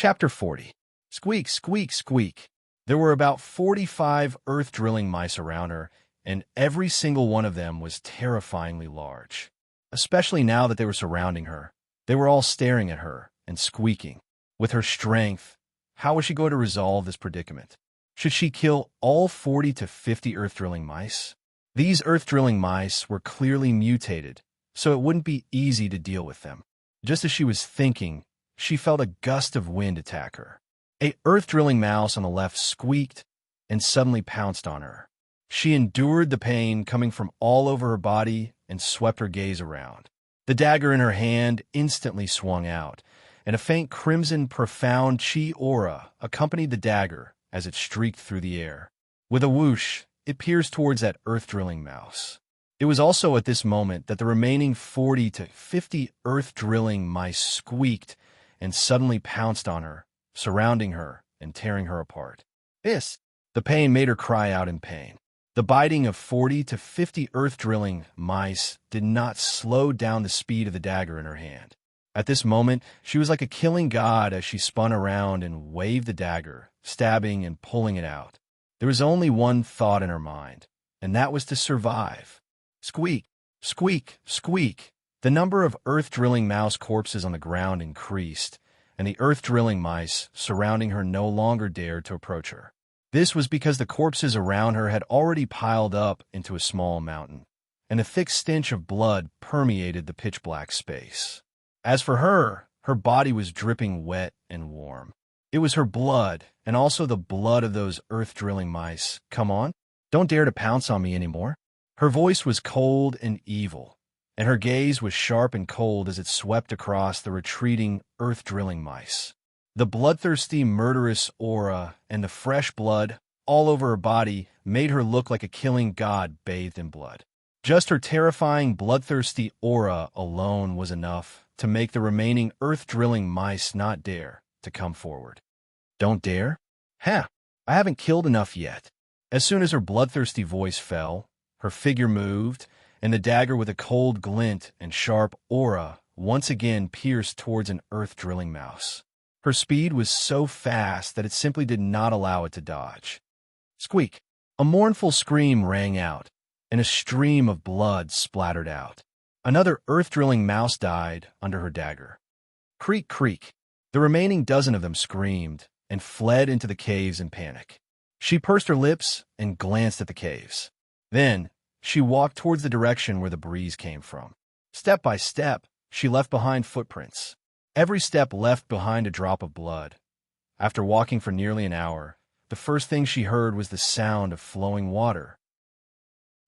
Chapter 40. Squeak, squeak, squeak. There were about 45 earth-drilling mice around her, and every single one of them was terrifyingly large. Especially now that they were surrounding her. They were all staring at her and squeaking. With her strength, how was she going to resolve this predicament? Should she kill all 40 to 50 earth-drilling mice? These earth-drilling mice were clearly mutated, so it wouldn't be easy to deal with them. Just as she was thinking, she felt a gust of wind attack her. A earth-drilling mouse on the left squeaked and suddenly pounced on her. She endured the pain coming from all over her body and swept her gaze around. The dagger in her hand instantly swung out, and a faint crimson profound chi aura accompanied the dagger as it streaked through the air. With a whoosh, it pierced towards that earth-drilling mouse. It was also at this moment that the remaining 40 to 50 earth-drilling mice squeaked and suddenly pounced on her, surrounding her and tearing her apart. The pain made her cry out in pain. The biting of 40 to 50 earth-drilling mice did not slow down the speed of the dagger in her hand. At this moment, she was like a killing god as she spun around and waved the dagger, stabbing and pulling it out. There was only one thought in her mind, and that was to survive. Squeak, squeak, squeak. The number of earth-drilling mouse corpses on the ground increased, and the earth-drilling mice surrounding her no longer dared to approach her. This was because the corpses around her had already piled up into a small mountain, and a thick stench of blood permeated the pitch-black space. As for her, her body was dripping wet and warm. It was her blood, and also the blood of those earth-drilling mice. Come on, don't dare to pounce on me anymore. Her voice was cold and evil, and her gaze was sharp and cold as it swept across the retreating earth-drilling mice. The bloodthirsty, murderous aura and the fresh blood all over her body made her look like a killing god bathed in blood. Just her terrifying, bloodthirsty aura alone was enough to make the remaining earth-drilling mice not dare to come forward. Don't dare? I haven't killed enough yet. As soon as her bloodthirsty voice fell, her figure moved, and the dagger with a cold glint and sharp aura once again pierced towards an earth-drilling mouse. Her speed was so fast that it simply did not allow it to dodge. Squeak! A mournful scream rang out, and a stream of blood splattered out. Another earth-drilling mouse died under her dagger. Creak, creak! The remaining dozen of them screamed and fled into the caves in panic. She pursed her lips and glanced at the caves. Then, she walked towards the direction where the breeze came from. Step by step, she left behind footprints. Every step left behind a drop of blood. After walking for nearly an hour, the first thing she heard was the sound of flowing water.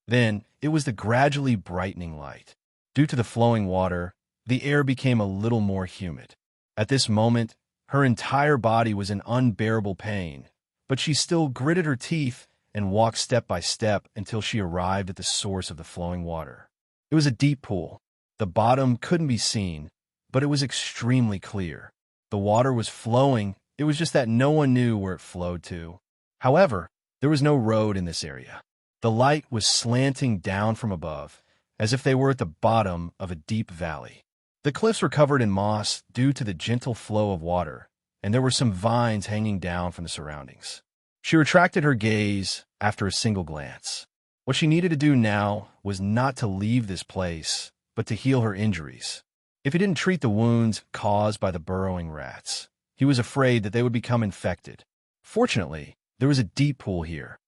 Then, it was the gradually brightening light. Due to the flowing water, the air became a little more humid. At this moment, her entire body was in unbearable pain, but she still gritted her teeth and walked step by step until she arrived at the source of the flowing water. It was a deep pool. The bottom couldn't be seen, but it was extremely clear. The water was flowing, it was just that no one knew where it flowed to. However, there was no road in this area. The light was slanting down from above, as if they were at the bottom of a deep valley. The cliffs were covered in moss due to the gentle flow of water, and there were some vines hanging down from the surroundings. She retracted her gaze after a single glance. What she needed to do now was not to leave this place, but to heal her injuries. If he didn't treat the wounds caused by the burrowing rats, he was afraid that they would become infected. Fortunately, there was a deep pool here.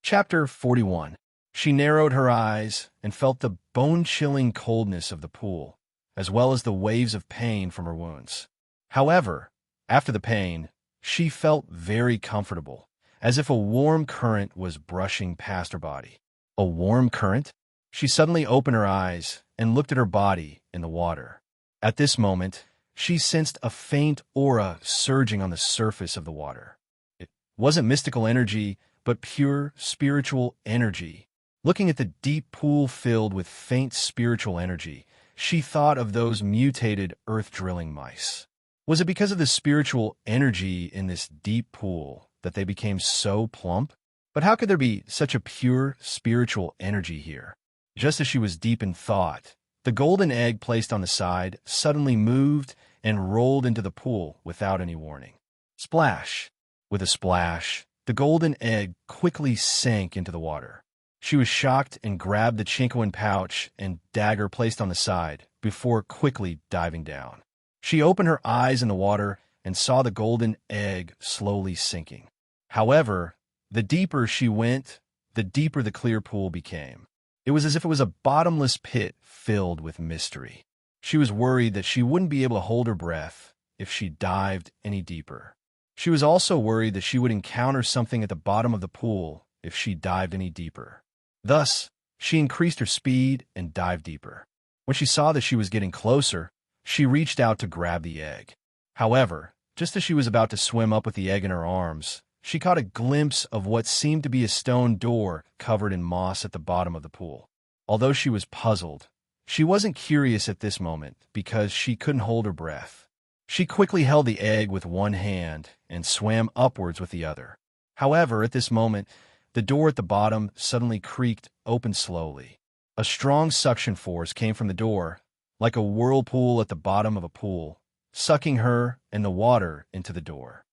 Chapter 41. She narrowed her eyes and felt the bone-chilling coldness of the pool, as well as the waves of pain from her wounds. However, after the pain, she felt very comfortable, as if a warm current was brushing past her body. A warm current? She suddenly opened her eyes and looked at her body in the water. At this moment, she sensed a faint aura surging on the surface of the water. It wasn't mystical energy, but pure spiritual energy. Looking at the deep pool filled with faint spiritual energy, she thought of those mutated earth-drilling mice. Was it because of the spiritual energy in this deep pool that they became so plump? But how could there be such a pure spiritual energy here? Just as she was deep in thought, the golden egg placed on the side suddenly moved and rolled into the pool without any warning. Splash! With a splash, the golden egg quickly sank into the water. She was shocked and grabbed the chinkoan pouch and dagger placed on the side before quickly diving down. She opened her eyes in the water and saw the golden egg slowly sinking. However, the deeper she went, the deeper the clear pool became. It was as if it was a bottomless pit filled with mystery. She was worried that she wouldn't be able to hold her breath if she dived any deeper. She was also worried that she would encounter something at the bottom of the pool if she dived any deeper. Thus, she increased her speed and dived deeper. When she saw that she was getting closer, she reached out to grab the egg. However, just as she was about to swim up with the egg in her arms, she caught a glimpse of what seemed to be a stone door covered in moss at the bottom of the pool. Although she was puzzled, she wasn't curious at this moment because she couldn't hold her breath. She quickly held the egg with one hand and swam upwards with the other. However, at this moment, the door at the bottom suddenly creaked open slowly. A strong suction force came from the door, like a whirlpool at the bottom of a pool, sucking her and the water into the door.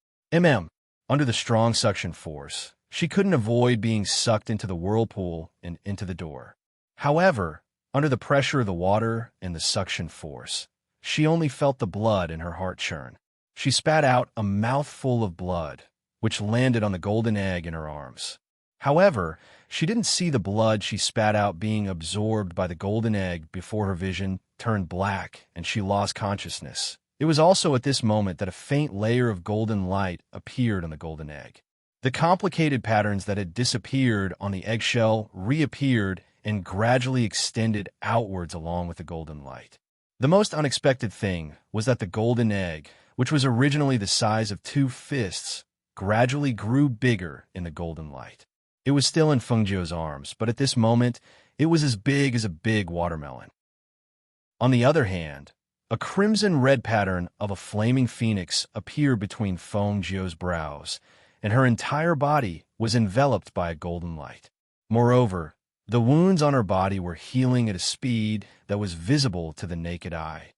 Under the strong suction force, she couldn't avoid being sucked into the whirlpool and into the door. However, under the pressure of the water and the suction force, she only felt the blood in her heart churn. She spat out a mouthful of blood, which landed on the golden egg in her arms. However, she didn't see the blood she spat out being absorbed by the golden egg before her vision turned black and she lost consciousness. It was also at this moment that a faint layer of golden light appeared on the golden egg. The complicated patterns that had disappeared on the eggshell reappeared and gradually extended outwards along with the golden light. The most unexpected thing was that the golden egg, which was originally the size of 2 fists, gradually grew bigger in the golden light. It was still in Fengjiu's arms, but at this moment, it was as big as a big watermelon. On the other hand, a crimson-red pattern of a flaming phoenix appeared between Fengjiu's brows, and her entire body was enveloped by a golden light. Moreover, the wounds on her body were healing at a speed that was visible to the naked eye.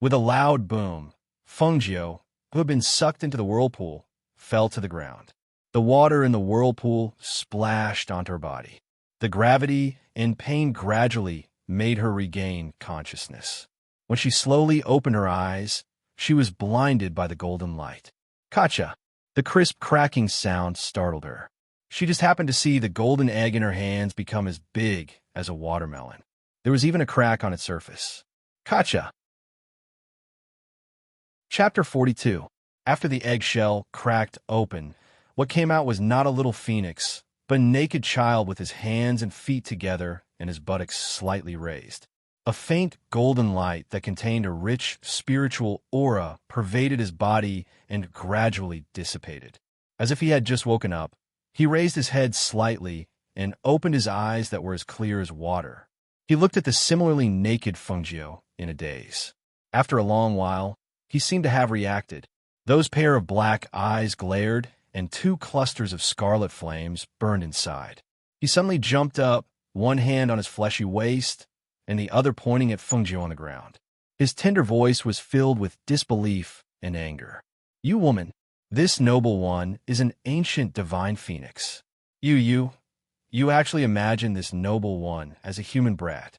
With a loud boom, Fengjiu, who had been sucked into the whirlpool, fell to the ground. The water in the whirlpool splashed onto her body. The gravity and pain gradually made her regain consciousness. When she slowly opened her eyes, she was blinded by the golden light. Kacha! The crisp cracking sound startled her. She just happened to see the golden egg in her hands become as big as a watermelon. There was even a crack on its surface. Kacha! Chapter 42. After the eggshell cracked open, what came out was not a little phoenix, but a naked child with his hands and feet together and his buttocks slightly raised. A faint golden light that contained a rich spiritual aura pervaded his body and gradually dissipated. As if he had just woken up, he raised his head slightly and opened his eyes that were as clear as water. He looked at the similarly naked Fengjiu in a daze. After a long while, he seemed to have reacted. Those pair of black eyes glared, and 2 clusters of scarlet flames burned inside. He suddenly jumped up, one hand on his fleshy waist, and the other pointing at Fengjiu on the ground. His tender voice was filled with disbelief and anger. You woman, this noble one is an ancient divine phoenix. You actually imagine this noble one as a human brat.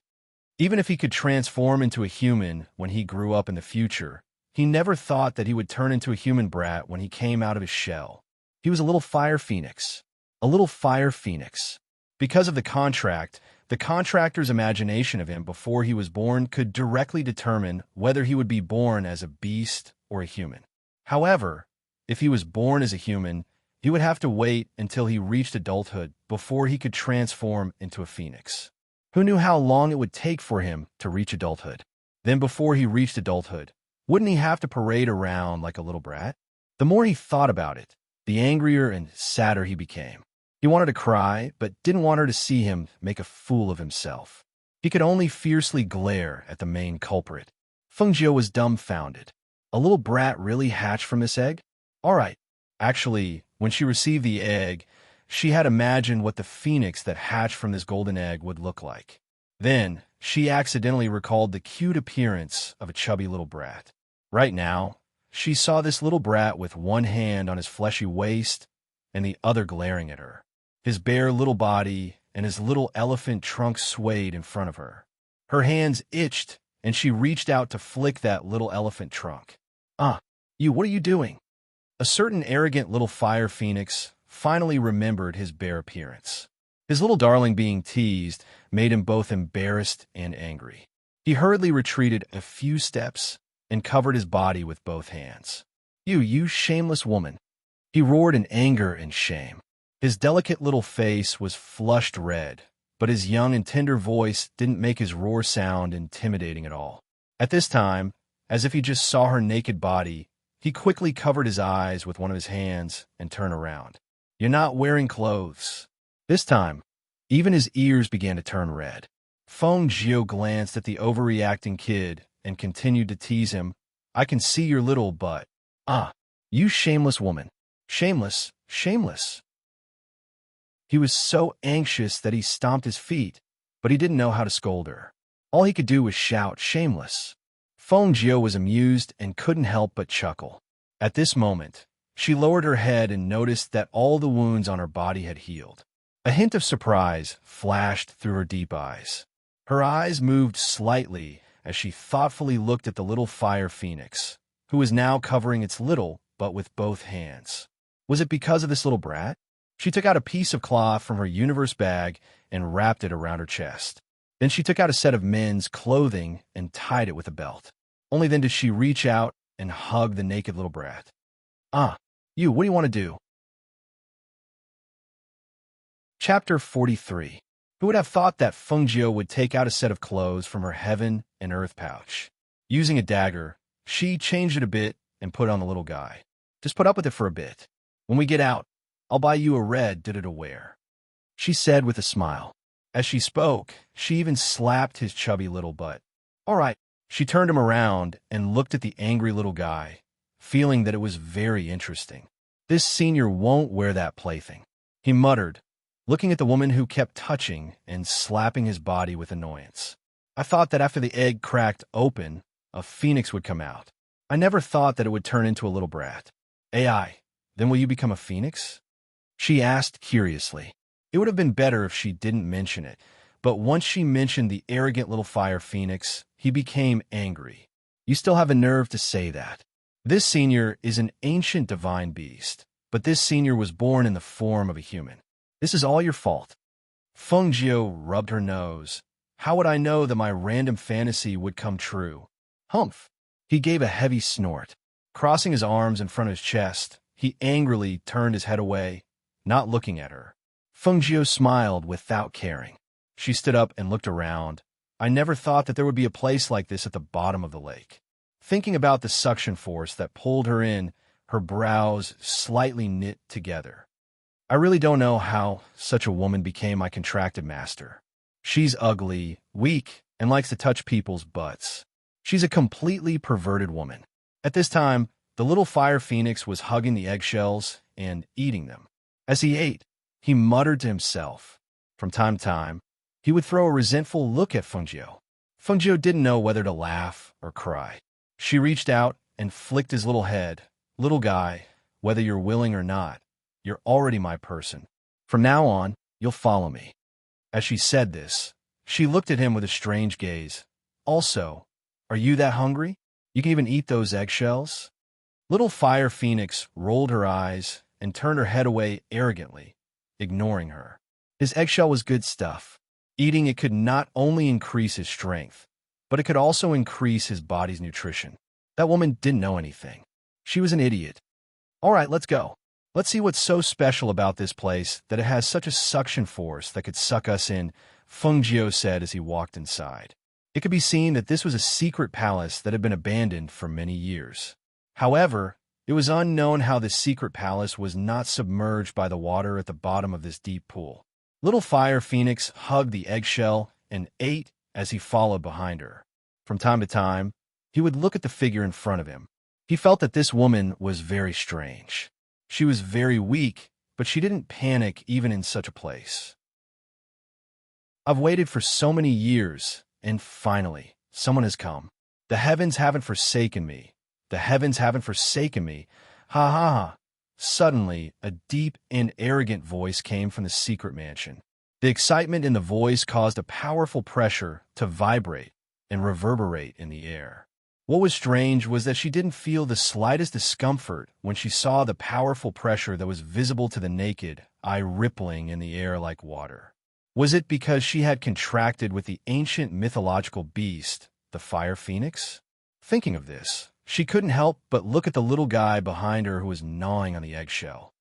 Even if he could transform into a human when he grew up in the future, he never thought that he would turn into a human brat when he came out of his shell. He was a little fire phoenix. A little fire phoenix. Because of the contract, the contractor's imagination of him before he was born could directly determine whether he would be born as a beast or a human. However, if he was born as a human, he would have to wait until he reached adulthood before he could transform into a phoenix. Who knew how long it would take for him to reach adulthood? Then before he reached adulthood, wouldn't he have to parade around like a little brat? The more he thought about it, the angrier and sadder he became. He wanted to cry, but didn't want her to see him make a fool of himself. He could only fiercely glare at the main culprit. Fengjiu was dumbfounded. A little brat really hatched from this egg? All right. Actually, when she received the egg, she had imagined what the phoenix that hatched from this golden egg would look like. Then, she accidentally recalled the cute appearance of a chubby little brat. Right now, she saw this little brat with one hand on his fleshy waist and the other glaring at her. His bare little body and his little elephant trunk swayed in front of her. Her hands itched, and she reached out to flick that little elephant trunk. What are you doing? A certain arrogant little fire phoenix finally remembered his bare appearance. His little darling being teased made him both embarrassed and angry. He hurriedly retreated a few steps and covered his body with both hands. You shameless woman!" He roared in anger and shame. His delicate little face was flushed red, but his young and tender voice didn't make his roar sound intimidating at all. At this time, as if he just saw her naked body, he quickly covered his eyes with one of his hands and turned around. "You're not wearing clothes." This time, even his ears began to turn red. Feng Jiu glanced at the overreacting kid and continued to tease him. "I can see your little butt. You shameless woman. Shameless, shameless." He was so anxious that he stomped his feet, but he didn't know how to scold her. All he could do was shout, "Shameless." Feng Jiu was amused and couldn't help but chuckle. At this moment, she lowered her head and noticed that all the wounds on her body had healed. A hint of surprise flashed through her deep eyes. Her eyes moved slightly as she thoughtfully looked at the little fire phoenix, who was now covering its little butt with both hands. Was it because of this little brat? She took out a piece of cloth from her universe bag and wrapped it around her chest. Then she took out a set of men's clothing and tied it with a belt. Only then did she reach out and hug the naked little brat. What do you want to do?" Chapter 43. Who would have thought that Feng Jiu would take out a set of clothes from her heaven and earth pouch? Using a dagger, she changed it a bit and put it on the little guy. "Just put up with it for a bit. When we get out, I'll buy you a red ditto to wear," she said with a smile. As she spoke, she even slapped his chubby little butt. "All right." She turned him around and looked at the angry little guy, feeling that it was very interesting. "This senior won't wear that plaything," he muttered, looking at the woman who kept touching and slapping his body with annoyance. "I thought that after the egg cracked open, a phoenix would come out. I never thought that it would turn into a little brat." "AI, then will you become a phoenix?" she asked curiously. It would have been better if she didn't mention it, but once she mentioned the arrogant little fire phoenix, he became angry. "You still have a nerve to say that. This senior is an ancient divine beast, but this senior was born in the form of a human. This is all your fault." Feng Jiu rubbed her nose. "How would I know that my random fantasy would come true?" "Humph." He gave a heavy snort. Crossing his arms in front of his chest, he angrily turned his head away, not looking at her. Feng Jiu smiled without caring. She stood up and looked around. "I never thought that there would be a place like this at the bottom of the lake." Thinking about the suction force that pulled her in, her brows slightly knit together. "I really don't know how such a woman became my contracted master. She's ugly, weak, and likes to touch people's butts. She's a completely perverted woman." At this time, the little fire phoenix was hugging the eggshells and eating them. As he ate, he muttered to himself. From time to time, he would throw a resentful look at Feng Jiu. Feng Jiu didn't know whether to laugh or cry. She reached out and flicked his little head. "Little guy, whether you're willing or not, you're already my person. From now on, you'll follow me." As she said this, she looked at him with a strange gaze. "Also, are you that hungry? You can even eat those eggshells?" Little Fire Phoenix rolled her eyes and turned her head away arrogantly, ignoring her. His eggshell was good stuff. Eating it could not only increase his strength, but it could also increase his body's nutrition. That woman didn't know anything. She was an idiot. "All right, let's go. Let's see what's so special about this place that it has such a suction force that could suck us in," Feng Jiu said as he walked inside. It could be seen that this was a secret palace that had been abandoned for many years. However, it was unknown how this secret palace was not submerged by the water at the bottom of this deep pool. Little Fire Phoenix hugged the eggshell and ate as he followed behind her. From time to time, he would look at the figure in front of him. He felt that this woman was very strange. She was very weak, but she didn't panic even in such a place. "I've waited for so many years, and finally, someone has come. The heavens haven't forsaken me. The heavens haven't forsaken me. Ha ha ha. Suddenly, a deep and arrogant voice came from the secret mansion. The excitement in the voice caused a powerful pressure to vibrate and reverberate in the air. What was strange was that she didn't feel the slightest discomfort when she saw the powerful pressure that was visible to the naked eye rippling in the air like water. Was it because she had contracted with the ancient mythological beast, the fire phoenix? Thinking of this, she couldn't help but look at the little guy behind her who was gnawing on the eggshell.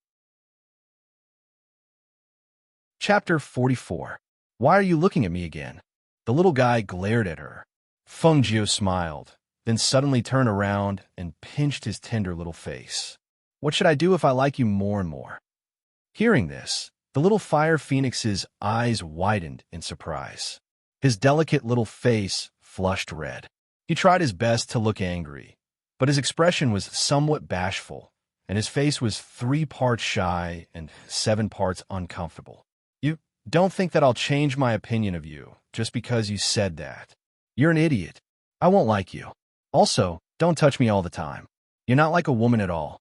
Chapter 44. Why are you looking at me again? The little guy glared at her. Feng Jiu smiled, then suddenly turned around and pinched his tender little face. What should I do if I like you more and more? Hearing this, the little fire phoenix's eyes widened in surprise. His delicate little face flushed red. He tried his best to look angry, but his expression was somewhat bashful, and his face was 3 parts shy and 7 parts uncomfortable. You don't think that I'll change my opinion of you just because you said that. You're an idiot. I won't like you. Also, don't touch me all the time. You're not like a woman at all.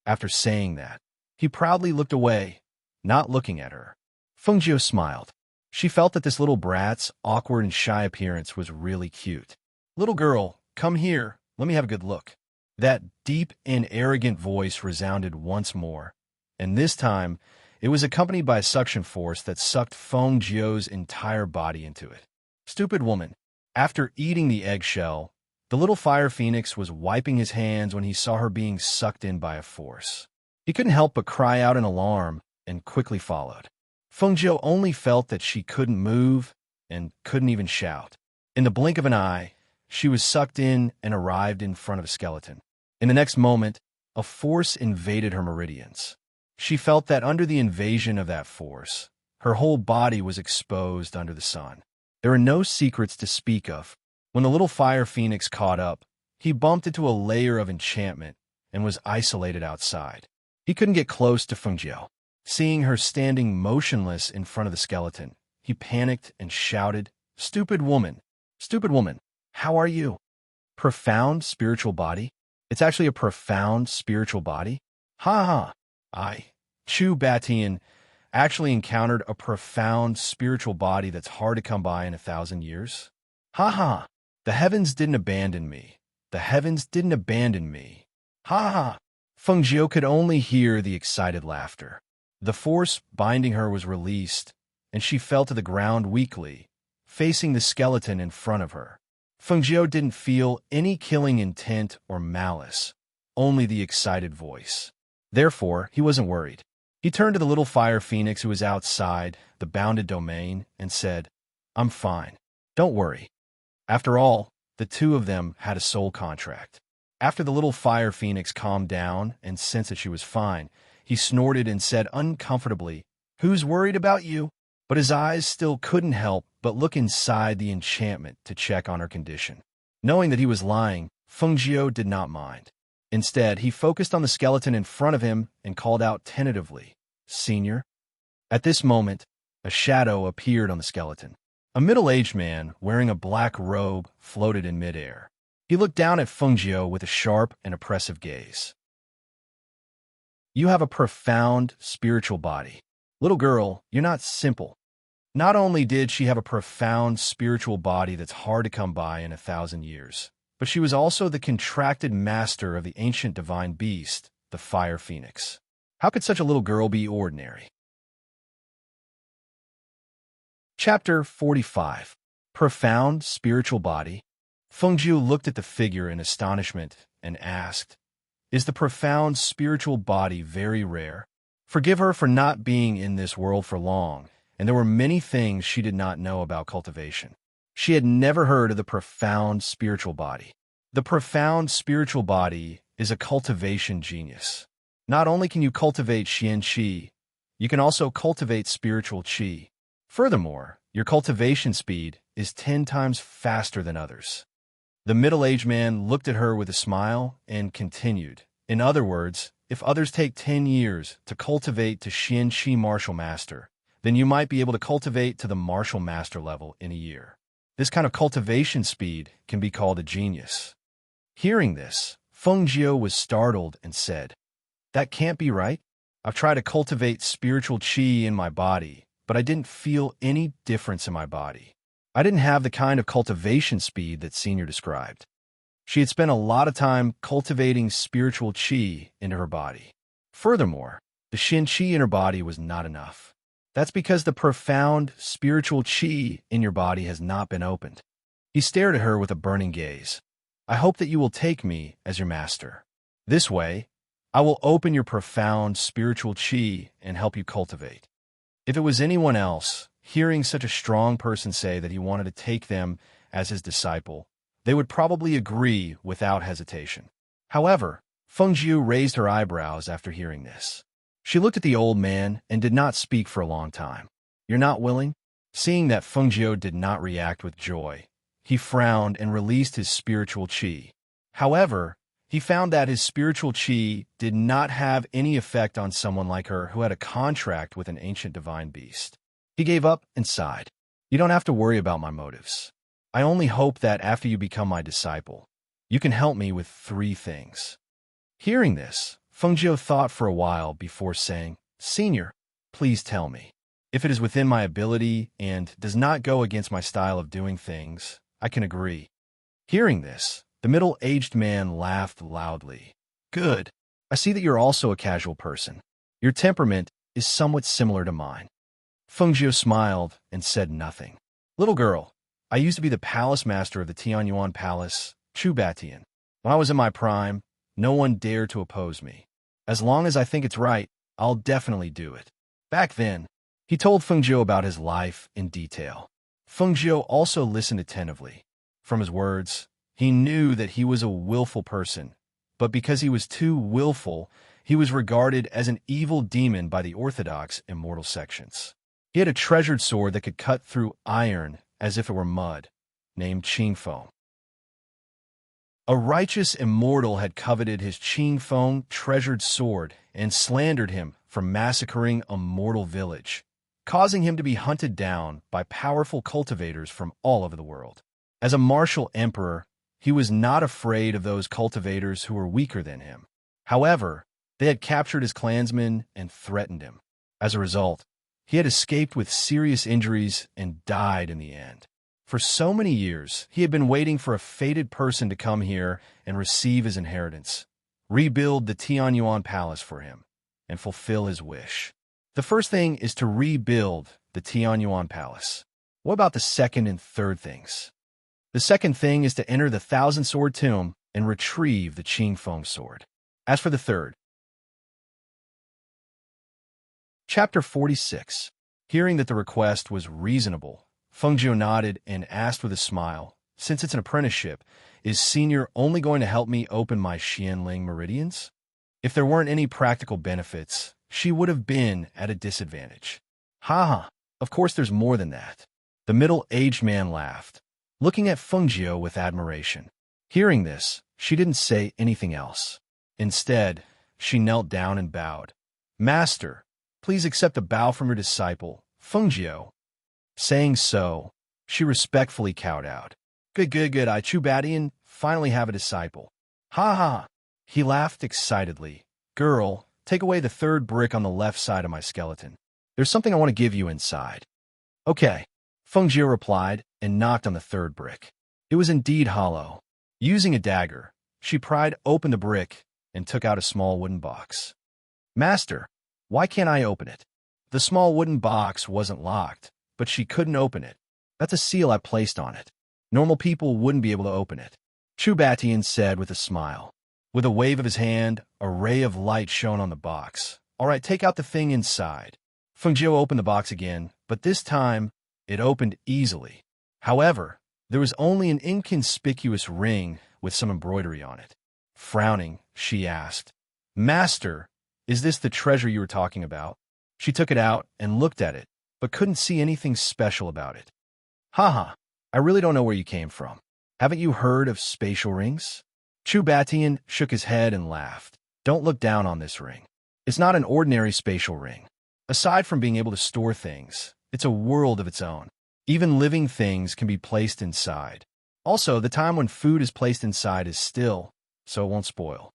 After saying that, he proudly looked away, not looking at her. Feng Jiu smiled. She felt that this little brat's awkward and shy appearance was really cute. Little girl, come here. Let me have a good look. That deep and arrogant voice resounded once more, and this time it was accompanied by a suction force that sucked Feng Jiu's entire body into it. Stupid woman. After eating the eggshell, the little fire phoenix was wiping his hands when he saw her being sucked in by a force. He couldn't help but cry out in alarm and quickly followed. Feng Jiu only felt that she couldn't move and couldn't even shout. In the blink of an eye, she was sucked in and arrived in front of a skeleton. In the next moment, a force invaded her meridians. She felt that under the invasion of that force, her whole body was exposed under the sun. There were no secrets to speak of. When the little fire phoenix caught up, he bumped into a layer of enchantment and was isolated outside. He couldn't get close to Feng Jiu. Seeing her standing motionless in front of the skeleton, he panicked and shouted, "Stupid woman! Stupid woman! How are you? Profound spiritual body? It's actually a profound spiritual body? Ha ha! I, Chu Batian, actually encountered a profound spiritual body that's hard to come by in 1,000 years? Ha ha! The heavens didn't abandon me. The heavens didn't abandon me. Ha ha!" Feng Jiu could only hear the excited laughter. The force binding her was released, and she fell to the ground weakly, facing the skeleton in front of her. Feng Jiu didn't feel any killing intent or malice, only the excited voice. Therefore, he wasn't worried. He turned to the little fire phoenix who was outside the bounded domain and said, "I'm fine. Don't worry." After all, the two of them had a soul contract. After the little fire phoenix calmed down and sensed that she was fine, he snorted and said uncomfortably, "Who's worried about you?" But his eyes still couldn't help but look inside the enchantment to check on her condition. Knowing that he was lying, Feng Jiu did not mind. Instead, he focused on the skeleton in front of him and called out tentatively, "Senior?" At this moment, a shadow appeared on the skeleton. A middle-aged man wearing a black robe floated in midair. He looked down at Feng Jiu with a sharp and oppressive gaze. "You have a profound spiritual body. Little girl, you're not simple." Not only did she have a profound spiritual body that's hard to come by in 1,000 years, but she was also the contracted master of the ancient divine beast, the fire phoenix. How could such a little girl be ordinary? Chapter 45. Profound Spiritual Body. Feng Jiu looked at the figure in astonishment and asked, "Is the profound spiritual body very rare?" Forgive her for not being in this world for long, and there were many things she did not know about cultivation. She had never heard of the profound spiritual body. The profound spiritual body is a cultivation genius. Not only can you cultivate Xian Qi, you can also cultivate spiritual Qi. Furthermore, your cultivation speed is 10 times faster than others. The middle-aged man looked at her with a smile and continued. In other words, if others take 10 years to cultivate to Xian Qi Martial Master, then you might be able to cultivate to the Martial Master level in a year. This kind of cultivation speed can be called a genius. Hearing this, Feng Jiu was startled and said, "That can't be right. I've tried to cultivate spiritual qi in my body, but I didn't feel any difference in my body. I didn't have the kind of cultivation speed that Senior described." She had spent a lot of time cultivating spiritual qi into her body. Furthermore, the Shin qi in her body was not enough. That's because the profound spiritual qi in your body has not been opened. He stared at her with a burning gaze. "I hope that you will take me as your master. This way, I will open your profound spiritual qi and help you cultivate." If it was anyone else, hearing such a strong person say that he wanted to take them as his disciple, they would probably agree without hesitation. However, Feng Jiu raised her eyebrows after hearing this. She looked at the old man and did not speak for a long time. "You're not willing?" Seeing that Feng Jiu did not react with joy, he frowned and released his spiritual qi. However, he found that his spiritual qi did not have any effect on someone like her who had a contract with an ancient divine beast. He gave up and sighed. "You don't have to worry about my motives. I only hope that after you become my disciple, you can help me with 3 things. Hearing this, Feng Jiu thought for a while before saying, "Senior, please tell me. If it is within my ability and does not go against my style of doing things, I can agree." Hearing this, the middle-aged man laughed loudly. "Good. I see that you're also a casual person. Your temperament is somewhat similar to mine." Feng Jiu smiled and said nothing. "Little girl, I used to be the palace master of the Tianyuan Palace, Chubatian. When I was in my prime, no one dared to oppose me. As long as I think it's right, I'll definitely do it." Back then, he told Feng Jiu about his life in detail. Feng Jiu also listened attentively. From his words, he knew that he was a willful person, but because he was too willful, he was regarded as an evil demon by the orthodox immortal sections. He had a treasured sword that could cut through iron as if it were mud, named Qingfeng. A righteous immortal had coveted his Qingfeng treasured sword and slandered him for massacring a mortal village, causing him to be hunted down by powerful cultivators from all over the world. As a martial emperor, he was not afraid of those cultivators who were weaker than him. However, they had captured his clansmen and threatened him. As a result, he had escaped with serious injuries and died in the end. For so many years, he had been waiting for a fated person to come here and receive his inheritance, rebuild the Tianyuan Palace for him, and fulfill his wish. The first thing is to rebuild the Tianyuan Palace. What about the second and third things? The second thing is to enter the Thousand Sword Tomb and retrieve the Qingfeng sword. As for the third, Chapter 46. Hearing that the request was reasonable, Feng Jiu nodded and asked with a smile, "Since it's an apprenticeship, is Senior only going to help me open my Xianling meridians?" If there weren't any practical benefits, she would have been at a disadvantage. "Ha! Of course there's more than that." The middle-aged man laughed, looking at Feng Jiu with admiration. Hearing this, she didn't say anything else. Instead, she knelt down and bowed. "Master, please accept a bow from your disciple, Feng Jiu." Saying so, she respectfully kowtowed. Good, I Chubatian finally have a disciple." "Ha ha!" He laughed excitedly. "Girl, take away the third brick on the left side of my skeleton. There's something I want to give you inside." "Okay," Feng Jiu replied and knocked on the third brick. It was indeed hollow. Using a dagger, she pried open the brick and took out a small wooden box. "Master, why can't I open it?" The small wooden box wasn't locked, but she couldn't open it. "That's a seal I placed on it. Normal people wouldn't be able to open it," Chubatian said with a smile. With a wave of his hand, a ray of light shone on the box. "All right, take out the thing inside." Feng Jiu opened the box again, but this time, it opened easily. However, there was only an inconspicuous ring with some embroidery on it. Frowning, she asked, "Master, is this the treasure you were talking about?" She took it out and looked at it, but couldn't see anything special about it. "Haha, I really don't know where you came from. Haven't you heard of spatial rings?" Chubatian shook his head and laughed. "Don't look down on this ring. It's not an ordinary spatial ring. Aside from being able to store things, it's a world of its own. Even living things can be placed inside. Also, the time when food is placed inside is still, so it won't spoil.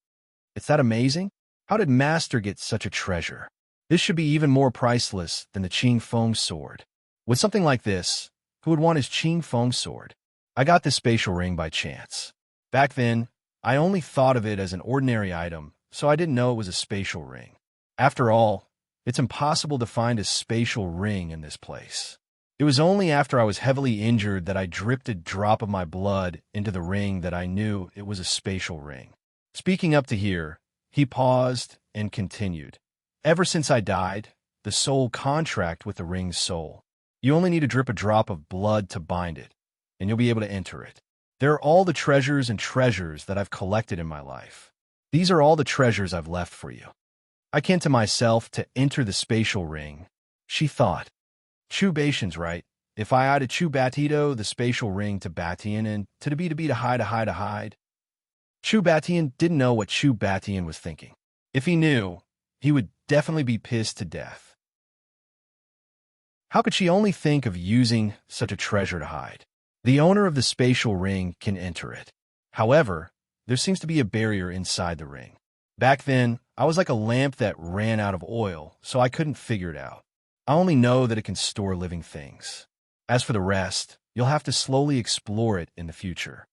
It's that amazing? How did Master get such a treasure? This should be even more priceless than the Qing Feng sword. With something like this, who would want his Qing Feng sword? I got this spatial ring by chance. Back then, I only thought of it as an ordinary item, so I didn't know it was a spatial ring. After all, it's impossible to find a spatial ring in this place. It was only after I was heavily injured that I dripped a drop of my blood into the ring that I knew it was a spatial ring. Speaking up to here, he paused and continued. Ever since I died, the soul contract with the ring's soul. You only need to drip a drop of blood to bind it, and you'll be able to enter it. There are all the treasures and treasures that I've collected in my life. These are all the treasures I've left for you. I came to myself to enter the spatial ring. She thought. Chu Bation's right. If I had to Chu Batito, the spatial ring to Batian, and to be to hide. Chu Batian didn't know what Chu Batian was thinking. If he knew, he would definitely be pissed to death. How could she only think of using such a treasure to hide? The owner of the spatial ring can enter it. However, there seems to be a barrier inside the ring. Back then, I was like a lamp that ran out of oil, so I couldn't figure it out. I only know that it can store living things. As for the rest, you'll have to slowly explore it in the future.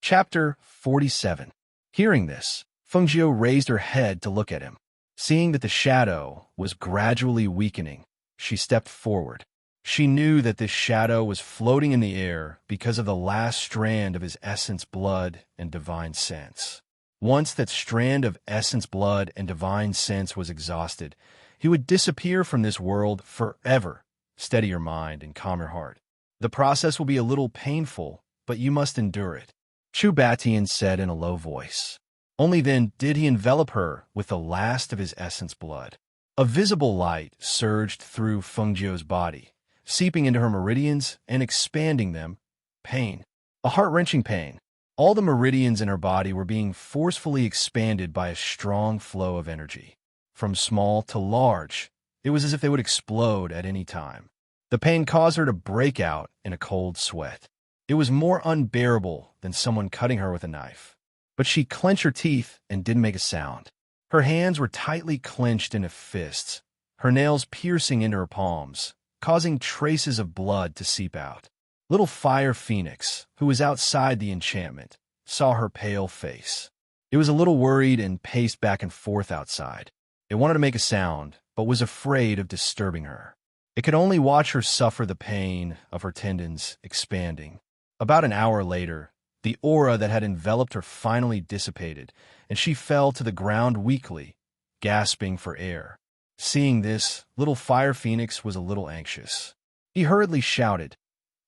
Chapter 47. Hearing this, Fengjiu raised her head to look at him. Seeing that the shadow was gradually weakening, she stepped forward. She knew that this shadow was floating in the air because of the last strand of his essence blood and divine sense. Once that strand of essence blood and divine sense was exhausted, he would disappear from this world forever. Steady your mind and calm your heart. The process will be a little painful, but you must endure it. Chu Batian said in a low voice. Only then did he envelop her with the last of his essence blood. A visible light surged through Fengjiu's body, seeping into her meridians and expanding them. Pain. A heart-wrenching pain. All the meridians in her body were being forcefully expanded by a strong flow of energy. From small to large, it was as if they would explode at any time. The pain caused her to break out in a cold sweat. It was more unbearable than someone cutting her with a knife. But she clenched her teeth and didn't make a sound. Her hands were tightly clenched into fists, her nails piercing into her palms, causing traces of blood to seep out. Little Fire Phoenix, who was outside the enchantment, saw her pale face. It was a little worried and paced back and forth outside. It wanted to make a sound, but was afraid of disturbing her. It could only watch her suffer the pain of her tendons expanding. About an hour later, the aura that had enveloped her finally dissipated, and she fell to the ground weakly, gasping for air. Seeing this, Little Fire Phoenix was a little anxious. He hurriedly shouted,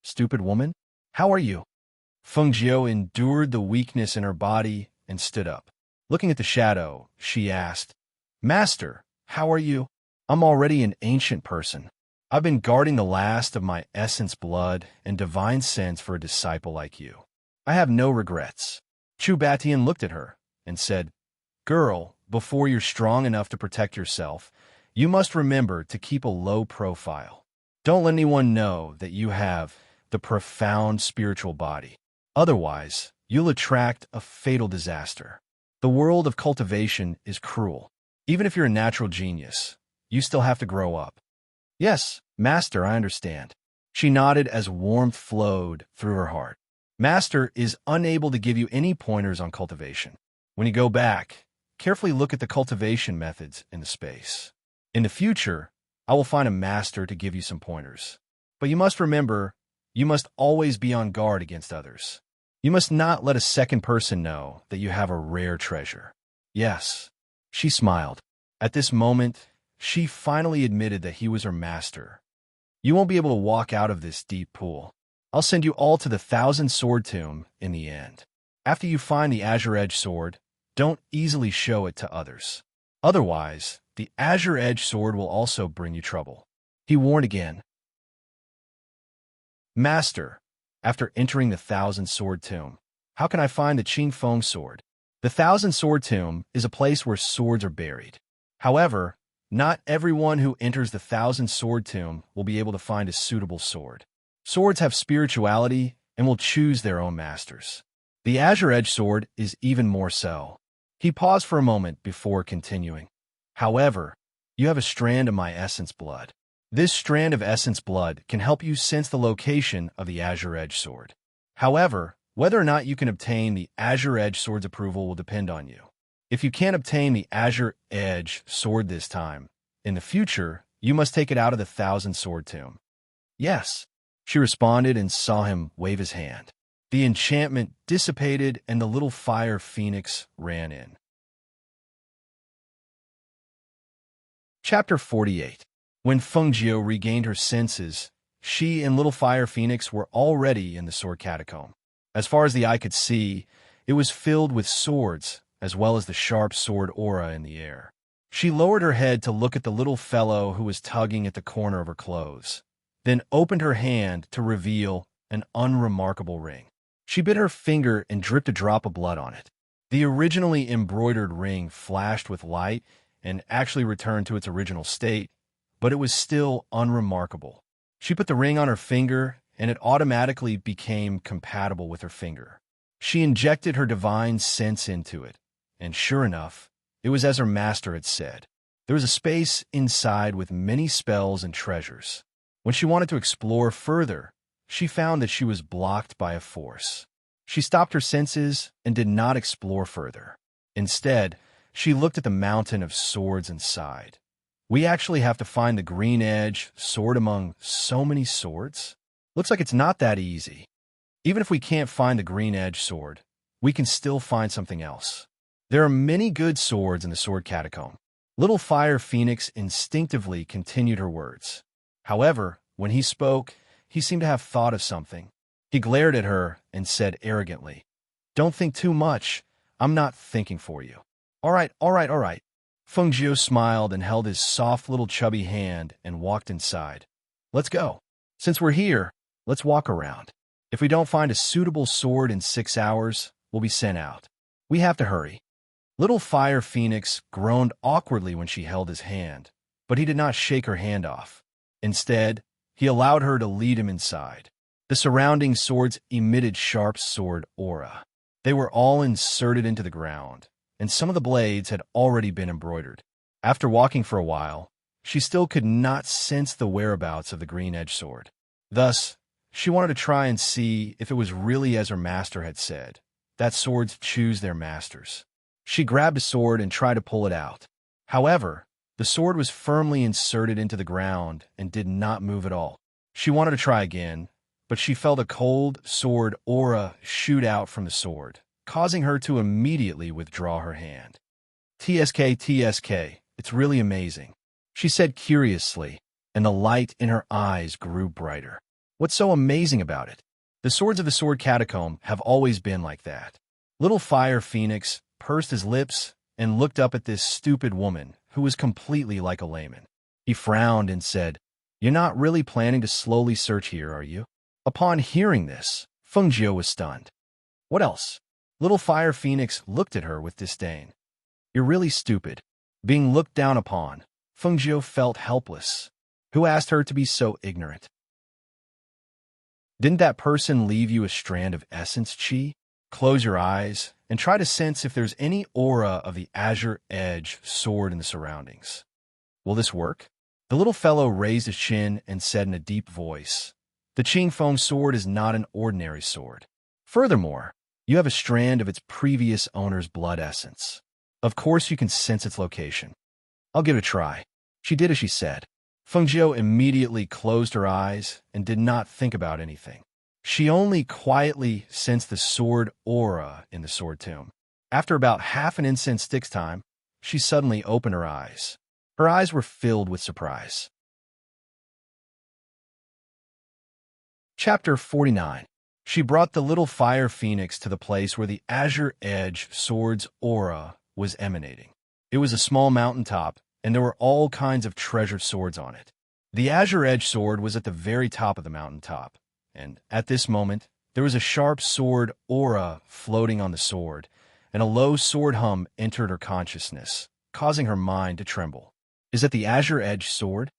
"Stupid woman, how are you?" Fengjiu endured the weakness in her body and stood up. Looking at the shadow, she asked, "Master, how are you?" "I'm already an ancient person. I've been guarding the last of my essence blood and divine sense for a disciple like you. I have no regrets." Chu Batian looked at her and said, "Girl, before you're strong enough to protect yourself, you must remember to keep a low profile. Don't let anyone know that you have the profound spiritual body. Otherwise, you'll attract a fatal disaster. The world of cultivation is cruel. Even if you're a natural genius, you still have to grow up." "Yes, Master, I understand." She nodded as warmth flowed through her heart. "Master is unable to give you any pointers on cultivation. When you go back, carefully look at the cultivation methods in the space. In the future, I will find a master to give you some pointers. But you must remember, you must always be on guard against others. You must not let a second person know that you have a rare treasure." "Yes." She smiled. At this moment, she finally admitted that he was her master. "You won't be able to walk out of this deep pool. I'll send you all to the Thousand Sword Tomb in the end. After you find the Azure Edge sword, don't easily show it to others. Otherwise, the Azure Edge sword will also bring you trouble." He warned again. "Master, after entering the Thousand Sword Tomb, how can I find the Qing Feng sword?" The Thousand Sword Tomb is a place where swords are buried. However, not everyone who enters the Thousand Sword Tomb will be able to find a suitable sword. Swords have spirituality and will choose their own masters. The Azure Edge sword is even more so. He paused for a moment before continuing. However, you have a strand of my essence blood. This strand of essence blood can help you sense the location of the Azure Edge sword. However, whether or not you can obtain the Azure Edge sword's approval will depend on you. If you can't obtain the Azure Edge sword this time, in the future, you must take it out of the Thousand Sword Tomb. Yes, she responded and saw him wave his hand. The enchantment dissipated and the little fire phoenix ran in. Chapter 48. When Fengjiu regained her senses, she and little fire phoenix were already in the sword catacomb. As far as the eye could see, it was filled with swords, as well as the sharp sword aura in the air. She lowered her head to look at the little fellow who was tugging at the corner of her clothes, then opened her hand to reveal an unremarkable ring. She bit her finger and dripped a drop of blood on it. The originally embroidered ring flashed with light and actually returned to its original state, but it was still unremarkable. She put the ring on her finger, and it automatically became compatible with her finger. She injected her divine sense into it, and sure enough, it was as her master had said. There was a space inside with many spells and treasures. When she wanted to explore further, she found that she was blocked by a force. She stopped her senses and did not explore further. Instead, she looked at the mountain of swords and sighed. We actually have to find the green edge sword among so many swords? Looks like it's not that easy. Even if we can't find the green edge sword, we can still find something else. There are many good swords in the sword catacomb. Little Fire Phoenix instinctively continued her words. However, when he spoke, he seemed to have thought of something. He glared at her and said arrogantly, "Don't think too much. I'm not thinking for you." All right. Fengjiu smiled and held his soft little chubby hand and walked inside. Let's go. Since we're here, let's walk around. If we don't find a suitable sword in 6 hours, we'll be sent out. We have to hurry. Little Fire Phoenix groaned awkwardly when she held his hand, but he did not shake her hand off. Instead, he allowed her to lead him inside. The surrounding swords emitted sharp sword aura. They were all inserted into the ground, and some of the blades had already been embroidered. After walking for a while, she still could not sense the whereabouts of the green edge sword. Thus, she wanted to try and see if it was really as her master had said, that swords choose their masters. She grabbed a sword and tried to pull it out. However, the sword was firmly inserted into the ground and did not move at all. She wanted to try again, but she felt a cold sword aura shoot out from the sword, causing her to immediately withdraw her hand. TSK, it's really amazing, she said curiously, and the light in her eyes grew brighter. What's so amazing about it? The swords of the sword catacomb have always been like that. Little Fire Phoenix pursed his lips and looked up at this stupid woman who was completely like a layman. He frowned and said, "You're not really planning to slowly search here, are you?" Upon hearing this, Fengjiu was stunned. What else? Little Fire Phoenix looked at her with disdain. You're really stupid. Being looked down upon, Fengjiu felt helpless. Who asked her to be so ignorant? Didn't that person leave you a strand of essence chi? Close your eyes and try to sense if there's any aura of the Azure Edge sword in the surroundings. Will this work? The little fellow raised his chin and said in a deep voice, "The Qingfeng sword is not an ordinary sword. Furthermore, you have a strand of its previous owner's blood essence. Of course you can sense its location. I'll give it a try." She did as she said. Fengjiu immediately closed her eyes and did not think about anything. She only quietly sensed the sword aura in the sword tomb. After about half an incense stick's time, she suddenly opened her eyes. Her eyes were filled with surprise. Chapter 49. She brought the little Fire Phoenix to the place where the Azure Edge sword's aura was emanating. It was a small mountaintop, and there were all kinds of treasured swords on it. The Azure Edge sword was at the very top of the mountaintop, and at this moment, there was a sharp sword aura floating on the sword, and a low sword hum entered her consciousness, causing her mind to tremble. Is it the Azure Edge sword?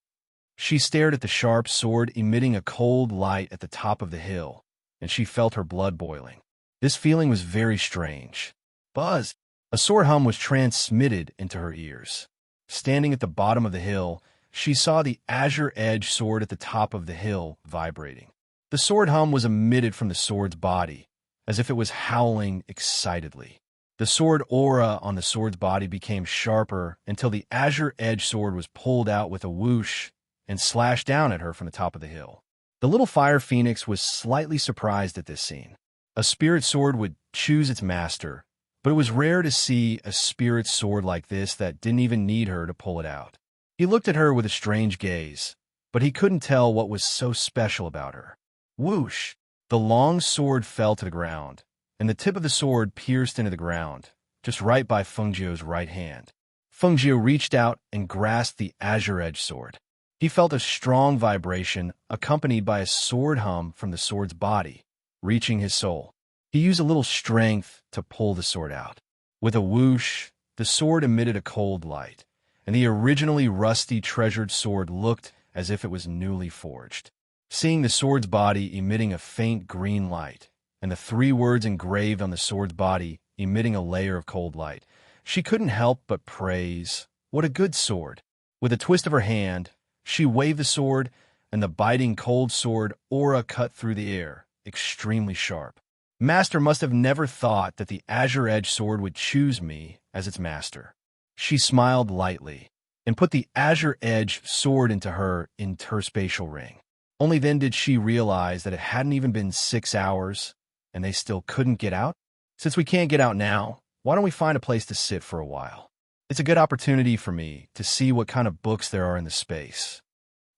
She stared at the sharp sword emitting a cold light at the top of the hill, and she felt her blood boiling. This feeling was very strange. Buzz! A sword hum was transmitted into her ears. Standing at the bottom of the hill, she saw the azure-edged sword at the top of the hill vibrating. The sword hum was emitted from the sword's body, as if it was howling excitedly. The sword aura on the sword's body became sharper until the azure-edged sword was pulled out with a whoosh and slashed down at her from the top of the hill. The little fire phoenix was slightly surprised at this scene. A spirit sword would choose its master, but it was rare to see a spirit sword like this that didn't even need her to pull it out. He looked at her with a strange gaze, but he couldn't tell what was so special about her. Whoosh! The long sword fell to the ground, and the tip of the sword pierced into the ground, just right by Fengjiu's right hand. Fengjiu reached out and grasped the azure-edged sword. He felt a strong vibration accompanied by a sword hum from the sword's body, reaching his soul. He used a little strength to pull the sword out. With a whoosh, the sword emitted a cold light, and the originally rusty treasured sword looked as if it was newly forged. Seeing the sword's body emitting a faint green light, and the 3 words engraved on the sword's body emitting a layer of cold light, she couldn't help but praise, "What a good sword!" With a twist of her hand, she waved the sword, and the biting cold sword aura cut through the air, extremely sharp. Master must have never thought that the azure-edged sword would choose me as its master. She smiled lightly and put the azure-edged sword into her interspatial ring. Only then did she realize that it hadn't even been 6 hours, and they still couldn't get out. Since we can't get out now, why don't we find a place to sit for a while? It's a good opportunity for me to see what kind of books there are in the space.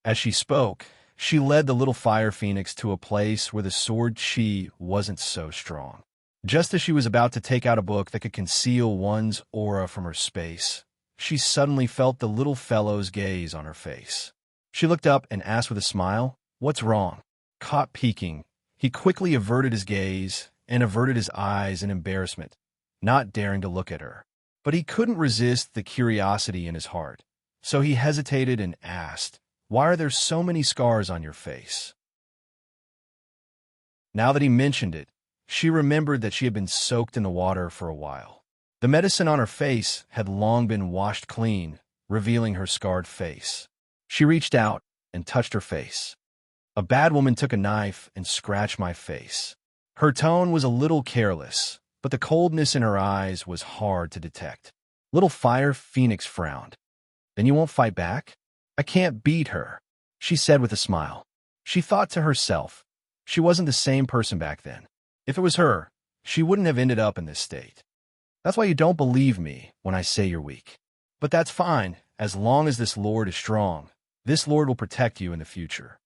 As she spoke, she led the little fire phoenix to a place where the sword chi wasn't so strong. Just as she was about to take out a book that could conceal one's aura from her space, she suddenly felt the little fellow's gaze on her face. She looked up and asked with a smile, "What's wrong?" Caught peeking, he quickly averted his gaze and averted his eyes in embarrassment, not daring to look at her. But he couldn't resist the curiosity in his heart, so he hesitated and asked, "Why are there so many scars on your face?" Now that he mentioned it, she remembered that she had been soaked in the water for a while. The medicine on her face had long been washed clean, revealing her scarred face. She reached out and touched her face. "A bad woman took a knife and scratched my face." Her tone was a little careless, but the coldness in her eyes was hard to detect. Little Fire Phoenix frowned. "Then you won't fight back?" "I can't beat her," she said with a smile. She thought to herself, she wasn't the same person back then. If it was her, she wouldn't have ended up in this state. "That's why you don't believe me when I say you're weak. But that's fine, as long as this lord is strong. This lord will protect you in the future."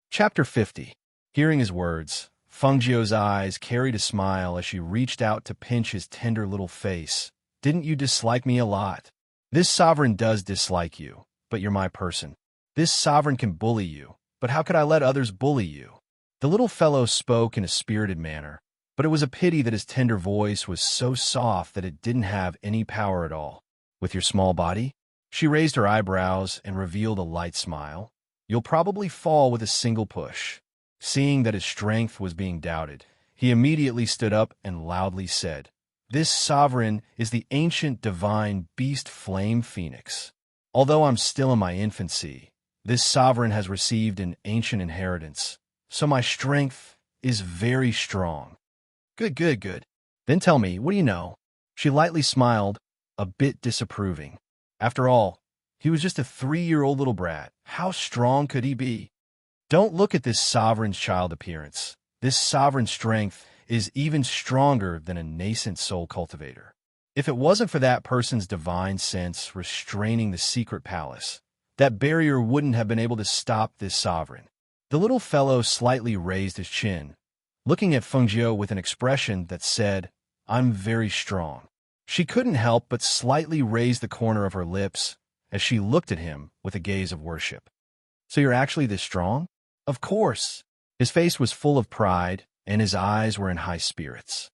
Chapter 50. Hearing his words, Fengjiu's eyes carried a smile as she reached out to pinch his tender little face. "Didn't you dislike me a lot? This sovereign does dislike you, but you're my person. This sovereign can bully you, but how could I let others bully you?" The little fellow spoke in a spirited manner, but it was a pity that his tender voice was so soft that it didn't have any power at all. "With your small body?" She raised her eyebrows and revealed a light smile. "You'll probably fall with a single push." Seeing that his strength was being doubted, he immediately stood up and loudly said, "This sovereign is the ancient divine beast flame phoenix. Although I'm still in my infancy, this sovereign has received an ancient inheritance, so my strength is very strong." Good, good, good. "Then tell me, what do you know?" She lightly smiled, a bit disapproving. After all, he was just a 3-year-old little brat. How strong could he be? Don't look at this sovereign's child appearance. This sovereign's strength is even stronger than a nascent soul cultivator. If it wasn't for that person's divine sense restraining the secret palace, that barrier wouldn't have been able to stop this sovereign. The little fellow slightly raised his chin, looking at Fengjiu with an expression that said, "I'm very strong." She couldn't help but slightly raise the corner of her lips as she looked at him with a gaze of worship. "So you're actually this strong?" "Of course." His face was full of pride, and his eyes were in high spirits.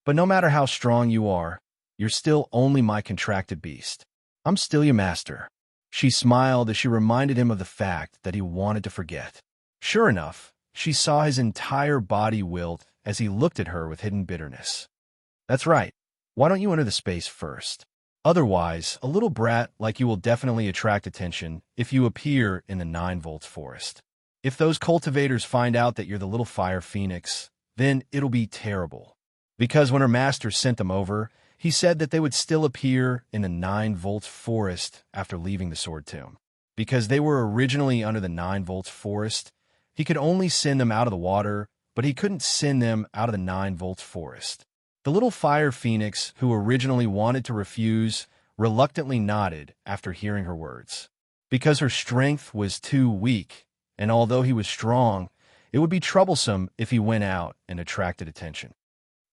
"But no matter how strong you are, you're still only my contracted beast. I'm still your master." She smiled as she reminded him of the fact that he wanted to forget. Sure enough, she saw his entire body wilt as he looked at her with hidden bitterness. That's right. Why don't you enter the space first? Otherwise, a little brat like you will definitely attract attention if you appear in the 9-volt forest. If those cultivators find out that you're the little fire phoenix, then it'll be terrible. Because when her master sent them over, he said that they would still appear in the 9-volt forest after leaving the sword tomb. Because they were originally under the 9-volt forest, he could only send them out of the water, but he couldn't send them out of the 9-volt forest. The little fire phoenix, who originally wanted to refuse, reluctantly nodded after hearing her words. Because her strength was too weak, and although he was strong, it would be troublesome if he went out and attracted attention.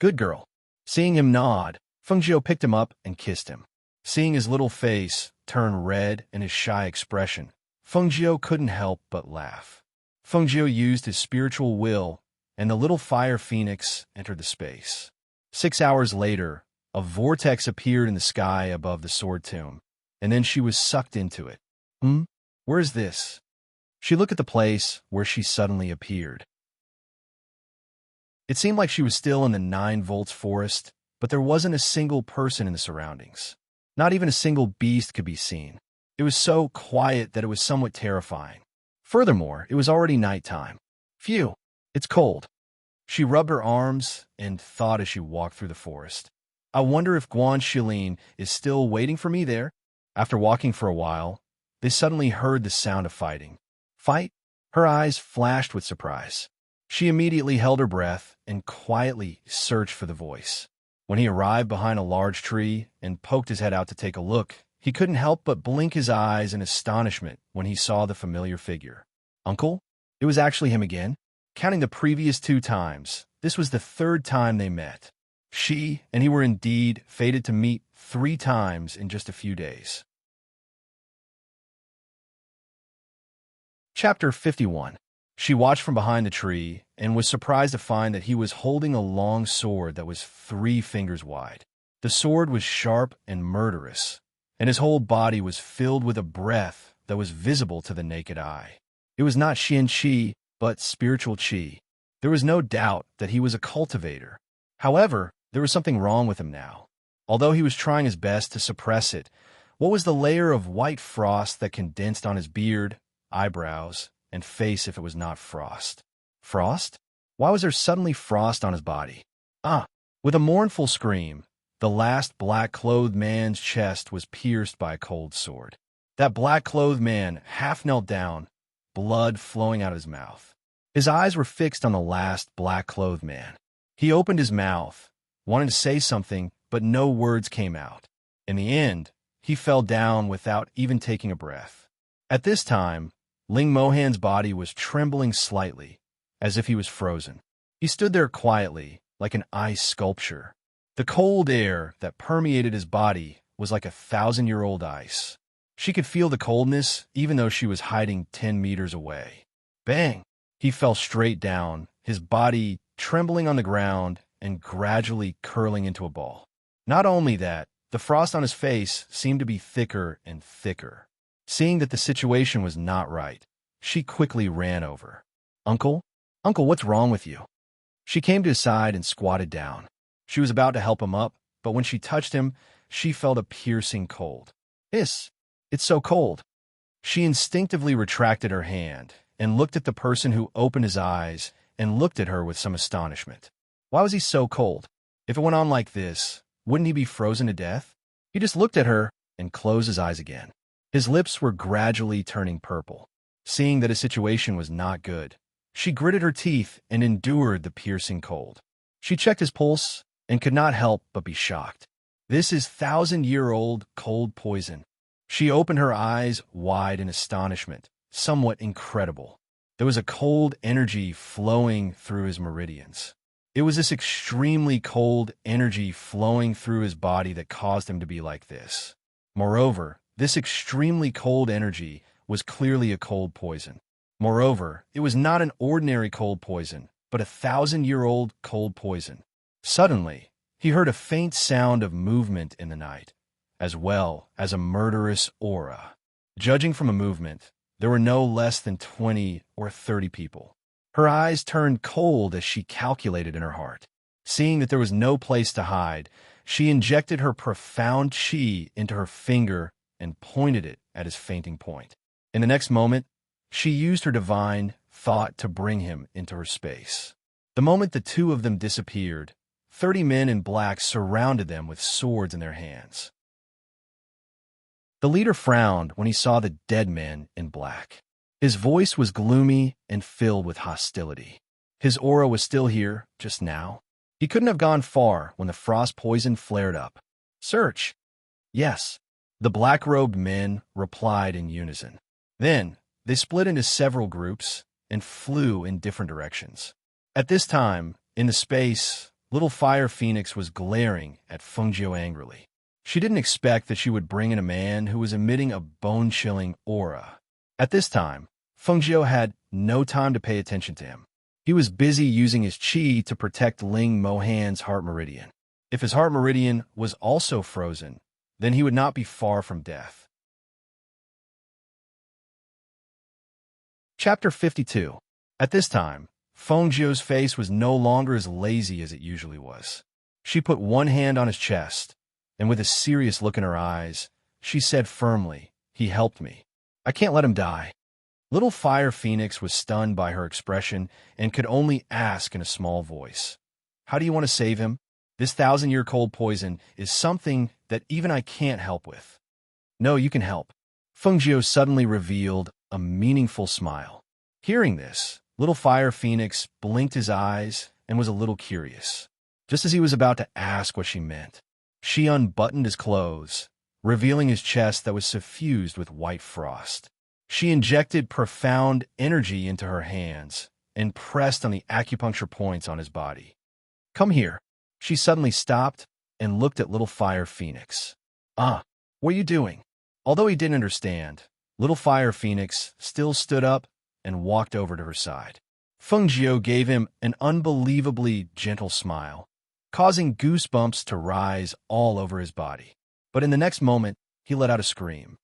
Good girl. Seeing him nod, Fengjiu picked him up and kissed him. Seeing his little face turn red and his shy expression, Fengjiu couldn't help but laugh. Fengjiu used his spiritual will, and the little fire phoenix entered the space. 6 hours later, a vortex appeared in the sky above the sword tomb, and then she was sucked into it. Where is this? She looked at the place where she suddenly appeared. It seemed like she was still in the 9-volt forest, but there wasn't a single person in the surroundings. Not even a single beast could be seen. It was so quiet that it was somewhat terrifying. Furthermore, it was already nighttime. Phew, it's cold. She rubbed her arms and thought as she walked through the forest. I wonder if Guan Shilin is still waiting for me there? After walking for a while, they suddenly heard the sound of fighting. Fight? Her eyes flashed with surprise. She immediately held her breath and quietly searched for the voice. When he arrived behind a large tree and poked his head out to take a look, he couldn't help but blink his eyes in astonishment when he saw the familiar figure. Uncle? It was actually him again. Counting the previous 2 times, this was the 3rd time they met. She and he were indeed fated to meet 3 times in just a few days. Chapter 51. She watched from behind the tree and was surprised to find that he was holding a long sword that was 3 fingers wide. The sword was sharp and murderous, and his whole body was filled with a breath that was visible to the naked eye. It was not Xian Qi, but spiritual qi. There was no doubt that he was a cultivator. However, there was something wrong with him now. Although he was trying his best to suppress it, what was the layer of white frost that condensed on his beard, eyebrows, and face if it was not frost? Frost? Why was there suddenly frost on his body? With a mournful scream, the last black-clothed man's chest was pierced by a cold sword. That black-clothed man half knelt down, blood flowing out of his mouth. His eyes were fixed on the last black-clothed man. He opened his mouth, wanted to say something, but no words came out. In the end, he fell down without even taking a breath. At this time, Ling Mohan's body was trembling slightly, as if he was frozen. He stood there quietly, like an ice sculpture. The cold air that permeated his body was like 1,000-year-old ice. She could feel the coldness, even though she was hiding 10 meters away. Bang! He fell straight down, his body trembling on the ground and gradually curling into a ball. Not only that, the frost on his face seemed to be thicker and thicker. Seeing that the situation was not right, she quickly ran over. Uncle? Uncle, what's wrong with you? She came to his side and squatted down. She was about to help him up, but when she touched him, she felt a piercing cold. It's so cold. She instinctively retracted her hand and looked at the person who opened his eyes and looked at her with some astonishment. Why was he so cold? If it went on like this, wouldn't he be frozen to death? He just looked at her and closed his eyes again. His lips were gradually turning purple. Seeing that his situation was not good, she gritted her teeth and endured the piercing cold. She checked his pulse and could not help but be shocked. This is 1,000-year-old cold poison. She opened her eyes wide in astonishment, somewhat incredible. There was a cold energy flowing through his meridians. It was this extremely cold energy flowing through his body that caused him to be like this. Moreover, this extremely cold energy was clearly a cold poison. Moreover, it was not an ordinary cold poison, but 1,000-year-old cold poison. Suddenly, he heard a faint sound of movement in the night, as well as a murderous aura. Judging from a movement, there were no less than 20 or 30 people. Her eyes turned cold as she calculated in her heart. Seeing that there was no place to hide, she injected her profound chi into her finger and pointed it at his fainting point. In the next moment, she used her divine thought to bring him into her space. The moment the two of them disappeared, 30 men in black surrounded them with swords in their hands. The leader frowned when he saw the dead men in black. His voice was gloomy and filled with hostility. His aura was still here, just now. He couldn't have gone far when the frost poison flared up. Search. Yes. The black-robed men replied in unison. Then, they split into several groups and flew in different directions. At this time, in the space, little Fire Phoenix was glaring at Fengjiu angrily. She didn't expect that she would bring in a man who was emitting a bone-chilling aura. At this time, Fengjiu had no time to pay attention to him. He was busy using his chi to protect Ling Mohan's heart meridian. If his heart meridian was also frozen, then he would not be far from death. Chapter 52. At this time, Fengjiu's face was no longer as lazy as it usually was. She put one hand on his chest, and with a serious look in her eyes, she said firmly, "He helped me. I can't let him die." Little Fire Phoenix was stunned by her expression and could only ask in a small voice, "How do you want to save him? This 1,000-year cold poison is something that even I can't help with." "No, you can help." Fengjiu suddenly revealed a meaningful smile. Hearing this, Little Fire Phoenix blinked his eyes and was a little curious. Just as he was about to ask what she meant, she unbuttoned his clothes, revealing his chest that was suffused with white frost. She injected profound energy into her hands and pressed on the acupuncture points on his body. "Come here." She suddenly stopped and looked at Little Fire Phoenix. What are you doing?" Although he didn't understand, Little Fire Phoenix still stood up and walked over to her side. Fengjiu gave him an unbelievably gentle smile, causing goosebumps to rise all over his body. But in the next moment, he let out a scream.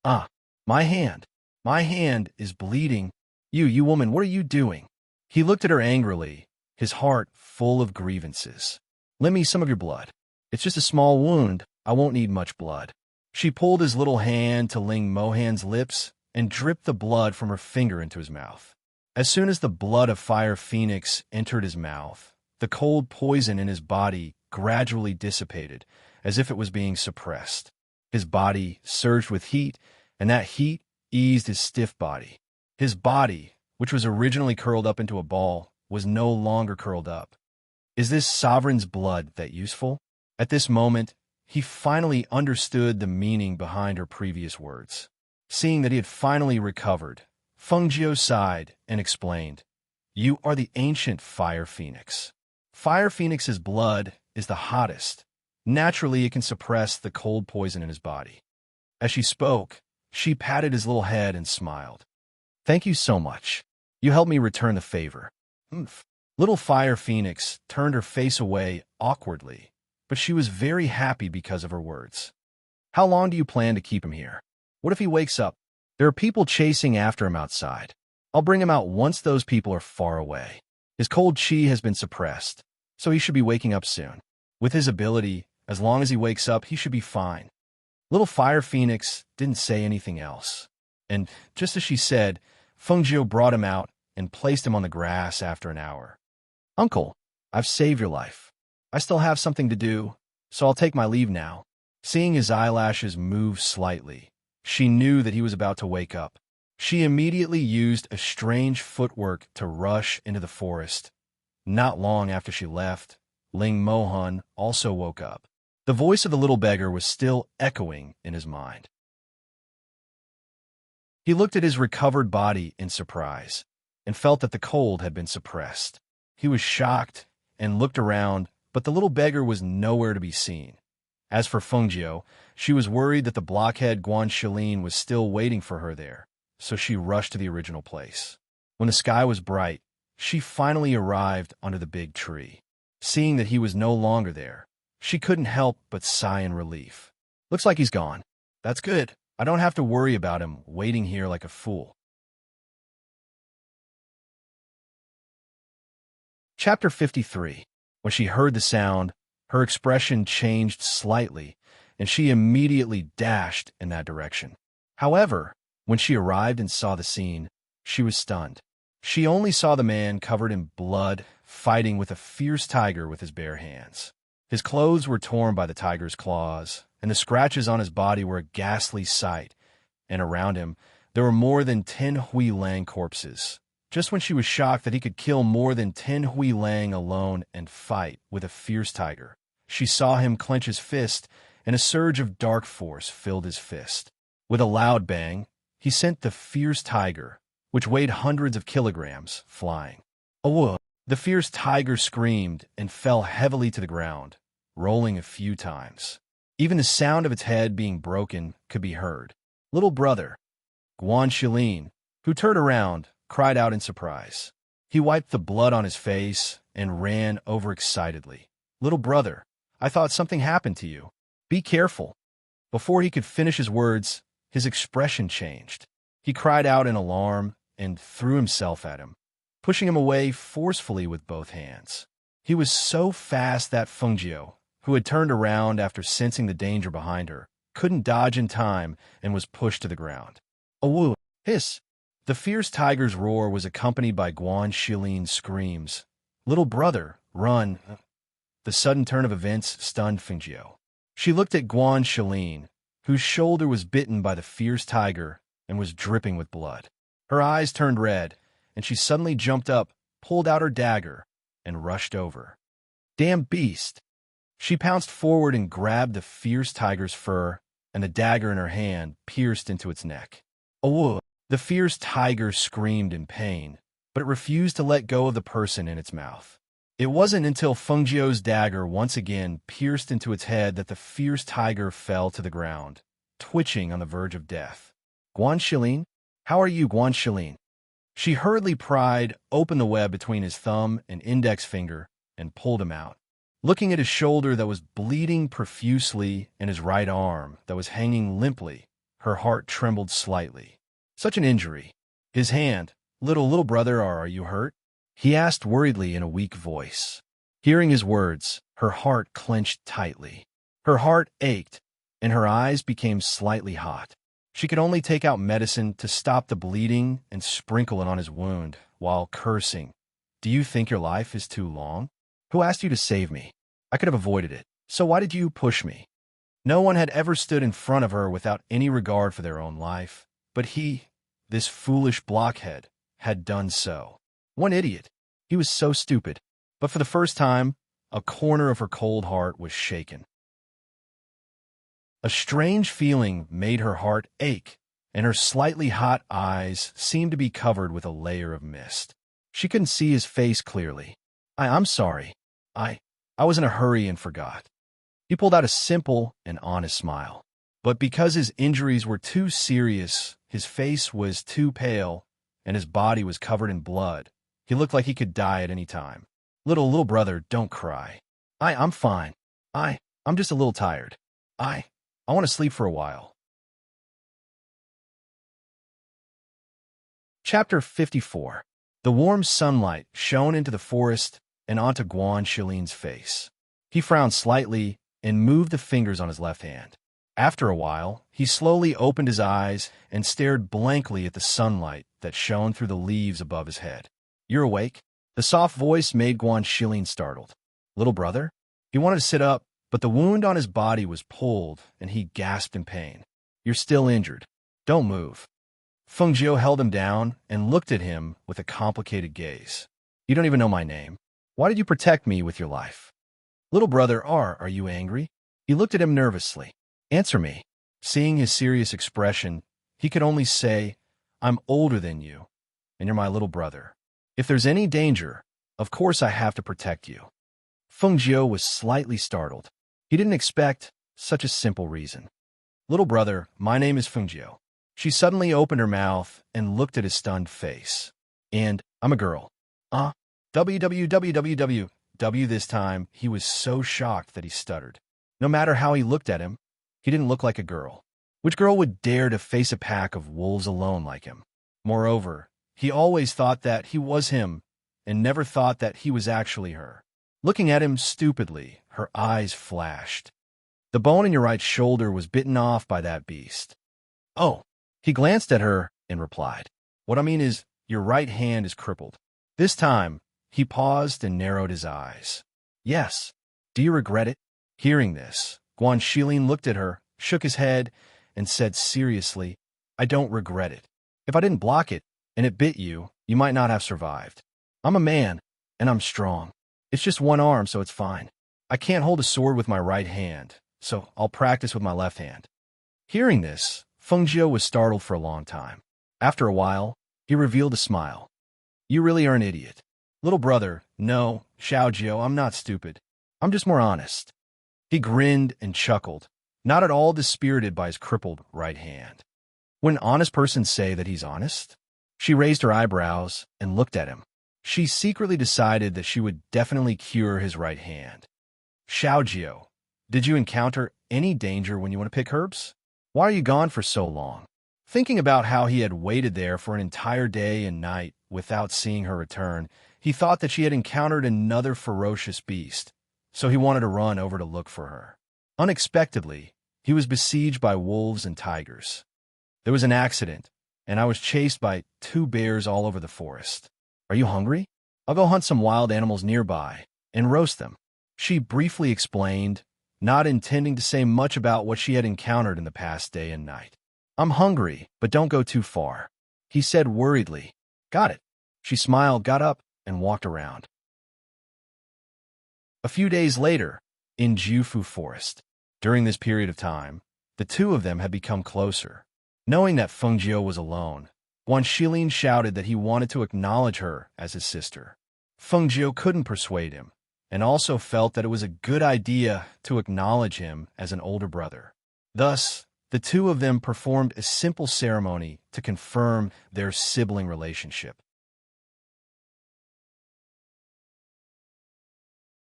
My hand! My hand is bleeding. You woman, what are you doing?" He looked at her angrily, his heart full of grievances. "Lend me some of your blood. It's just a small wound. I won't need much blood." She pulled his little hand to Ling Mohan's lips and dripped the blood from her finger into his mouth. As soon as the blood of Fire Phoenix entered his mouth, the cold poison in his body gradually dissipated, as if it was being suppressed. His body surged with heat, and that heat eased his stiff body. His body, which was originally curled up into a ball, was no longer curled up. Is this sovereign's blood that useful? At this moment, he finally understood the meaning behind her previous words. Seeing that he had finally recovered, Fengjiu sighed and explained, "You are the ancient Fire Phoenix. Fire Phoenix's blood is the hottest. Naturally, it can suppress the cold poison in his body." As she spoke, she patted his little head and smiled. "Thank you so much. You helped me return the favor." Little Fire Phoenix turned her face away awkwardly, but she was very happy because of her words. "How long do you plan to keep him here? What if he wakes up? There are people chasing after him outside. I'll bring him out once those people are far away. His cold chi has been suppressed, so he should be waking up soon. With his ability, as long as he wakes up, he should be fine." Little Fire Phoenix didn't say anything else, and just as she said, Fengjiu brought him out and placed him on the grass after an hour. "Uncle, I've saved your life. I still have something to do, so I'll take my leave now." Seeing his eyelashes move slightly, she knew that he was about to wake up. She immediately used a strange footwork to rush into the forest. Not long after she left, Ling Mohan also woke up. The voice of the little beggar was still echoing in his mind. He looked at his recovered body in surprise and felt that the cold had been suppressed. He was shocked and looked around, but the little beggar was nowhere to be seen. As for Fengjiu, she was worried that the blockhead Guanxilin was still waiting for her there, so she rushed to the original place. When the sky was bright, she finally arrived under the big tree. Seeing that he was no longer there, she couldn't help but sigh in relief. "Looks like he's gone. That's good. I don't have to worry about him waiting here like a fool. Chapter 53. When she heard the sound, her expression changed slightly, and she immediately dashed in that direction. However, when she arrived and saw the scene, she was stunned. She only saw the man covered in blood, fighting with a fierce tiger with his bare hands. His clothes were torn by the tiger's claws, and the scratches on his body were a ghastly sight, and around him there were more than 10 Hui Lang corpses. Just when she was shocked that he could kill more than 10 Hui Lang alone and fight with a fierce tiger, she saw him clench his fist, and a surge of dark force filled his fist. With a loud bang, he sent the fierce tiger, which weighed hundreds of kilograms, flying. Oh! The fierce tiger screamed and fell heavily to the ground, rolling a few times. Even the sound of its head being broken could be heard. Little brother, Guan Shilin, who turned around, cried out in surprise. He wiped the blood on his face and ran overexcitedly. Little brother, I thought something happened to you. Be careful. Before he could finish his words, his expression changed. He cried out in alarm and threw himself at him, pushing him away forcefully with both hands. He was so fast that Fengjiu, who had turned around after sensing the danger behind her, couldn't dodge in time and was pushed to the ground. "Awu! Hiss!" The fierce tiger's roar was accompanied by Guan Shilin's screams. "Little brother, run!" The sudden turn of events stunned Fengjiu. She looked at Guan Shilin, whose shoulder was bitten by the fierce tiger and was dripping with blood. Her eyes turned red, and she suddenly jumped up, pulled out her dagger, and rushed over. "Damn beast!" She pounced forward and grabbed the fierce tiger's fur, and the dagger in her hand pierced into its neck. "Oh!" The fierce tiger screamed in pain, but it refused to let go of the person in its mouth. It wasn't until Fengjiu's dagger once again pierced into its head that the fierce tiger fell to the ground, twitching on the verge of death. "Guan Shilin? How are you, Guan Shilin?" She hurriedly pried open the web between his thumb and index finger and pulled him out. Looking at his shoulder that was bleeding profusely and his right arm that was hanging limply, her heart trembled slightly. Such an injury. His hand. Little brother, are you hurt?" he asked worriedly in a weak voice. Hearing his words, her heart clenched tightly. Her heart ached, and her eyes became slightly hot. She could only take out medicine to stop the bleeding and sprinkle it on his wound, while cursing. "Do you think your life is too long? Who asked you to save me? I could have avoided it. So why did you push me?" No one had ever stood in front of her without any regard for their own life, but he, this foolish blockhead, had done so. One idiot. He was so stupid. But for the first time, a corner of her cold heart was shaken. A strange feeling made her heart ache, and her slightly hot eyes seemed to be covered with a layer of mist. She couldn't see his face clearly. I'm sorry. I was in a hurry and forgot." He pulled out a simple and honest smile. But because his injuries were too serious, his face was too pale, and his body was covered in blood, he looked like he could die at any time. Little brother, don't cry. I'm fine. I'm just a little tired. I want to sleep for a while." Chapter 54. The warm sunlight shone into the forest and onto Guan Shilin's face. He frowned slightly and moved the fingers on his left hand. After a while, he slowly opened his eyes and stared blankly at the sunlight that shone through the leaves above his head. "You're awake?" The soft voice made Guan Shilin startled. "Little brother?" He wanted to sit up, but the wound on his body was pulled, and he gasped in pain. "You're still injured. Don't move." Fengjiu held him down and looked at him with a complicated gaze. "You don't even know my name. Why did you protect me with your life?" "Little brother, are you angry?" He looked at him nervously. "Answer me." Seeing his serious expression, he could only say, "I'm older than you, and you're my little brother. If there's any danger, of course I have to protect you." Fengjiu was slightly startled. He didn't expect such a simple reason. "Little brother, my name is Fengjiu." She suddenly opened her mouth and looked at his stunned face. "And I'm a girl." "WWWWW." This time, he was so shocked that he stuttered. No matter how he looked at him, he didn't look like a girl. Which girl would dare to face a pack of wolves alone like him? Moreover, he always thought that he was him and never thought that he was actually her. Looking at him stupidly, her eyes flashed. The bone in your right shoulder was bitten off by that beast. Oh, he glanced at her and replied, what I mean is, your right hand is crippled. This time, he paused and narrowed his eyes. Yes. Do you regret it? Hearing this, Guanxilin looked at her, shook his head, and said seriously, I don't regret it. If I didn't block it, and it bit you, you might not have survived. I'm a man, and I'm strong. It's just one arm, so it's fine. I can't hold a sword with my right hand, so I'll practice with my left hand. Hearing this, Feng Jiu was startled for a long time. After a while, he revealed a smile. You really are an idiot. Little brother, no, Xiao Jiu, I'm not stupid. I'm just more honest. He grinned and chuckled, not at all dispirited by his crippled right hand. When honest persons say that he's honest? She raised her eyebrows and looked at him. She secretly decided that she would definitely cure his right hand. Xiao Jiu, did you encounter any danger when you went to pick herbs? Why are you gone for so long? Thinking about how he had waited there for an entire day and night without seeing her return, he thought that she had encountered another ferocious beast, so he wanted to run over to look for her. Unexpectedly, he was besieged by wolves and tigers. There was an accident, and I was chased by 2 bears all over the forest. Are you hungry? I'll go hunt some wild animals nearby and roast them. She briefly explained, not intending to say much about what she had encountered in the past day and night. I'm hungry, but don't go too far, he said worriedly. Got it. She smiled, got up, and walked around. A few days later, in Jiufu Forest. During this period of time, the two of them had become closer. Knowing that Feng Jiu was alone, Guanxilin shouted that he wanted to acknowledge her as his sister. Feng Jiu couldn't persuade him, and also felt that it was a good idea to acknowledge him as an older brother. Thus, the two of them performed a simple ceremony to confirm their sibling relationship.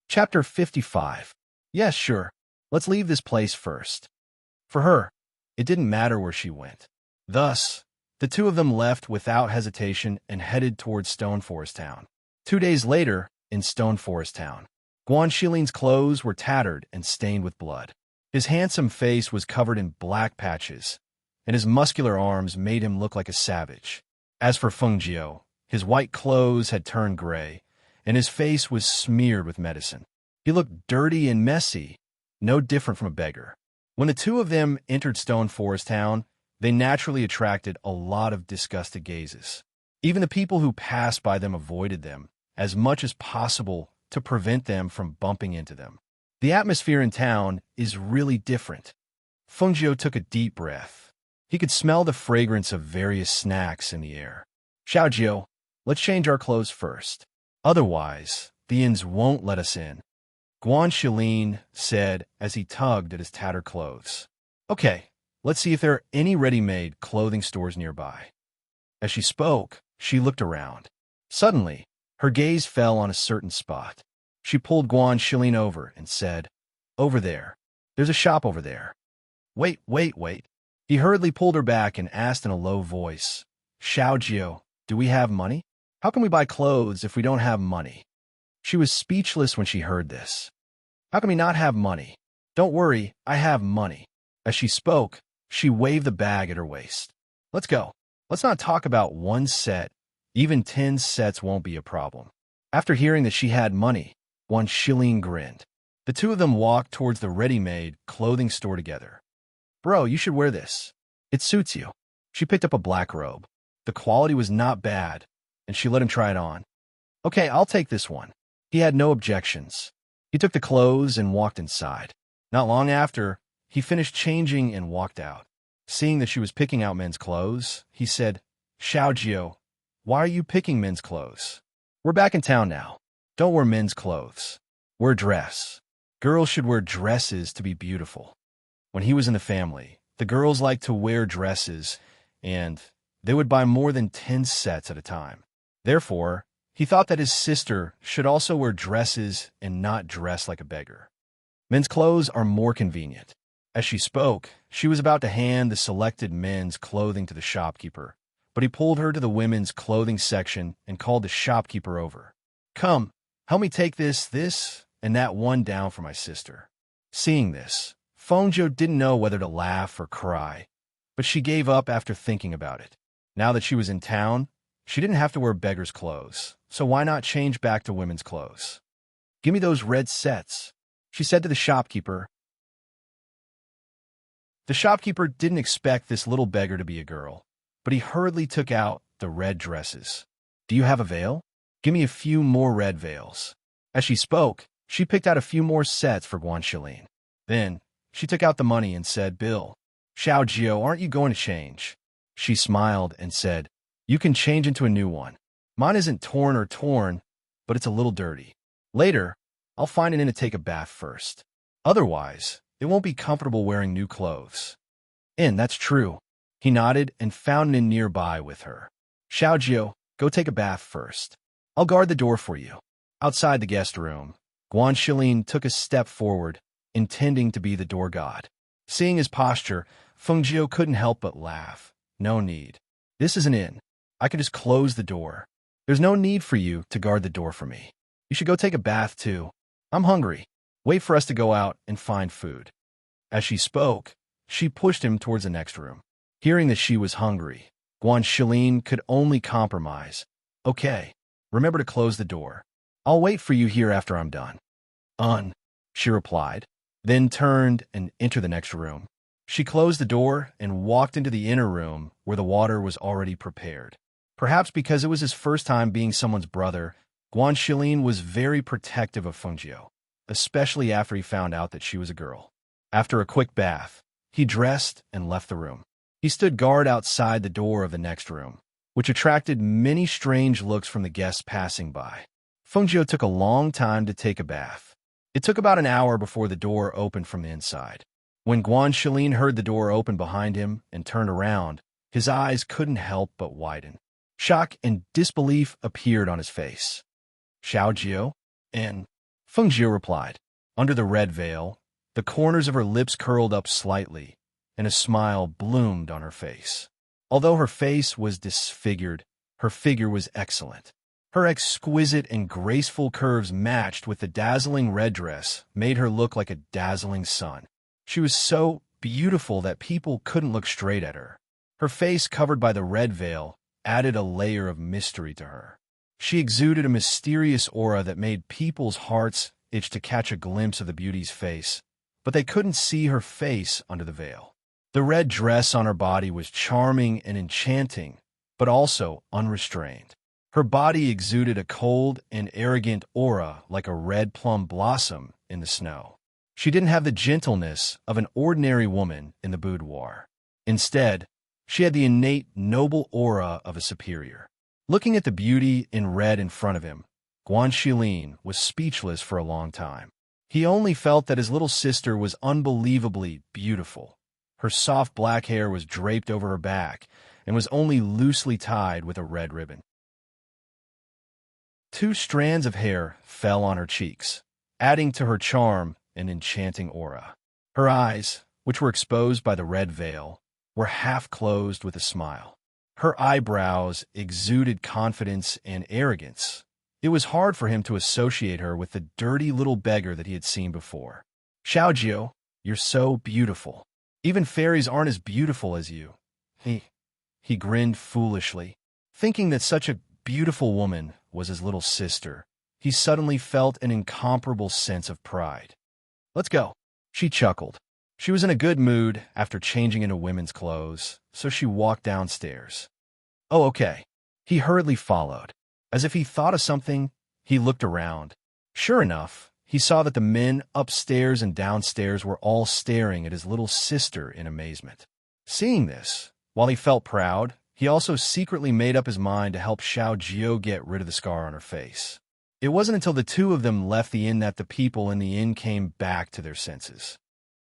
Chapter 55. Yes, sure. Let's leave this place first. For her, it didn't matter where she went. Thus, the two of them left without hesitation and headed towards Stone Forest Town. 2 days later, in Stone Forest Town, Guanxilin's clothes were tattered and stained with blood. His handsome face was covered in black patches, and his muscular arms made him look like a savage. As for Feng Jiu, his white clothes had turned gray, and his face was smeared with medicine. He looked dirty and messy, no different from a beggar. When the two of them entered Stone Forest Town, they naturally attracted a lot of disgusted gazes. Even the people who passed by them avoided them as much as possible to prevent them from bumping into them. The atmosphere in town is really different. Feng Jiu took a deep breath. He could smell the fragrance of various snacks in the air. Xiao Jiu, let's change our clothes first. Otherwise, the inns won't let us in, Guanxilin said as he tugged at his tattered clothes. Okay, let's see if there are any ready-made clothing stores nearby. As she spoke, she looked around. Suddenly, her gaze fell on a certain spot. She pulled Guanxilin over and said, Over there. There's a shop over there. Wait. He hurriedly pulled her back and asked in a low voice, Xiao Jiu, do we have money? How can we buy clothes if we don't have money? She was speechless when she heard this. How can we not have money? Don't worry, I have money. As she spoke, she waved the bag at her waist. Let's go. Let's not talk about 1 set. Even 10 sets won't be a problem. After hearing that she had money, Guanxilin grinned. The two of them walked towards the ready-made clothing store together. Bro, you should wear this. It suits you. She picked up a black robe. The quality was not bad, and she let him try it on. Okay, I'll take this one. He had no objections. He took the clothes and walked inside. Not long after, he finished changing and walked out. Seeing that she was picking out men's clothes, he said, Xiao Jiu, why are you picking men's clothes? We're back in town now. Don't wear men's clothes. Wear a dress. Girls should wear dresses to be beautiful. When he was in the family, the girls liked to wear dresses, and they would buy more than 10 sets at a time. Therefore, he thought that his sister should also wear dresses and not dress like a beggar. Men's clothes are more convenient. As she spoke, she was about to hand the selected men's clothing to the shopkeeper, but he pulled her to the women's clothing section and called the shopkeeper over. "Come, help me take this, and that one down for my sister." Seeing this, Fengjiu didn't know whether to laugh or cry, but she gave up after thinking about it. Now that she was in town, she didn't have to wear beggar's clothes, so why not change back to women's clothes? "Give me those red sets," she said to the shopkeeper. The shopkeeper didn't expect this little beggar to be a girl, but he hurriedly took out the red dresses. "Do you have a veil? Give me a few more red veils." As she spoke, she picked out a few more sets for Guanxilin. Then, she took out the money and said, "Bill, Xiaojio, aren't you going to change?" She smiled and said, "You can change into a new one. Mine isn't torn, but it's a little dirty. Later, I'll find an inn to take a bath first. Otherwise, it won't be comfortable wearing new clothes." That's true." He nodded and found an inn nearby with her. "Xiaojio, go take a bath first. I'll guard the door for you." Outside the guest room, Guanxilin took a step forward, intending to be the door god. Seeing his posture, Fengjiu couldn't help but laugh. "No need. This is an inn. I can just close the door. There's no need for you to guard the door for me. You should go take a bath too. I'm hungry. Wait for us to go out and find food." As she spoke, she pushed him towards the next room. Hearing that she was hungry, Guanxilin could only compromise. "Okay, remember to close the door. I'll wait for you here after I'm done." She replied, then turned and entered the next room. She closed the door and walked into the inner room where the water was already prepared. Perhaps because it was his first time being someone's brother, Guanxilin was very protective of Fengjiu, especially after he found out that she was a girl. After a quick bath, he dressed and left the room. He stood guard outside the door of the next room, which attracted many strange looks from the guests passing by. Fengjiu took a long time to take a bath. It took about an hour before the door opened from the inside. When Guanxilin heard the door open behind him and turned around, his eyes couldn't help but widen. Shock and disbelief appeared on his face. "Xiaojio?" and Fengjiu replied. Under the red veil, the corners of her lips curled up slightly, and a smile bloomed on her face. Although her face was disfigured, her figure was excellent. Her exquisite and graceful curves matched with the dazzling red dress made her look like a dazzling sun. She was so beautiful that people couldn't look straight at her. Her face covered by the red veil added a layer of mystery to her. She exuded a mysterious aura that made people's hearts itch to catch a glimpse of the beauty's face, but they couldn't see her face under the veil. The red dress on her body was charming and enchanting, but also unrestrained. Her body exuded a cold and arrogant aura like a red plum blossom in the snow. She didn't have the gentleness of an ordinary woman in the boudoir. Instead, she had the innate noble aura of a superior. Looking at the beauty in red in front of him, Guanxilin was speechless for a long time. He only felt that his little sister was unbelievably beautiful. Her soft black hair was draped over her back and was only loosely tied with a red ribbon. 2 strands of hair fell on her cheeks, adding to her charm and enchanting aura. Her eyes, which were exposed by the red veil, were half closed with a smile. Her eyebrows exuded confidence and arrogance. It was hard for him to associate her with the dirty little beggar that he had seen before. "Xiaojio, you're so beautiful. Even fairies aren't as beautiful as you." He grinned foolishly. Thinking that such a beautiful woman was his little sister, he suddenly felt an incomparable sense of pride. "Let's go." She chuckled. She was in a good mood after changing into women's clothes, so she walked downstairs. "Oh, okay." He hurriedly followed. As if he thought of something, he looked around. Sure enough, he saw that the men upstairs and downstairs were all staring at his little sister in amazement. Seeing this, while he felt proud, he also secretly made up his mind to help Xiaojio get rid of the scar on her face. It wasn't until the two of them left the inn that the people in the inn came back to their senses.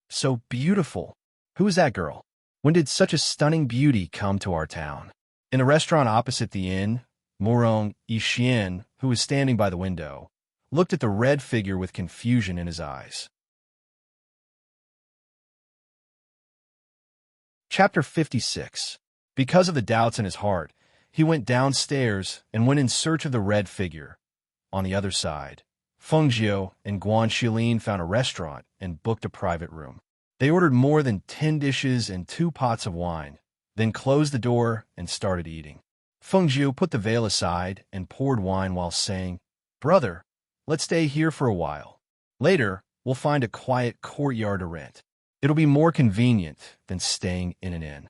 "So beautiful. Who is that girl? When did such a stunning beauty come to our town?" In the restaurant opposite the inn, Morong Yixian, who was standing by the window, looked at the red figure with confusion in his eyes. Chapter 56. Because of the doubts in his heart, he went downstairs and went in search of the red figure. On the other side, Fengjiu and Guan Shilin found a restaurant and booked a private room. They ordered more than 10 dishes and 2 pots of wine, then closed the door and started eating. Fengjiu put the veil aside and poured wine while saying, "Brother, let's stay here for a while. Later, we'll find a quiet courtyard to rent. It'll be more convenient than staying in an inn."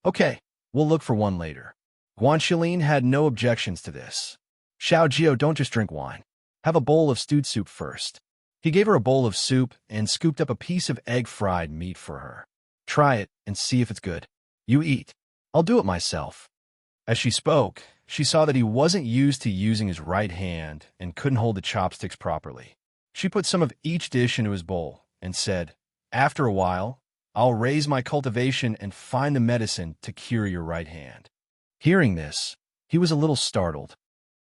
"Okay, we'll look for one later." Guan Shilin had no objections to this. "Xiao Jiao, don't just drink wine. Have a bowl of stewed soup first." He gave her a bowl of soup and scooped up a piece of egg-fried meat for her. "Try it and see if it's good. You eat. I'll do it myself." As she spoke, she saw that he wasn't used to using his right hand and couldn't hold the chopsticks properly. She put some of each dish into his bowl and said, "After a while, I'll raise my cultivation and find the medicine to cure your right hand." Hearing this, he was a little startled.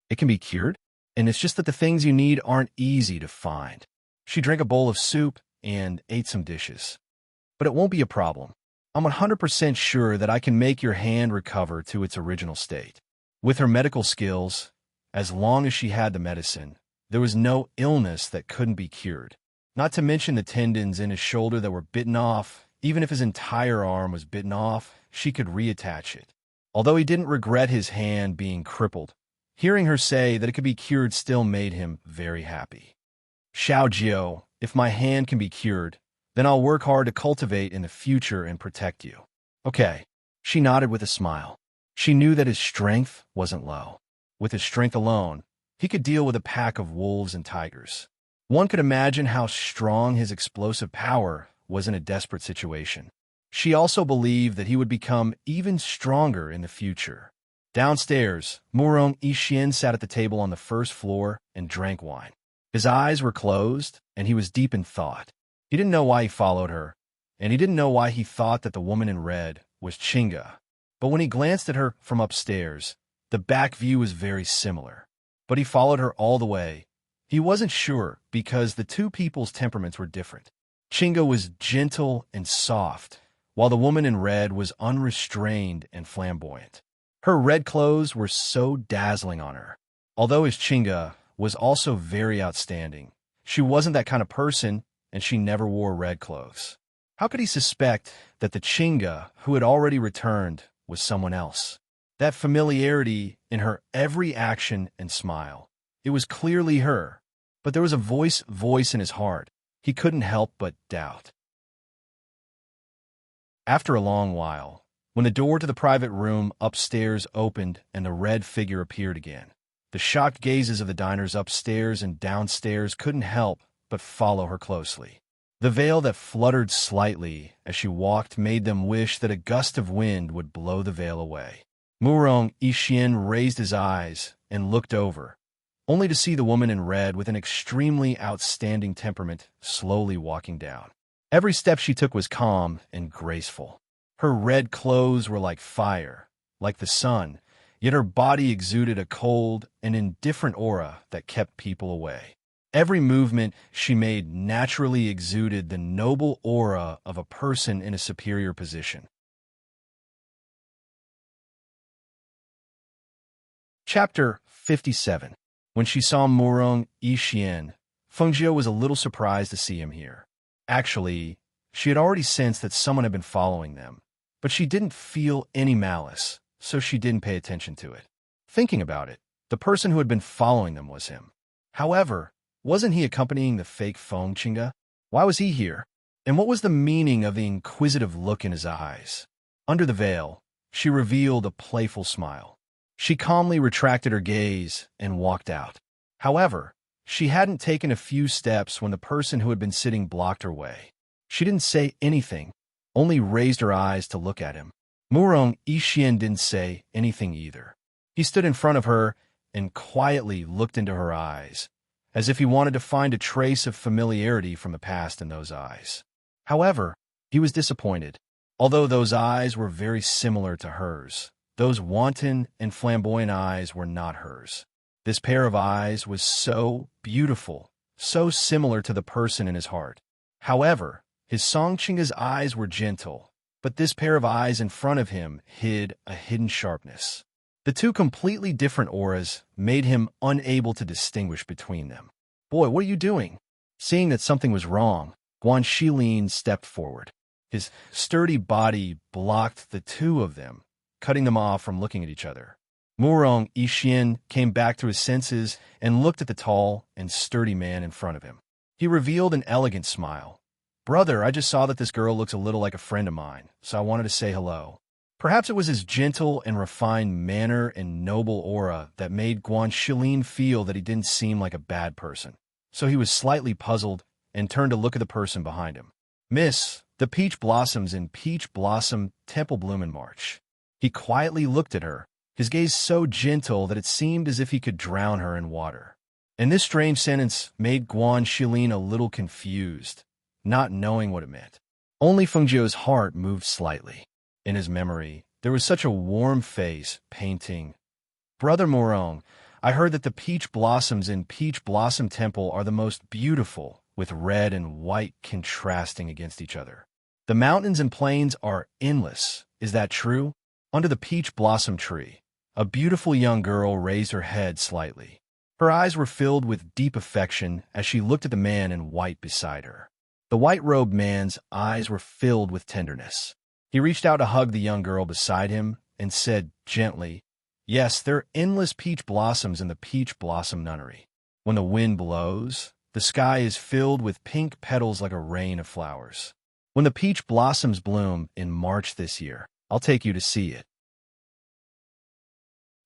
"It can be cured? And it's just that the things you need aren't easy to find." She drank a bowl of soup and ate some dishes. "But it won't be a problem. I'm 100% sure that I can make your hand recover to its original state." With her medical skills, as long as she had the medicine, there was no illness that couldn't be cured. Not to mention the tendons in his shoulder that were bitten off. Even if his entire arm was bitten off, she could reattach it. Although he didn't regret his hand being crippled, hearing her say that it could be cured still made him very happy. "Xiao Jiao, if my hand can be cured, then I'll work hard to cultivate in the future and protect you." "Okay." She nodded with a smile. She knew that his strength wasn't low. With his strength alone, he could deal with a pack of wolves and tigers. One could imagine how strong his explosive power was in a desperate situation. She also believed that he would become even stronger in the future. Downstairs, Murong Yixian sat at the table on the first floor and drank wine. His eyes were closed, and he was deep in thought. He didn't know why he followed her, and he didn't know why he thought that the woman in red was Chinga. But when he glanced at her from upstairs, the back view was very similar. But he followed her all the way. He wasn't sure because the two people's temperaments were different. Chinga was gentle and soft, while the woman in red was unrestrained and flamboyant. Her red clothes were so dazzling on her. Although his Chinga was also very outstanding, she wasn't that kind of person, and she never wore red clothes. How could he suspect that the Chinga who had already returned was someone else? That familiarity in her every action and smile. It was clearly her, but there was a voice in his heart. He couldn't help but doubt. After a long while, when the door to the private room upstairs opened and the red figure appeared again, the shocked gazes of the diners upstairs and downstairs couldn't help but follow her closely. The veil that fluttered slightly as she walked made them wish that a gust of wind would blow the veil away. Murong Yixian raised his eyes and looked over, only to see the woman in red with an extremely outstanding temperament slowly walking down. Every step she took was calm and graceful. Her red clothes were like fire, like the sun, yet her body exuded a cold and indifferent aura that kept people away. Every movement she made naturally exuded the noble aura of a person in a superior position. Chapter 57. When she saw Murong Yixian, Fengjiu was a little surprised to see him here. Actually, she had already sensed that someone had been following them, but she didn't feel any malice, so she didn't pay attention to it. Thinking about it, the person who had been following them was him. However, wasn't he accompanying the fake Feng Chinga? Why was he here? And what was the meaning of the inquisitive look in his eyes? Under the veil, she revealed a playful smile. She calmly retracted her gaze and walked out. However, she hadn't taken a few steps when the person who had been sitting blocked her way. She didn't say anything, only raised her eyes to look at him. Murong Yixian didn't say anything either. He stood in front of her and quietly looked into her eyes, as if he wanted to find a trace of familiarity from the past in those eyes. However, he was disappointed. Although those eyes were very similar to hers, those wanton and flamboyant eyes were not hers. This pair of eyes was so beautiful, so similar to the person in his heart. However, his Song Chinga's eyes were gentle, but this pair of eyes in front of him hid a hidden sharpness. The two completely different auras made him unable to distinguish between them. "Boy, what are you doing?" Seeing that something was wrong, Guanxilin stepped forward. His sturdy body blocked the two of them, cutting them off from looking at each other. Murong Yixin came back to his senses and looked at the tall and sturdy man in front of him. He revealed an elegant smile. "Brother, I just saw that this girl looks a little like a friend of mine, so I wanted to say hello." Perhaps it was his gentle and refined manner and noble aura that made Guanxilin feel that he didn't seem like a bad person. So he was slightly puzzled and turned to look at the person behind him. "Miss, the peach blossoms in Peach Blossom Temple bloom in March." He quietly looked at her, his gaze so gentle that it seemed as if he could drown her in water. And this strange sentence made Guanxilin a little confused, not knowing what it meant. Only Fengjiu's heart moved slightly. In his memory, there was such a warm face painting. "Brother Murong, I heard that the peach blossoms in Peach Blossom Temple are the most beautiful, with red and white contrasting against each other. The mountains and plains are endless. Is that true?" Under the peach blossom tree, a beautiful young girl raised her head slightly. Her eyes were filled with deep affection as she looked at the man in white beside her. The white-robed man's eyes were filled with tenderness. He reached out to hug the young girl beside him and said gently, "Yes, there are endless peach blossoms in the Peach Blossom Nunnery. When the wind blows, the sky is filled with pink petals like a rain of flowers. When the peach blossoms bloom in March this year, I'll take you to see it."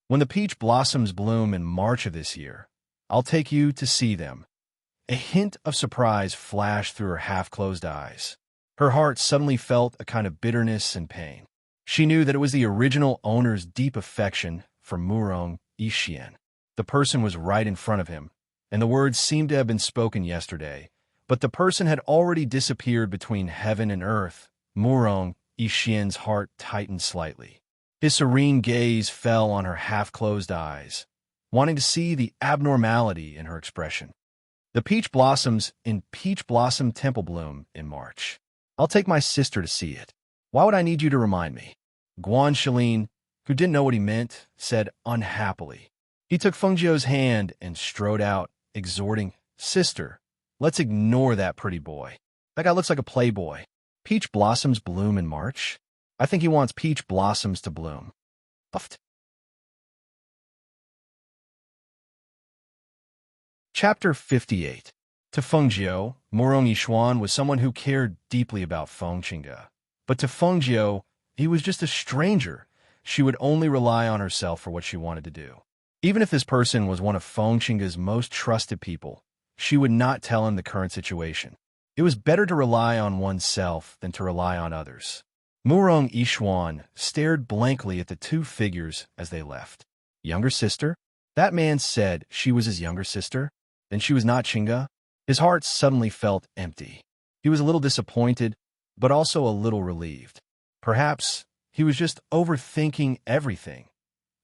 When the peach blossoms bloom in March of this year, I'll take you to see them. A hint of surprise flashed through her half-closed eyes. Her heart suddenly felt a kind of bitterness and pain. She knew that it was the original owner's deep affection for Murong Yixin. The person was right in front of him, and the words seemed to have been spoken yesterday, but the person had already disappeared between heaven and earth. Murong Yixin's heart tightened slightly. His serene gaze fell on her half-closed eyes, wanting to see the abnormality in her expression. "The peach blossoms in Peach Blossom Temple bloom in March. I'll take my sister to see it. Why would I need you to remind me?" Guanxilin, who didn't know what he meant, said unhappily. He took Fengjiu's hand and strode out, exhorting, "Sister, let's ignore that pretty boy. That guy looks like a playboy. Peach blossoms bloom in March? I think he wants peach blossoms to bloom." Puffed. Chapter 58. To Fengjiu, Murong Yixuan was someone who cared deeply about Fengqinga. But to Fengjiu, he was just a stranger. She would only rely on herself for what she wanted to do. Even if this person was one of Fengqinga's most trusted people, she would not tell him the current situation. It was better to rely on oneself than to rely on others. Murong Yixuan stared blankly at the two figures as they left. Younger sister? That man said she was his younger sister? Then she was not Qinga? His heart suddenly felt empty. He was a little disappointed, but also a little relieved. Perhaps he was just overthinking everything.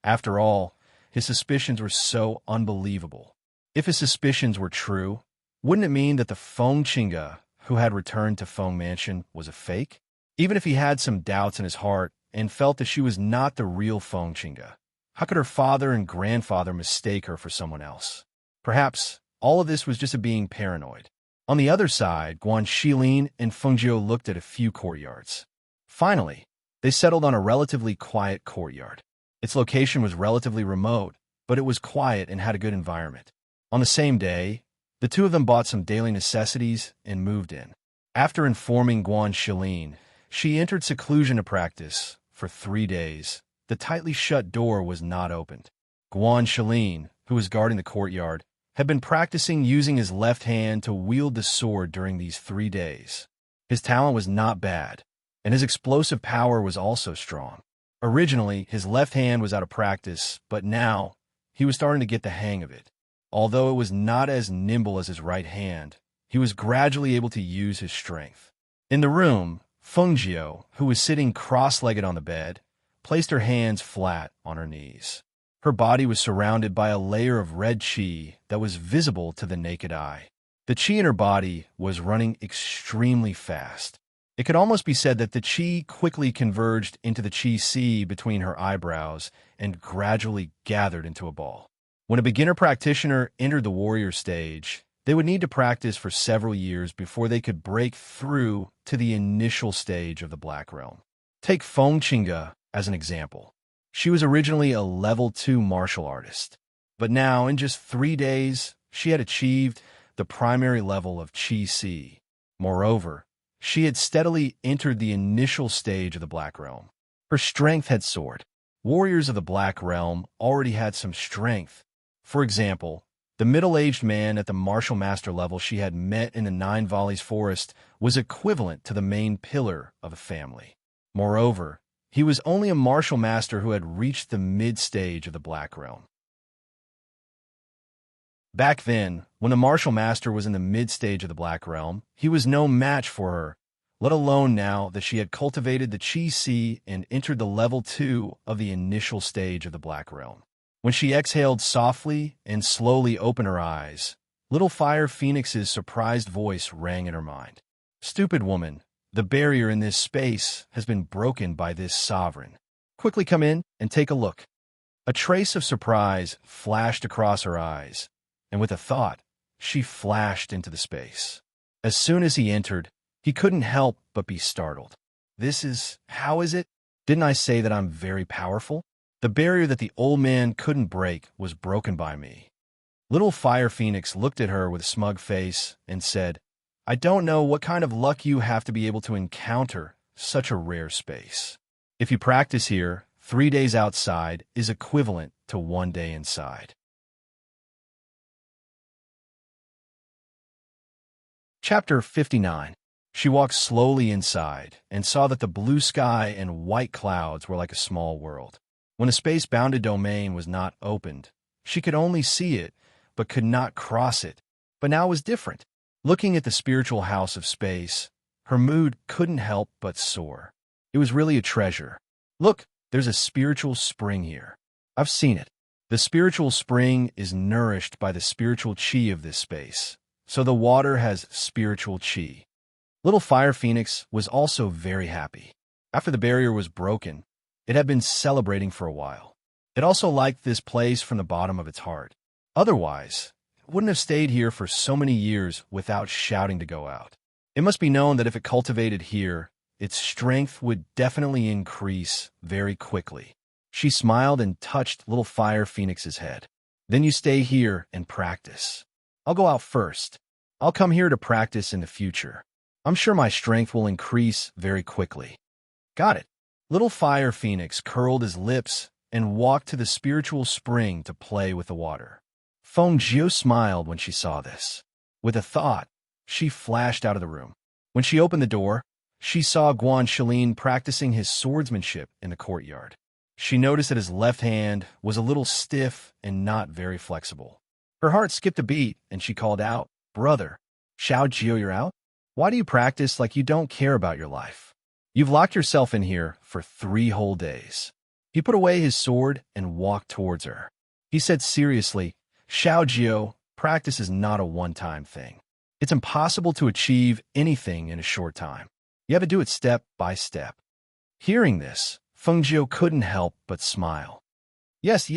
After all, his suspicions were so unbelievable. If his suspicions were true, wouldn't it mean that the Fengqinga who had returned to Feng Mansion was a fake? Even if he had some doubts in his heart and felt that she was not the real Fengqinga, how could her father and grandfather mistake her for someone else? Perhaps all of this was just a being paranoid. On the other side, Guanxilin and Fengjiu looked at a few courtyards. Finally, they settled on a relatively quiet courtyard. Its location was relatively remote, but it was quiet and had a good environment. On the same day, the two of them bought some daily necessities and moved in. After informing Guanxilin, she entered seclusion to practice. For 3 days, the tightly shut door was not opened. Guanxilin, who was guarding the courtyard, had been practicing using his left hand to wield the sword during these 3 days. His talent was not bad, and his explosive power was also strong. Originally, his left hand was out of practice, but now he was starting to get the hang of it. Although it was not as nimble as his right hand, he was gradually able to use his strength. In the room, Fengjiu, who was sitting cross-legged on the bed, placed her hands flat on her knees. Her body was surrounded by a layer of red qi that was visible to the naked eye. The qi in her body was running extremely fast. It could almost be said that the chi quickly converged into the chi sea between her eyebrows and gradually gathered into a ball. When a beginner practitioner entered the warrior stage, they would need to practice for several years before they could break through to the initial stage of the Black Realm. Take Feng Qinga as an example. She was originally a level 2 martial artist, but now, in just 3 days, she had achieved the primary level of Qi Si. Moreover, she had steadily entered the initial stage of the Black Realm. Her strength had soared. Warriors of the Black Realm already had some strength. For example, the middle-aged man at the martial master level she had met in the Nine Valleys Forest was equivalent to the main pillar of a family. Moreover, he was only a martial master who had reached the mid-stage of the Black Realm. Back then, when the martial master was in the mid-stage of the Black Realm, he was no match for her, let alone now that she had cultivated the Qi Si and entered the level 2 of the initial stage of the Black Realm. When she exhaled softly and slowly opened her eyes, little Fire Phoenix's surprised voice rang in her mind. "Stupid woman, the barrier in this space has been broken by this sovereign. Quickly come in and take a look." A trace of surprise flashed across her eyes, and with a thought, she flashed into the space. As soon as he entered, he couldn't help but be startled. How is it? Didn't I say that I'm very powerful? The barrier that the old man couldn't break was broken by me. Little Fire Phoenix looked at her with a smug face and said, "I don't know what kind of luck you have to be able to encounter such a rare space. If you practice here, 3 days outside is equivalent to 1 day inside." Chapter 59. She walked slowly inside and saw that the blue sky and white clouds were like a small world. When a space-bounded domain was not opened, she could only see it, but could not cross it. But now it was different. Looking at the spiritual house of space, her mood couldn't help but soar. It was really a treasure. Look, there's a spiritual spring here. I've seen it. The spiritual spring is nourished by the spiritual chi of this space, so the water has spiritual chi. Little Fire Phoenix was also very happy. After the barrier was broken, it had been celebrating for a while. It also liked this place from the bottom of its heart. Otherwise, it wouldn't have stayed here for so many years without shouting to go out. It must be known that if it cultivated here, its strength would definitely increase very quickly. She smiled and touched Little Fire Phoenix's head. "Then you stay here and practice. I'll go out first. I'll come here to practice in the future. I'm sure my strength will increase very quickly." "Got it." Little Fire Phoenix curled his lips and walked to the spiritual spring to play with the water. Feng Jiu smiled when she saw this. With a thought, she flashed out of the room. When she opened the door, she saw Guan Shilin practicing his swordsmanship in the courtyard. She noticed that his left hand was a little stiff and not very flexible. Her heart skipped a beat, and she called out, "Brother, Xiao Jiu, you're out? Why do you practice like you don't care about your life? You've locked yourself in here for 3 whole days." He put away his sword and walked towards her. He said seriously, "Xiao Jiu, practice is not a one-time thing. It's impossible to achieve anything in a short time. You have to do it step by step." Hearing this, Feng Jiu couldn't help but smile. Yes.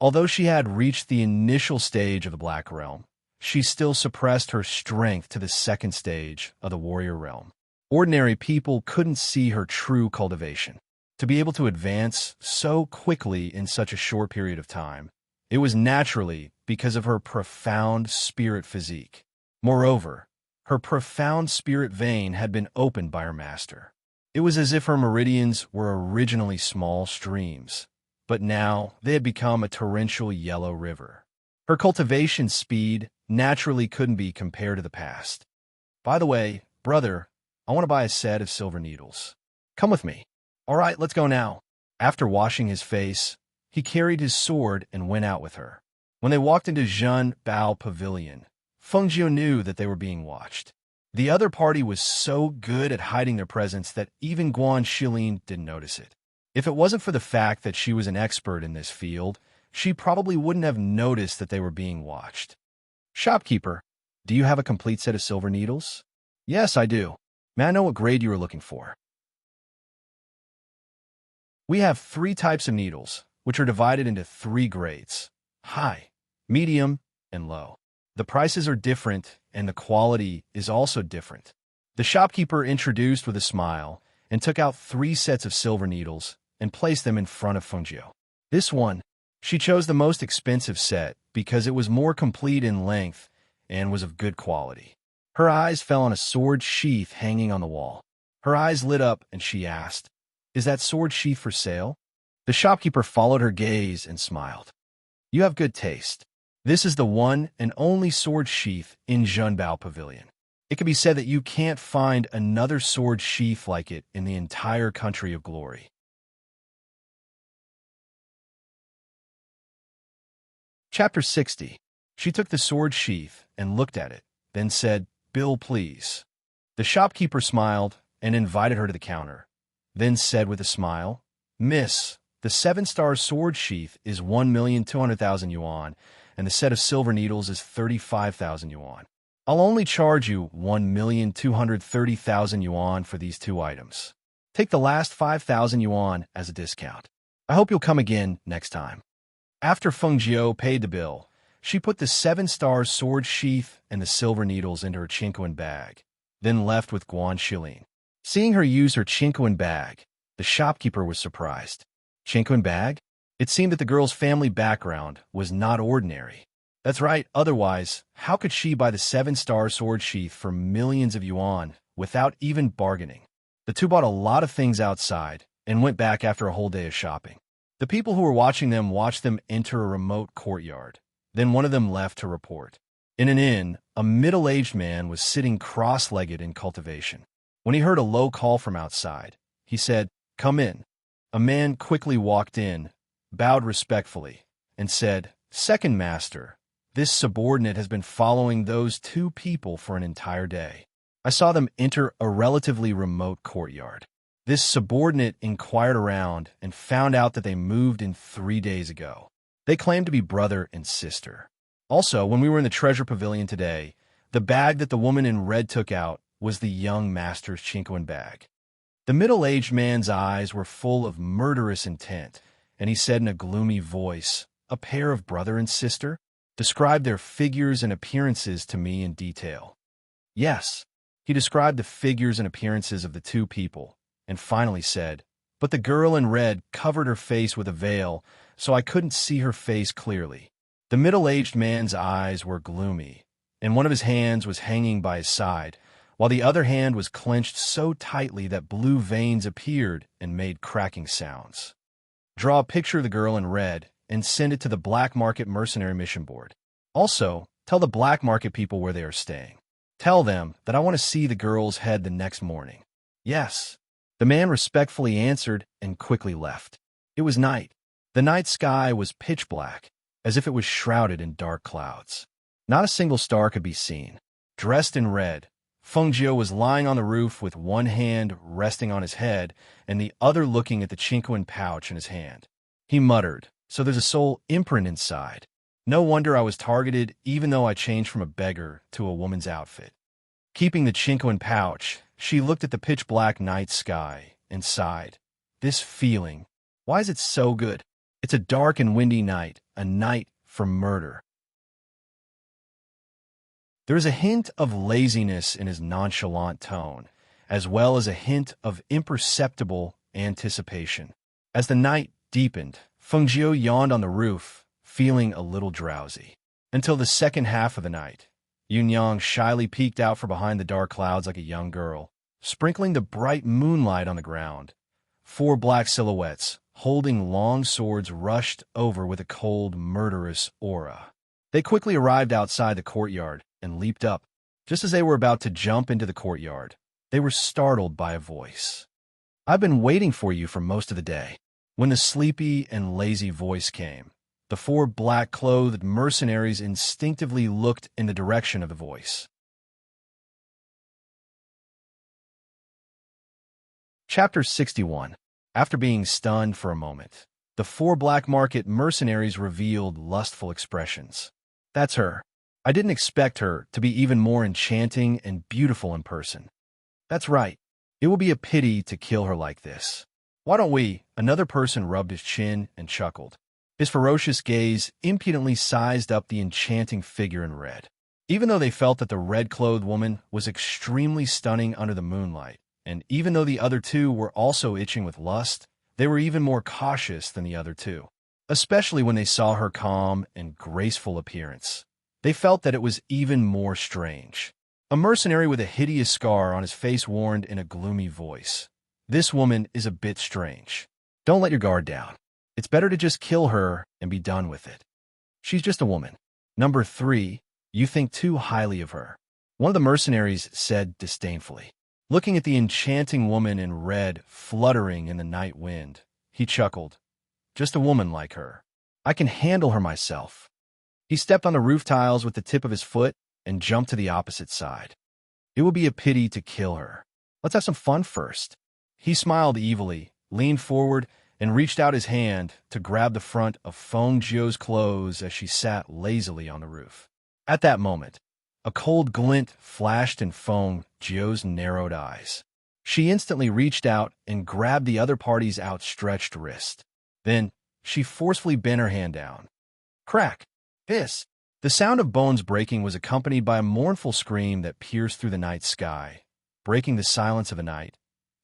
Although she had reached the initial stage of the Black Realm, she still suppressed her strength to the second stage of the Warrior Realm. Ordinary people couldn't see her true cultivation. To be able to advance so quickly in such a short period of time, it was naturally because of her profound spirit physique. Moreover, her profound spirit vein had been opened by her master. It was as if her meridians were originally small streams, but now they had become a torrential yellow river. Her cultivation speed naturally couldn't be compared to the past. "By the way, brother, I want to buy a set of silver needles. Come with me." "All right, let's go now." After washing his face, he carried his sword and went out with her. When they walked into Zhen Bao Pavilion, Feng Jiu knew that they were being watched. The other party was so good at hiding their presence that even Guan Shilin didn't notice it. If it wasn't for the fact that she was an expert in this field, she probably wouldn't have noticed that they were being watched. "Shopkeeper, do you have a complete set of silver needles?" "Yes, I do." May I know what grade you are looking for? We have 3 types of needles, which are divided into 3 grades: high, medium, and low. The prices are different, and the quality is also different. The shopkeeper introduced with a smile and took out 3 sets of silver needles and placed them in front of Fengjiu. This one, she chose the most expensive set because it was more complete in length and was of good quality. Her eyes fell on a sword sheath hanging on the wall. Her eyes lit up and she asked, "Is that sword sheath for sale?" The shopkeeper followed her gaze and smiled. "You have good taste. This is the one and only sword sheath in Zhenbao Pavilion. It can be said that you can't find another sword sheath like it in the entire country of glory." Chapter 60. She took the sword sheath and looked at it, then said, "Bill, please." The shopkeeper smiled and invited her to the counter, then said with a smile, "Miss, the 7-star sword sheath is 1,200,000 yuan, and the set of silver needles is 35,000 yuan. I'll only charge you 1,230,000 yuan for these 2 items. Take the last 5,000 yuan as a discount. I hope you'll come again next time." After Feng Jiu paid the bill, she put the 7-star sword sheath and the silver needles into her chinquin bag, then left with Guan Shilin. Seeing her use her chinquin bag, the shopkeeper was surprised. Chinquin bag? It seemed that the girl's family background was not ordinary. That's right, otherwise, how could she buy the 7-star sword sheath for millions of yuan without even bargaining? The 2 bought a lot of things outside and went back after a whole day of shopping. The people who were watching them watched them enter a remote courtyard. Then one of them left to report. In an inn, a middle-aged man was sitting cross-legged in cultivation. When he heard a low call from outside, he said, "Come in." A man quickly walked in, bowed respectfully, and said, "Second master, this subordinate has been following those 2 people for an entire day. I saw them enter a relatively remote courtyard." This subordinate inquired around and found out that they moved in 3 days ago. They claimed to be brother and sister. Also, when we were in the treasure pavilion today, the bag that the woman in red took out was the young master's chinquin bag. The middle-aged man's eyes were full of murderous intent, and he said in a gloomy voice, "A pair of brother and sister?" Described their figures and appearances to me in detail. Yes, he described the figures and appearances of the 2 people, and finally said, "But the girl in red covered her face with a veil, so I couldn't see her face clearly." The middle-aged man's eyes were gloomy, and one of his hands was hanging by his side, while the other hand was clenched so tightly that blue veins appeared and made cracking sounds. Draw a picture of the girl in red and send it to the Black Market Mercenary Mission Board. Also, tell the Black Market people where they are staying. Tell them that I want to see the girl's head the next morning. Yes. The man respectfully answered and quickly left. It was night. The night sky was pitch black, as if it was shrouded in dark clouds. Not a single star could be seen. Dressed in red, Feng Jiu was lying on the roof with one hand resting on his head and the other looking at the chinquin pouch in his hand. He muttered, "So there's a soul imprint inside. No wonder I was targeted even though I changed from a beggar to a woman's outfit." Keeping the chinquin pouch, she looked at the pitch-black night sky and sighed. This feeling, why is it so good? It's a dark and windy night, a night for murder. There is a hint of laziness in his nonchalant tone, as well as a hint of imperceptible anticipation. As the night deepened, Feng Jiu yawned on the roof, feeling a little drowsy. Until the second half of the night, Yunyang shyly peeked out from behind the dark clouds like a young girl, sprinkling the bright moonlight on the ground. 4 black silhouettes, holding long swords, rushed over with a cold, murderous aura. They quickly arrived outside the courtyard and leaped up. Just as they were about to jump into the courtyard, they were startled by a voice. "I've been waiting for you for most of the day." When the sleepy and lazy voice came, the 4 black-clothed mercenaries instinctively looked in the direction of the voice. Chapter 61. After being stunned for a moment, the 4 black market mercenaries revealed lustful expressions. "That's her. I didn't expect her to be even more enchanting and beautiful in person." That's right. It will be a pity to kill her like this. Why don't we? Another person rubbed his chin and chuckled. His ferocious gaze impudently sized up the enchanting figure in red. Even though they felt that the red-clothed woman was extremely stunning under the moonlight, and even though the other two were also itching with lust, they were even more cautious than the other two, especially when they saw her calm and graceful appearance. They felt that it was even more strange. A mercenary with a hideous scar on his face warned in a gloomy voice, "This woman is a bit strange. Don't let your guard down. It's better to just kill her and be done with it. She's just a woman." Number 3, you think too highly of her, one of the mercenaries said disdainfully. Looking at the enchanting woman in red fluttering in the night wind, he chuckled. "Just a woman like her. I can handle her myself." He stepped on the roof tiles with the tip of his foot and jumped to the opposite side. "It would be a pity to kill her. Let's have some fun first." He smiled evilly, leaned forward, and reached out his hand to grab the front of Feng Jiu's clothes as she sat lazily on the roof. At that moment, a cold glint flashed in Feng Jiu's narrowed eyes. She instantly reached out and grabbed the other party's outstretched wrist. Then, she forcefully bent her hand down. Crack! Hiss! The sound of bones breaking was accompanied by a mournful scream that pierced through the night sky, breaking the silence of the night.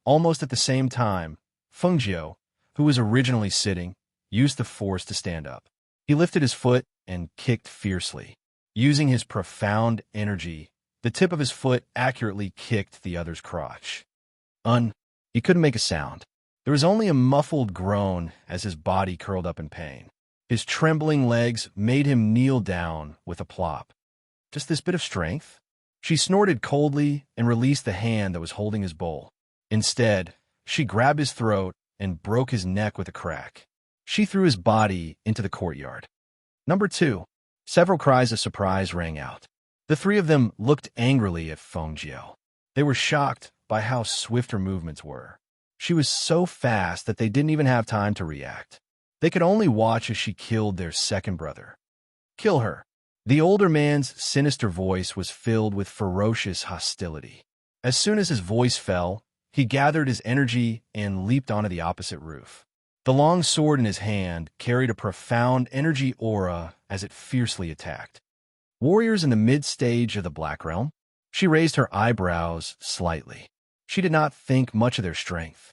Almost at the same time, Feng Jiu, who was originally sitting, used the force to stand up. He lifted his foot and kicked fiercely. Using his profound energy, the tip of his foot accurately kicked the other's crotch. He couldn't make a sound. There was only a muffled groan as his body curled up in pain. His trembling legs made him kneel down with a plop. "Just this bit of strength?" She snorted coldly and released the hand that was holding his bowl. Instead, she grabbed his throat and broke his neck with a crack. She threw his body into the courtyard. Number 2. Several cries of surprise rang out. The three of them looked angrily at Feng Jiu. They were shocked by how swift her movements were. She was so fast that they didn't even have time to react. They could only watch as she killed their second brother. "Kill her." The older man's sinister voice was filled with ferocious hostility. As soon as his voice fell, he gathered his energy and leaped onto the opposite roof. The long sword in his hand carried a profound energy aura as it fiercely attacked. Warriors in the mid-stage of the Black Realm? She raised her eyebrows slightly. She did not think much of their strength.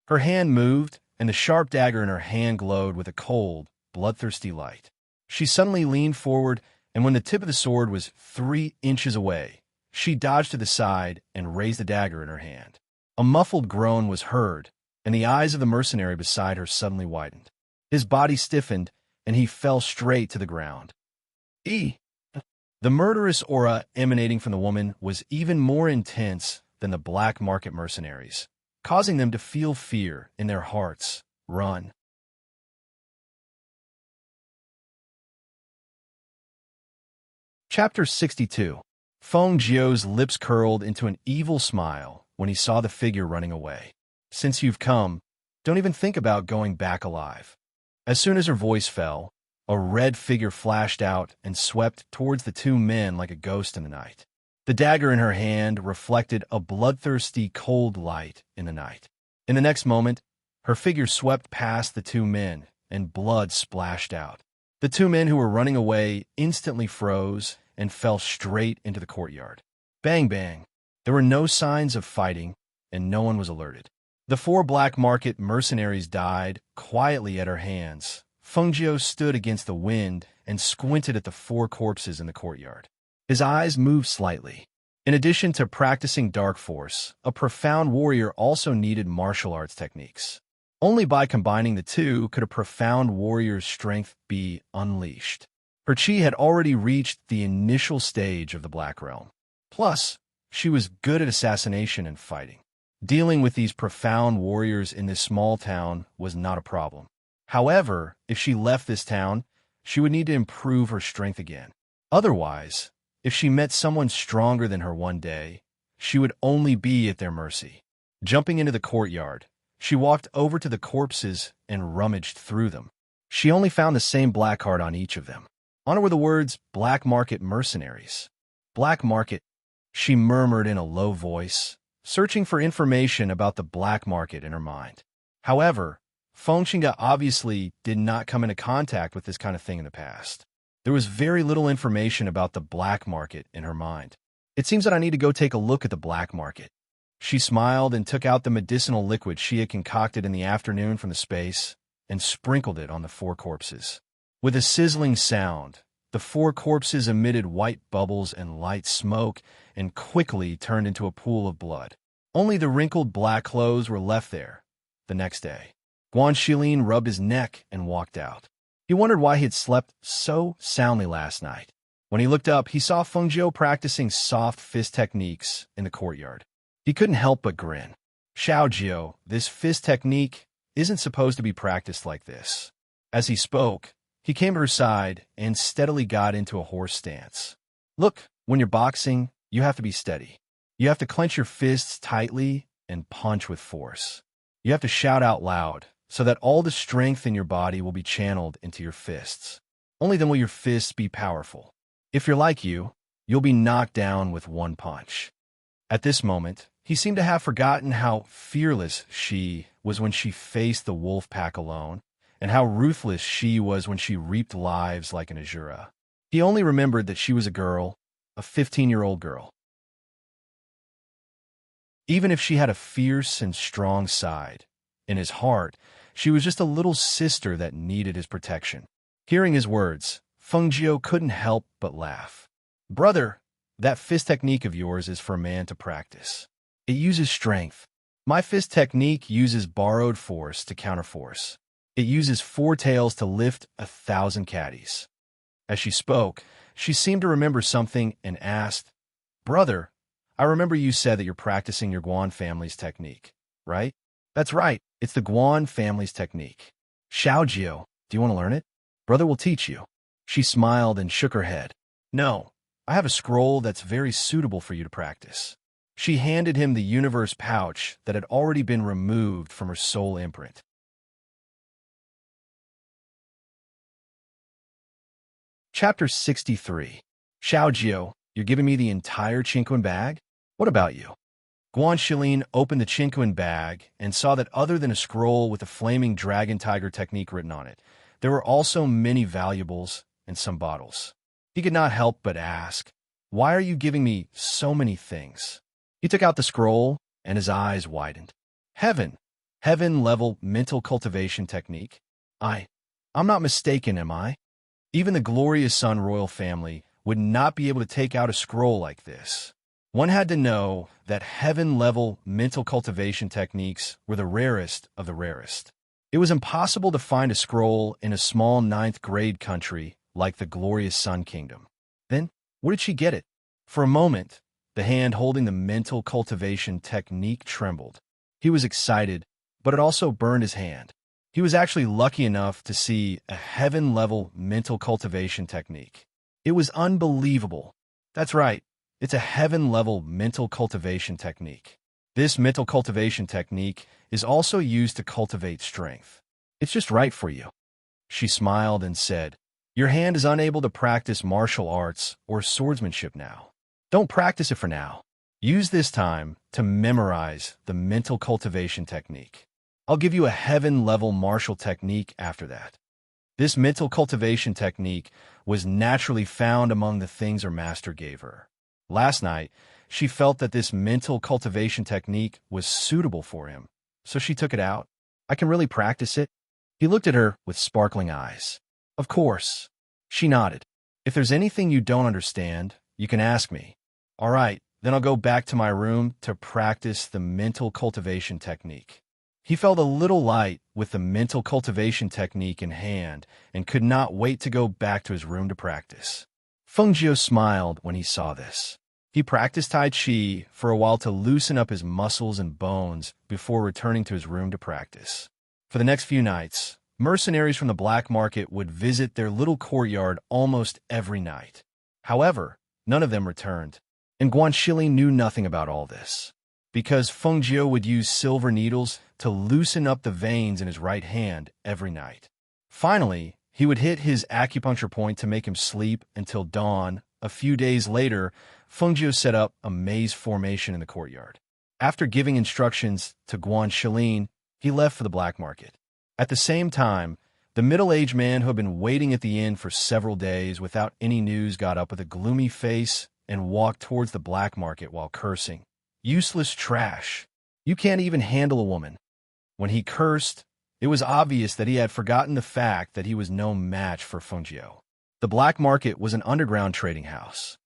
Her hand moved, and the sharp dagger in her hand glowed with a cold, bloodthirsty light. She suddenly leaned forward, and when the tip of the sword was 3 inches away, she dodged to the side and raised the dagger in her hand. A muffled groan was heard, and the eyes of the mercenary beside her suddenly widened. His body stiffened, and he fell straight to the ground. The murderous aura emanating from the woman was even more intense than the black market mercenaries, causing them to feel fear in their hearts. Run. Chapter 62. Feng Jiu's lips curled into an evil smile when he saw the figure running away. "Since you've come, don't even think about going back alive." As soon as her voice fell, a red figure flashed out and swept towards the two men like a ghost in the night. The dagger in her hand reflected a bloodthirsty, cold light in the night. In the next moment, her figure swept past the two men, and blood splashed out. The two men who were running away instantly froze and fell straight into the courtyard. Bang, bang. There were no signs of fighting, and no one was alerted. The 4 black market mercenaries died quietly at her hands. Feng Jiu stood against the wind and squinted at the 4 corpses in the courtyard. His eyes moved slightly. In addition to practicing dark force, a profound warrior also needed martial arts techniques. Only by combining the two could a profound warrior's strength be unleashed. Her chi had already reached the initial stage of the Black Realm. Plus, she was good at assassination and fighting. Dealing with these profound warriors in this small town was not a problem. However, if she left this town, she would need to improve her strength again. Otherwise, if she met someone stronger than her one day, she would only be at their mercy. Jumping into the courtyard, she walked over to the corpses and rummaged through them. She only found the same black heart on each of them. On it were the words, "Black Market Mercenaries." Black Market. she murmured in a low voice, searching for information about the black market in her mind. However, Feng Xinga obviously did not come into contact with this kind of thing in the past. There was very little information about the black market in her mind. It seems that I need to go take a look at the black market. She smiled and took out the medicinal liquid she had concocted in the afternoon from the space and sprinkled it on the 4 corpses. With a sizzling sound, the 4 corpses emitted white bubbles and light smoke and quickly turned into a pool of blood. Only the wrinkled black clothes were left there the next day. Guan Shilin rubbed his neck and walked out. He wondered why he had slept so soundly last night. When he looked up, he saw Feng Jiu practicing soft fist techniques in the courtyard. He couldn't help but grin. Xiao Jiu, this fist technique isn't supposed to be practiced like this. As he spoke, he came to her side and steadily got into a horse stance. Look, when you're boxing, you have to be steady. You have to clench your fists tightly and punch with force. You have to shout out loud so that all the strength in your body will be channeled into your fists. Only then will your fists be powerful. If you're like you, you'll be knocked down with one punch. At this moment, he seemed to have forgotten how fearless she was when she faced the wolf pack alone, and how ruthless she was when she reaped lives like an Azura. He only remembered that she was a girl, a 15-year-old girl. Even if she had a fierce and strong side, in his heart, she was just a little sister that needed his protection. Hearing his words, Feng Jiu couldn't help but laugh. Brother, that fist technique of yours is for a man to practice. It uses strength. My fist technique uses borrowed force to counter force. It uses 4 tails to lift 1,000 caddies. As she spoke, she seemed to remember something and asked, Brother, I remember you said that you're practicing your Guan family's technique, right? That's right, it's the Guan family's technique. Xiao Jiu, do you want to learn it? Brother will teach you. She smiled and shook her head. No, I have a scroll that's very suitable for you to practice. She handed him the universe pouch that had already been removed from her soul imprint. Chapter 63. Xiao Jiu, you're giving me the entire Qingquan bag? What about you? Guan Shilin opened the Qingquan bag and saw that other than a scroll with the flaming dragon tiger technique written on it, there were also many valuables and some bottles. He could not help but ask, why are you giving me so many things? He took out the scroll, and his eyes widened. Heaven-level mental cultivation technique. I'm not mistaken, am I? Even the glorious Sun royal family would not be able to take out a scroll like this. One had to know that heaven-level mental cultivation techniques were the rarest of the rarest. It was impossible to find a scroll in a small 9th-grade country like the glorious Sun Kingdom. Then, where did she get it? For a moment, the hand holding the mental cultivation technique trembled. He was excited, but it also burned his hand. He was actually lucky enough to see a heaven-level mental cultivation technique. It was unbelievable. That's right, it's a heaven-level mental cultivation technique. This mental cultivation technique is also used to cultivate strength. It's just right for you. She smiled and said, Your hand is unable to practice martial arts or swordsmanship now. Don't practice it for now. Use this time to memorize the mental cultivation technique. I'll give you a heaven-level martial technique after that. This mental cultivation technique was naturally found among the things her master gave her. Last night, she felt that this mental cultivation technique was suitable for him, so she took it out. I can really practice it? He looked at her with sparkling eyes. Of course. She nodded. If there's anything you don't understand, you can ask me. All right, then I'll go back to my room to practice the mental cultivation technique. He felt a little light with the mental cultivation technique in hand and could not wait to go back to his room to practice. Feng Jiu smiled when he saw this. He practiced Tai Chi for a while to loosen up his muscles and bones before returning to his room to practice. For the next few nights, mercenaries from the black market would visit their little courtyard almost every night. However, none of them returned, and Guan Shilin knew nothing about all this, because Feng Jiu would use silver needles to loosen up the veins in his right hand every night. Finally, he would hit his acupuncture point to make him sleep until dawn a few days later, Fengjiu set up a maze formation in the courtyard. After giving instructions to Guan Shilin, he left for the black market. At the same time, the middle-aged man who had been waiting at the inn for several days without any news got up with a gloomy face and walked towards the black market while cursing. "Useless trash. You can't even handle a woman." When he cursed, it was obvious that he had forgotten the fact that he was no match for Fengjiu. The black market was an underground trading house.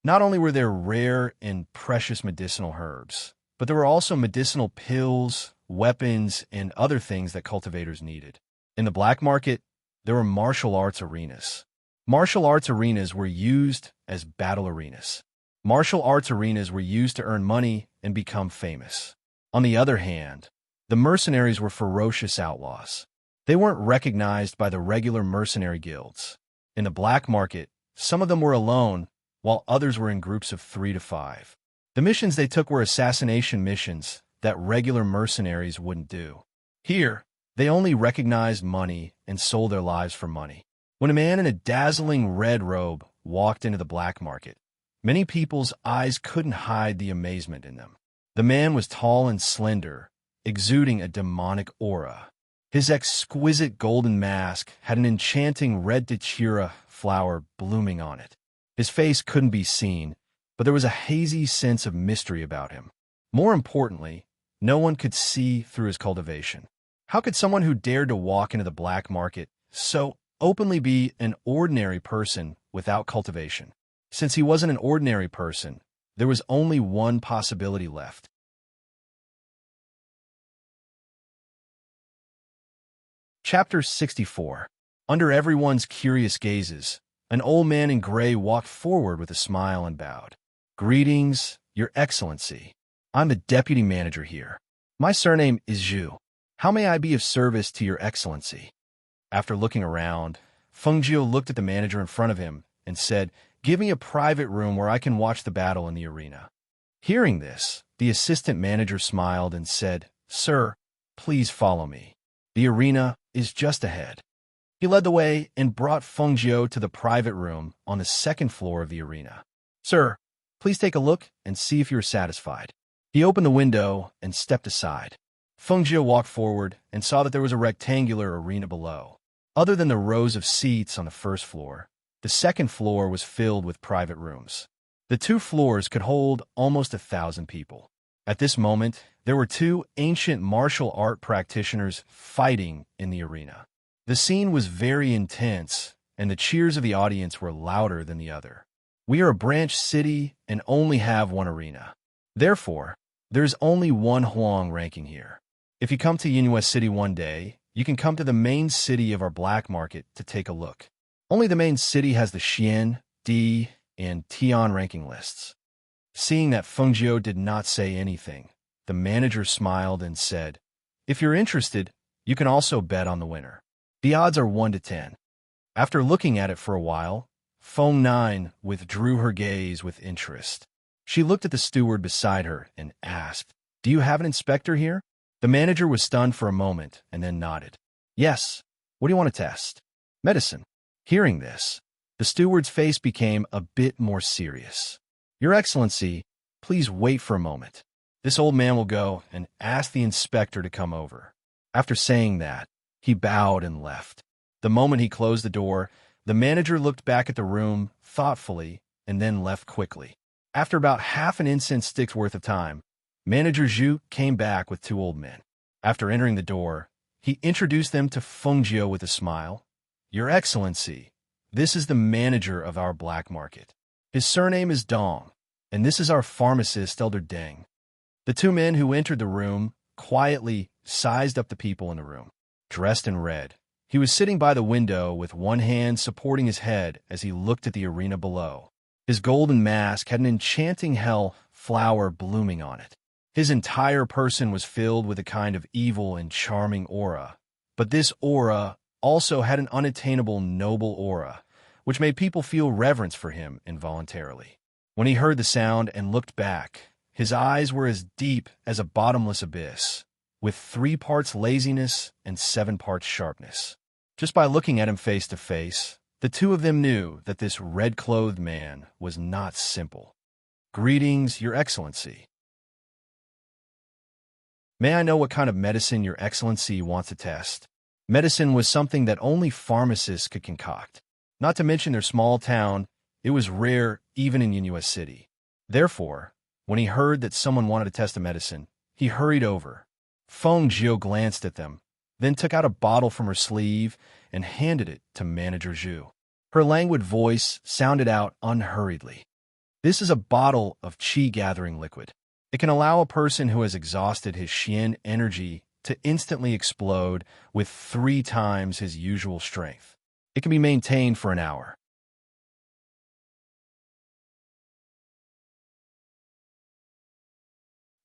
Not only were there rare and precious medicinal herbs, but there were also medicinal pills, weapons, and other things that cultivators needed. In the black market, there were martial arts arenas. Martial arts arenas were used as battle arenas. Martial arts arenas were used to earn money and become famous. On the other hand, the mercenaries were ferocious outlaws. They weren't recognized by the regular mercenary guilds. In the black market, some of them were alone, while others were in groups of 3 to 5. The missions they took were assassination missions that regular mercenaries wouldn't do. Here, they only recognized money and sold their lives for money. When a man in a dazzling red robe walked into the black market, many people's eyes couldn't hide the amazement in them. The man was tall and slender, exuding a demonic aura. His exquisite golden mask had an enchanting red datura flower blooming on it. His face couldn't be seen, but there was a hazy sense of mystery about him. More importantly, no one could see through his cultivation. How could someone who dared to walk into the black market so openly be an ordinary person without cultivation? Since he wasn't an ordinary person, there was only one possibility left. Chapter 64. Under everyone's curious gazes, an old man in gray walked forward with a smile and bowed. "Greetings, Your Excellency. I'm the deputy manager here. My surname is Zhu. How may I be of service to Your Excellency?" After looking around, Fengjiu looked at the manager in front of him and said, "Give me a private room where I can watch the battle in the arena." Hearing this, the assistant manager smiled and said, "Sir, please follow me. The arena is just ahead." He led the way and brought Fengjiu to the private room on the second floor of the arena. "Sir, please take a look and see if you're satisfied." He opened the window and stepped aside. Fengjiu walked forward and saw that there was a rectangular arena below. Other than the rows of seats on the first floor, the second floor was filled with private rooms. The 2 floors could hold almost 1,000 people. At this moment, there were 2 ancient martial art practitioners fighting in the arena. The scene was very intense, and the cheers of the audience were louder than the other. "We are a branch city and only have one arena. Therefore, there's only one Huang ranking here. If you come to Yinhua City one day, you can come to the main city of our black market to take a look. Only the main city has the Xian, Di, and Tian ranking lists." Seeing that Fengjiu did not say anything, the manager smiled and said, "If you're interested, you can also bet on the winner. The odds are 1 to 10. After looking at it for a while, Feng Nine withdrew her gaze with interest. She looked at the steward beside her and asked, "Do you have an inspector here?" The manager was stunned for a moment and then nodded. "Yes. What do you want to test?" "Medicine." Hearing this, the steward's face became a bit more serious. "Your Excellency, please wait for a moment. This old man will go and ask the inspector to come over." After saying that, he bowed and left. The moment he closed the door, the manager looked back at the room thoughtfully and then left quickly. After about half an incense stick's worth of time, Manager Zhu came back with 2 old men. After entering the door, he introduced them to Fengjiu with a smile. "Your Excellency, this is the manager of our black market. His surname is Dong, and this is our pharmacist, Elder Deng." The 2 men who entered the room quietly sized up the people in the room. Dressed in red, he was sitting by the window with one hand supporting his head as he looked at the arena below. His golden mask had an enchanting hell flower blooming on it. His entire person was filled with a kind of evil and charming aura, but this aura also had an unattainable noble aura, which made people feel reverence for him involuntarily. When he heard the sound and looked back, his eyes were as deep as a bottomless abyss, with 3 parts laziness and 7 parts sharpness. Just by looking at him face to face, The two of them knew that this red-clothed man was not simple. "Greetings, Your Excellency. May I know what kind of medicine Your Excellency wants to test?" Medicine was something that only pharmacists could concoct. Not to mention their small town, it was rare even in Yunhua City. Therefore, when he heard that someone wanted to test a medicine, he hurried over. Feng Jiu glanced at them, then took out a bottle from her sleeve and handed it to Manager Zhu. Her languid voice sounded out unhurriedly. "This is a bottle of qi-gathering liquid. It can allow a person who has exhausted his Xian energy to instantly explode with 3 times his usual strength. It can be maintained for an hour."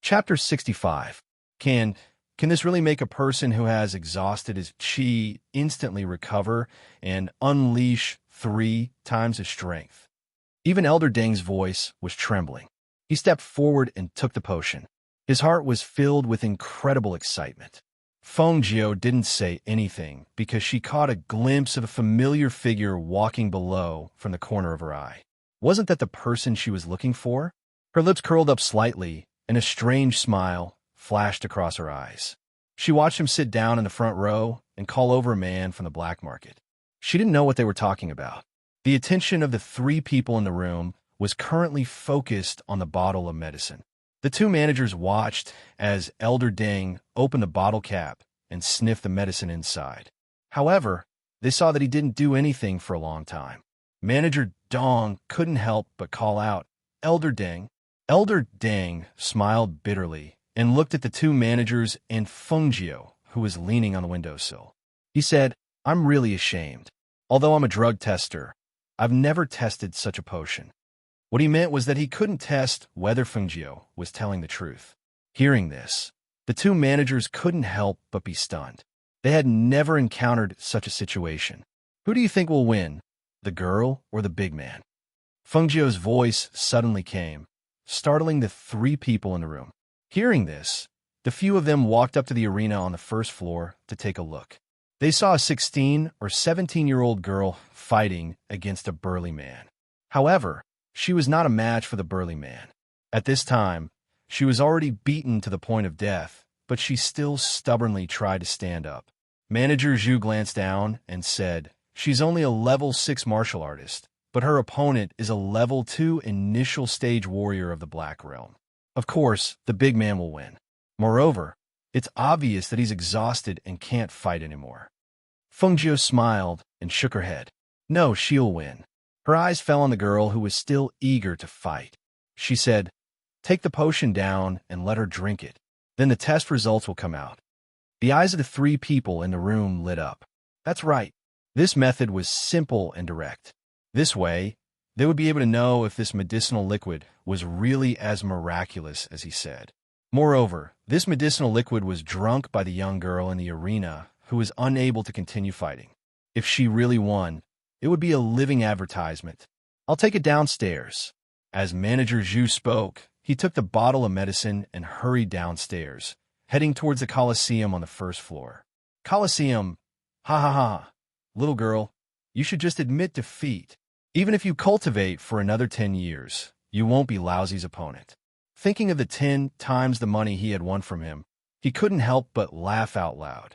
Chapter 65. Can this really make a person who has exhausted his qi instantly recover and unleash 3 times his strength? Even Elder Deng's voice was trembling. He stepped forward and took the potion. His heart was filled with incredible excitement. Feng Jiu didn't say anything because she caught a glimpse of a familiar figure walking below from the corner of her eye. Wasn't that the person she was looking for? Her lips curled up slightly, and a strange smile flashed across her eyes. She watched him sit down in the front row and call over a man from the black market. She didn't know what they were talking about. The attention of the 3 people in the room was currently focused on the bottle of medicine. The 2 managers watched as Elder Deng opened the bottle cap and sniffed the medicine inside. However, they saw that he didn't do anything for a long time. Manager Dong couldn't help but call out, "Elder Deng." Elder Deng smiled bitterly and looked at the 2 managers and Feng Jiu, who was leaning on the windowsill. He said, "I'm really ashamed. Although I'm a drug tester, I've never tested such a potion." What he meant was that he couldn't test whether Feng Jiu was telling the truth. Hearing this, the 2 managers couldn't help but be stunned. They had never encountered such a situation. "Who do you think will win, the girl or the big man?" Feng Jiu's voice suddenly came, startling the 3 people in the room. Hearing this, the few of them walked up to the arena on the first floor to take a look. They saw a 16 or 17-year-old girl fighting against a burly man. However, she was not a match for the burly man. At this time, she was already beaten to the point of death, but she still stubbornly tried to stand up. Manager Zhu glanced down and said, "She's only a level 6 martial artist, but her opponent is a level 2 initial stage warrior of the Black Realm. Of course, the big man will win. Moreover, it's obvious that he's exhausted and can't fight anymore." Feng Jiu smiled and shook her head. "No, she'll win." Her eyes fell on the girl who was still eager to fight. She said, "Take the potion down and let her drink it. Then the test results will come out." The eyes of the 3 people in the room lit up. That's right. This method was simple and direct. This way, they would be able to know if this medicinal liquid was really as miraculous as he said. Moreover, this medicinal liquid was drunk by the young girl in the arena who was unable to continue fighting. If she really won, it would be a living advertisement. "I'll take it downstairs." As Manager Zhu spoke, he took the bottle of medicine and hurried downstairs, heading towards the Colosseum on the first floor. "Colosseum, ha ha ha. Little girl, you should just admit defeat. Even if you cultivate for another 10 years, you won't be Laozi's opponent." Thinking of the 10 times the money he had won from him, he couldn't help but laugh out loud.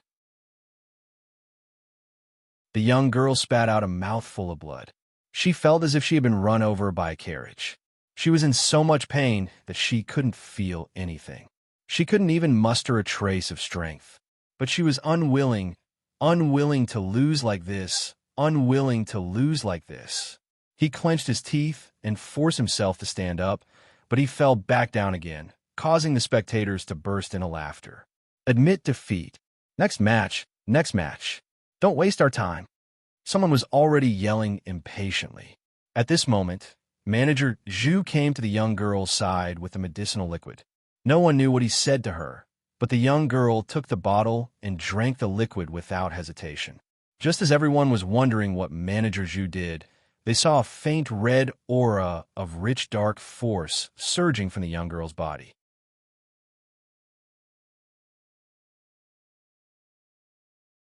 The young girl spat out a mouthful of blood. She felt as if she had been run over by a carriage. She was in so much pain that she couldn't feel anything. She couldn't even muster a trace of strength. But she was unwilling to lose like this, unwilling to lose like this. He clenched his teeth and forced himself to stand up, but he fell back down again, causing the spectators to burst into laughter. "Admit defeat. Next match, next match. Don't waste our time." Someone was already yelling impatiently. At this moment, Manager Zhu came to the young girl's side with the medicinal liquid. No one knew what he said to her, but the young girl took the bottle and drank the liquid without hesitation. Just as everyone was wondering what Manager Zhu did, they saw a faint red aura of rich dark force surging from the young girl's body.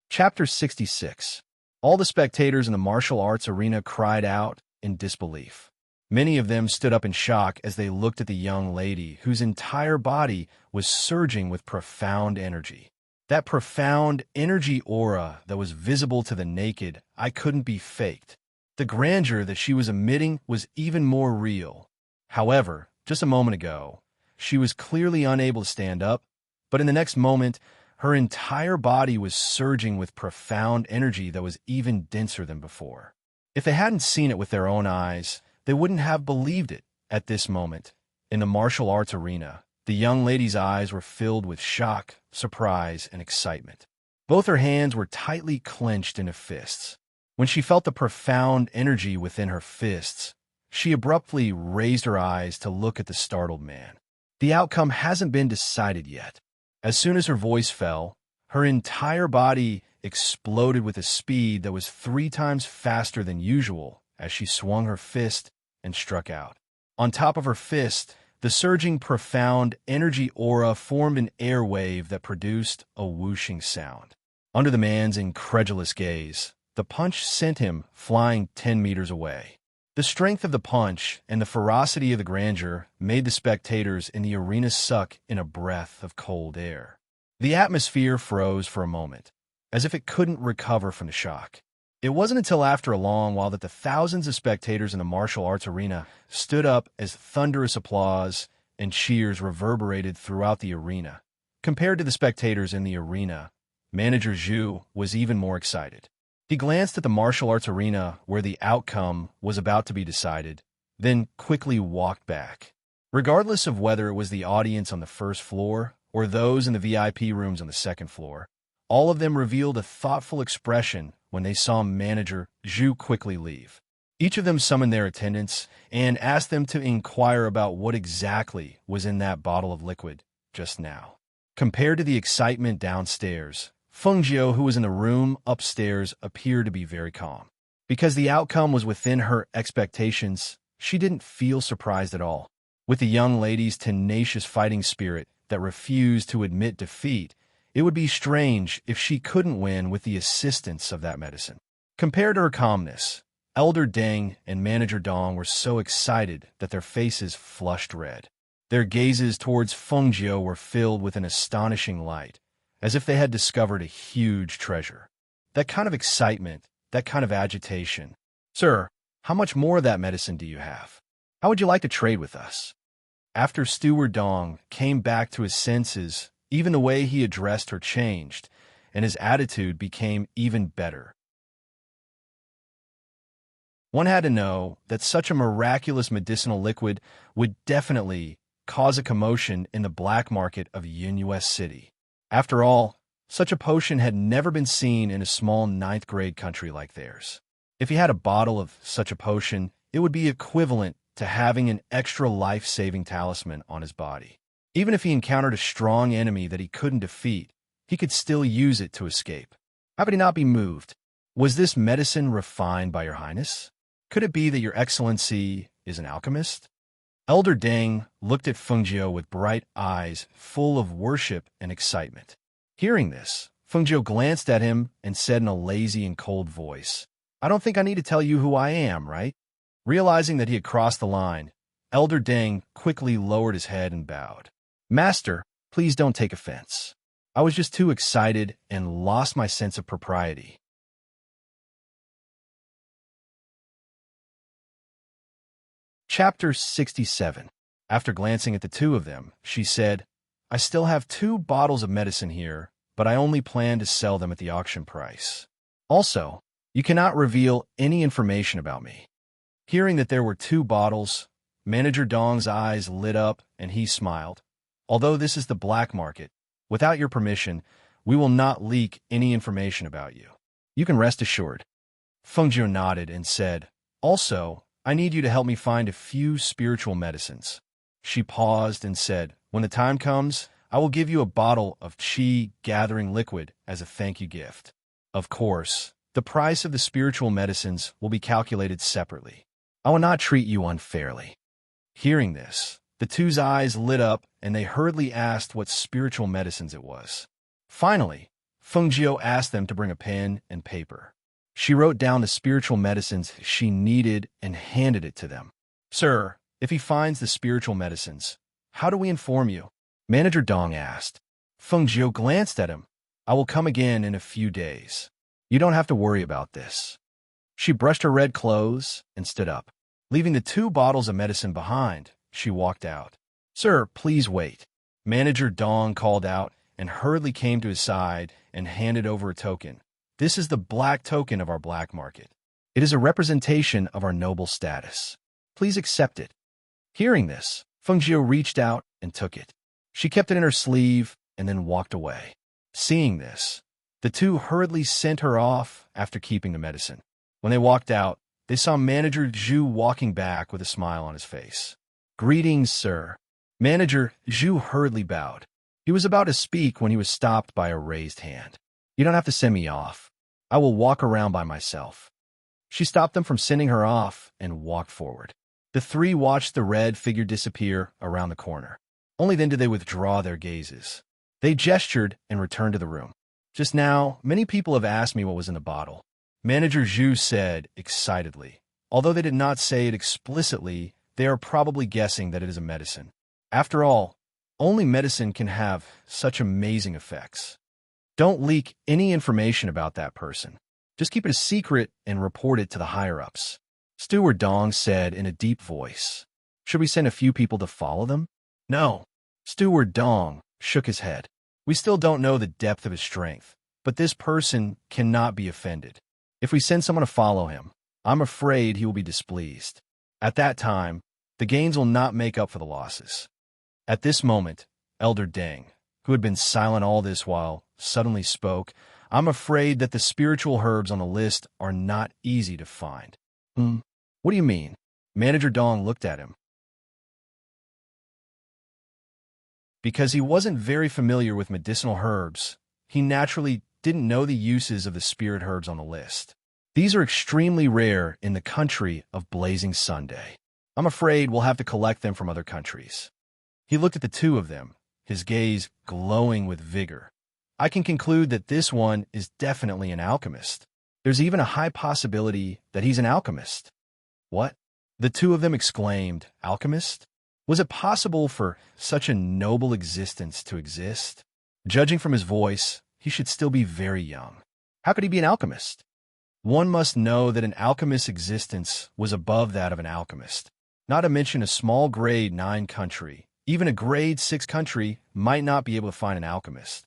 Chapter 66. All the spectators in the martial arts arena cried out in disbelief. Many of them stood up in shock as they looked at the young lady whose entire body was surging with profound energy. That profound energy aura that was visible to the naked eye couldn't be faked. The grandeur that she was emitting was even more real. However, just a moment ago, she was clearly unable to stand up, but in the next moment, her entire body was surging with profound energy that was even denser than before. If they hadn't seen it with their own eyes, they wouldn't have believed it. At this moment, in the martial arts arena, the young lady's eyes were filled with shock, surprise, and excitement. Both her hands were tightly clenched into fists. When she felt the profound energy within her fists, she abruptly raised her eyes to look at the startled man. The outcome hasn't been decided yet. As soon as her voice fell, her entire body exploded with a speed that was 3 times faster than usual as she swung her fist and struck out. On top of her fist, the surging profound energy aura formed an air wave that produced a whooshing sound. Under the man's incredulous gaze, the punch sent him flying 10 meters away. The strength of the punch and the ferocity of the grandeur made the spectators in the arena suck in a breath of cold air. The atmosphere froze for a moment, as if it couldn't recover from the shock. It wasn't until after a long while that the thousands of spectators in the martial arts arena stood up as thunderous applause and cheers reverberated throughout the arena. Compared to the spectators in the arena, manager Zhu was even more excited. He glanced at the martial arts arena where the outcome was about to be decided, then quickly walked back. Regardless of whether it was the audience on the first floor or those in the VIP rooms on the second floor, all of them revealed a thoughtful expression when they saw manager Zhu quickly leave. Each of them summoned their attendants and asked them to inquire about what exactly was in that bottle of liquid just now. Compared to the excitement downstairs, Feng Jiu, who was in the room upstairs, appeared to be very calm. Because the outcome was within her expectations, she didn't feel surprised at all. With the young lady's tenacious fighting spirit that refused to admit defeat, it would be strange if she couldn't win with the assistance of that medicine. Compared to her calmness, Elder Deng and Manager Dong were so excited that their faces flushed red. Their gazes towards Feng Jiu were filled with an astonishing light, as if they had discovered a huge treasure. That kind of excitement, that kind of agitation. Sir, how much more of that medicine do you have? How would you like to trade with us? After Steward Dong came back to his senses, even the way he addressed her changed, and his attitude became even better. One had to know that such a miraculous medicinal liquid would definitely cause a commotion in the black market of Yunyues City. After all, such a potion had never been seen in a small 9th-grade country like theirs. If he had a bottle of such a potion, it would be equivalent to having an extra life-saving talisman on his body. Even if he encountered a strong enemy that he couldn't defeat, he could still use it to escape. How could he not be moved? Was this medicine refined by your highness? Could it be that your excellency is an alchemist? Elder Deng looked at Feng Jiu with bright eyes full of worship and excitement. Hearing this, Feng Jiu glanced at him and said in a lazy and cold voice, "I don't think I need to tell you who I am, right?" Realizing that he had crossed the line, Elder Deng quickly lowered his head and bowed. "Master, please don't take offense. I was just too excited and lost my sense of propriety." Chapter 67. After glancing at the two of them, she said, "I still have 2 bottles of medicine here, but I only plan to sell them at the auction price. Also, you cannot reveal any information about me." Hearing that there were 2 bottles, Manager Dong's eyes lit up and he smiled. "Although this is the black market, without your permission, we will not leak any information about you. You can rest assured." Feng Jiu nodded and said, "Also, I need you to help me find a few spiritual medicines." She paused and said, "When the time comes, I will give you a bottle of qi gathering liquid as a thank you gift. Of course, the price of the spiritual medicines will be calculated separately. I will not treat you unfairly." Hearing this, the two's eyes lit up and they hurriedly asked what spiritual medicines it was. Finally, Feng Jiu asked them to bring a pen and paper. She wrote down the spiritual medicines she needed and handed it to them. Sir, if he finds the spiritual medicines, how do we inform you? Manager Dong asked. Feng Jiu glanced at him. I will come again in a few days. You don't have to worry about this. She brushed her red clothes and stood up. Leaving the 2 bottles of medicine behind, she walked out. Sir, please wait. Manager Dong called out and hurriedly came to his side and handed over a token. This is the black token of our black market. It is a representation of our noble status. Please accept it. Hearing this, Feng Jiu reached out and took it. She kept it in her sleeve and then walked away. Seeing this, the 2 hurriedly sent her off after keeping the medicine. When they walked out, they saw Manager Zhu walking back with a smile on his face. Greetings, sir. Manager Zhu hurriedly bowed. He was about to speak when he was stopped by a raised hand. You don't have to send me off. I will walk around by myself. She stopped them from sending her off and walked forward. The 3 watched the red figure disappear around the corner. Only then did they withdraw their gazes. They gestured and returned to the room. Just now, many people have asked me what was in the bottle. Manager Zhu said excitedly. Although they did not say it explicitly, they are probably guessing that it is a medicine. After all, only medicine can have such amazing effects. Don't leak any information about that person. Just keep it a secret and report it to the higher-ups. Steward Dong said in a deep voice. Should we send a few people to follow them? No. Steward Dong shook his head. We still don't know the depth of his strength, but this person cannot be offended. If we send someone to follow him, I'm afraid he will be displeased. At that time, the gains will not make up for the losses. At this moment, Elder Deng, who had been silent all this while, suddenly spoke. I'm afraid that the spiritual herbs on the list are not easy to find. What do you mean? Manager Dong looked at him. Because he wasn't very familiar with medicinal herbs, he naturally didn't know the uses of the spirit herbs on the list. These are extremely rare in the country of Blazing Sunday. I'm afraid we'll have to collect them from other countries. He looked at the 2 of them, his gaze glowing with vigor. I can conclude that this one is definitely an alchemist. There's even a high possibility that he's an alchemist. What? The 2 of them exclaimed, Alchemist? Was it possible for such a noble existence to exist? Judging from his voice, he should still be very young. How could he be an alchemist? One must know that an alchemist's existence was above that of an alchemist. Not to mention a small grade 9 country, even a grade 6 country might not be able to find an alchemist.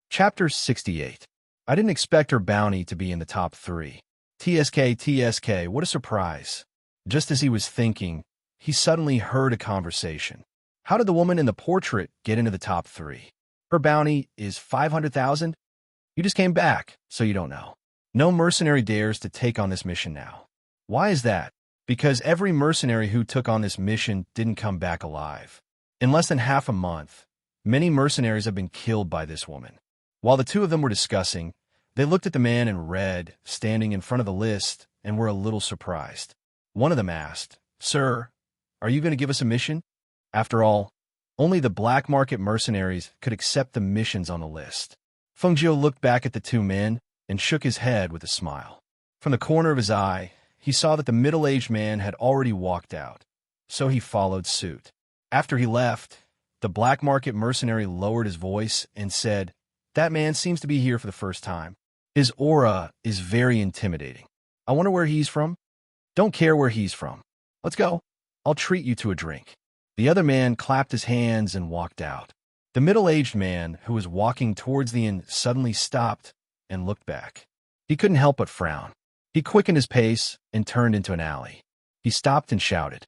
Chapter 68. I didn't expect her bounty to be in the top 3. TSK, what a surprise. Just as he was thinking, he suddenly heard a conversation. How did the woman in the portrait get into the top 3? Her bounty is 500,000? You just came back, so you don't know. No mercenary dares to take on this mission now. Why is that? Because every mercenary who took on this mission didn't come back alive. In less than half a month, many mercenaries have been killed by this woman. While the 2 of them were discussing, they looked at the man in red standing in front of the list and were a little surprised. One of them asked, Sir, are you going to give us a mission? After all, only the black market mercenaries could accept the missions on the list. Feng Jiu looked back at the 2 men and shook his head with a smile. From the corner of his eye, he saw that the middle-aged man had already walked out, so he followed suit. After he left, the black market mercenary lowered his voice and said, That man seems to be here for the first time. His aura is very intimidating. I wonder where he's from? Don't care where he's from. Let's go. I'll treat you to a drink. The other man clapped his hands and walked out. The middle-aged man, who was walking towards the inn, suddenly stopped and looked back. He couldn't help but frown. He quickened his pace and turned into an alley. He stopped and shouted,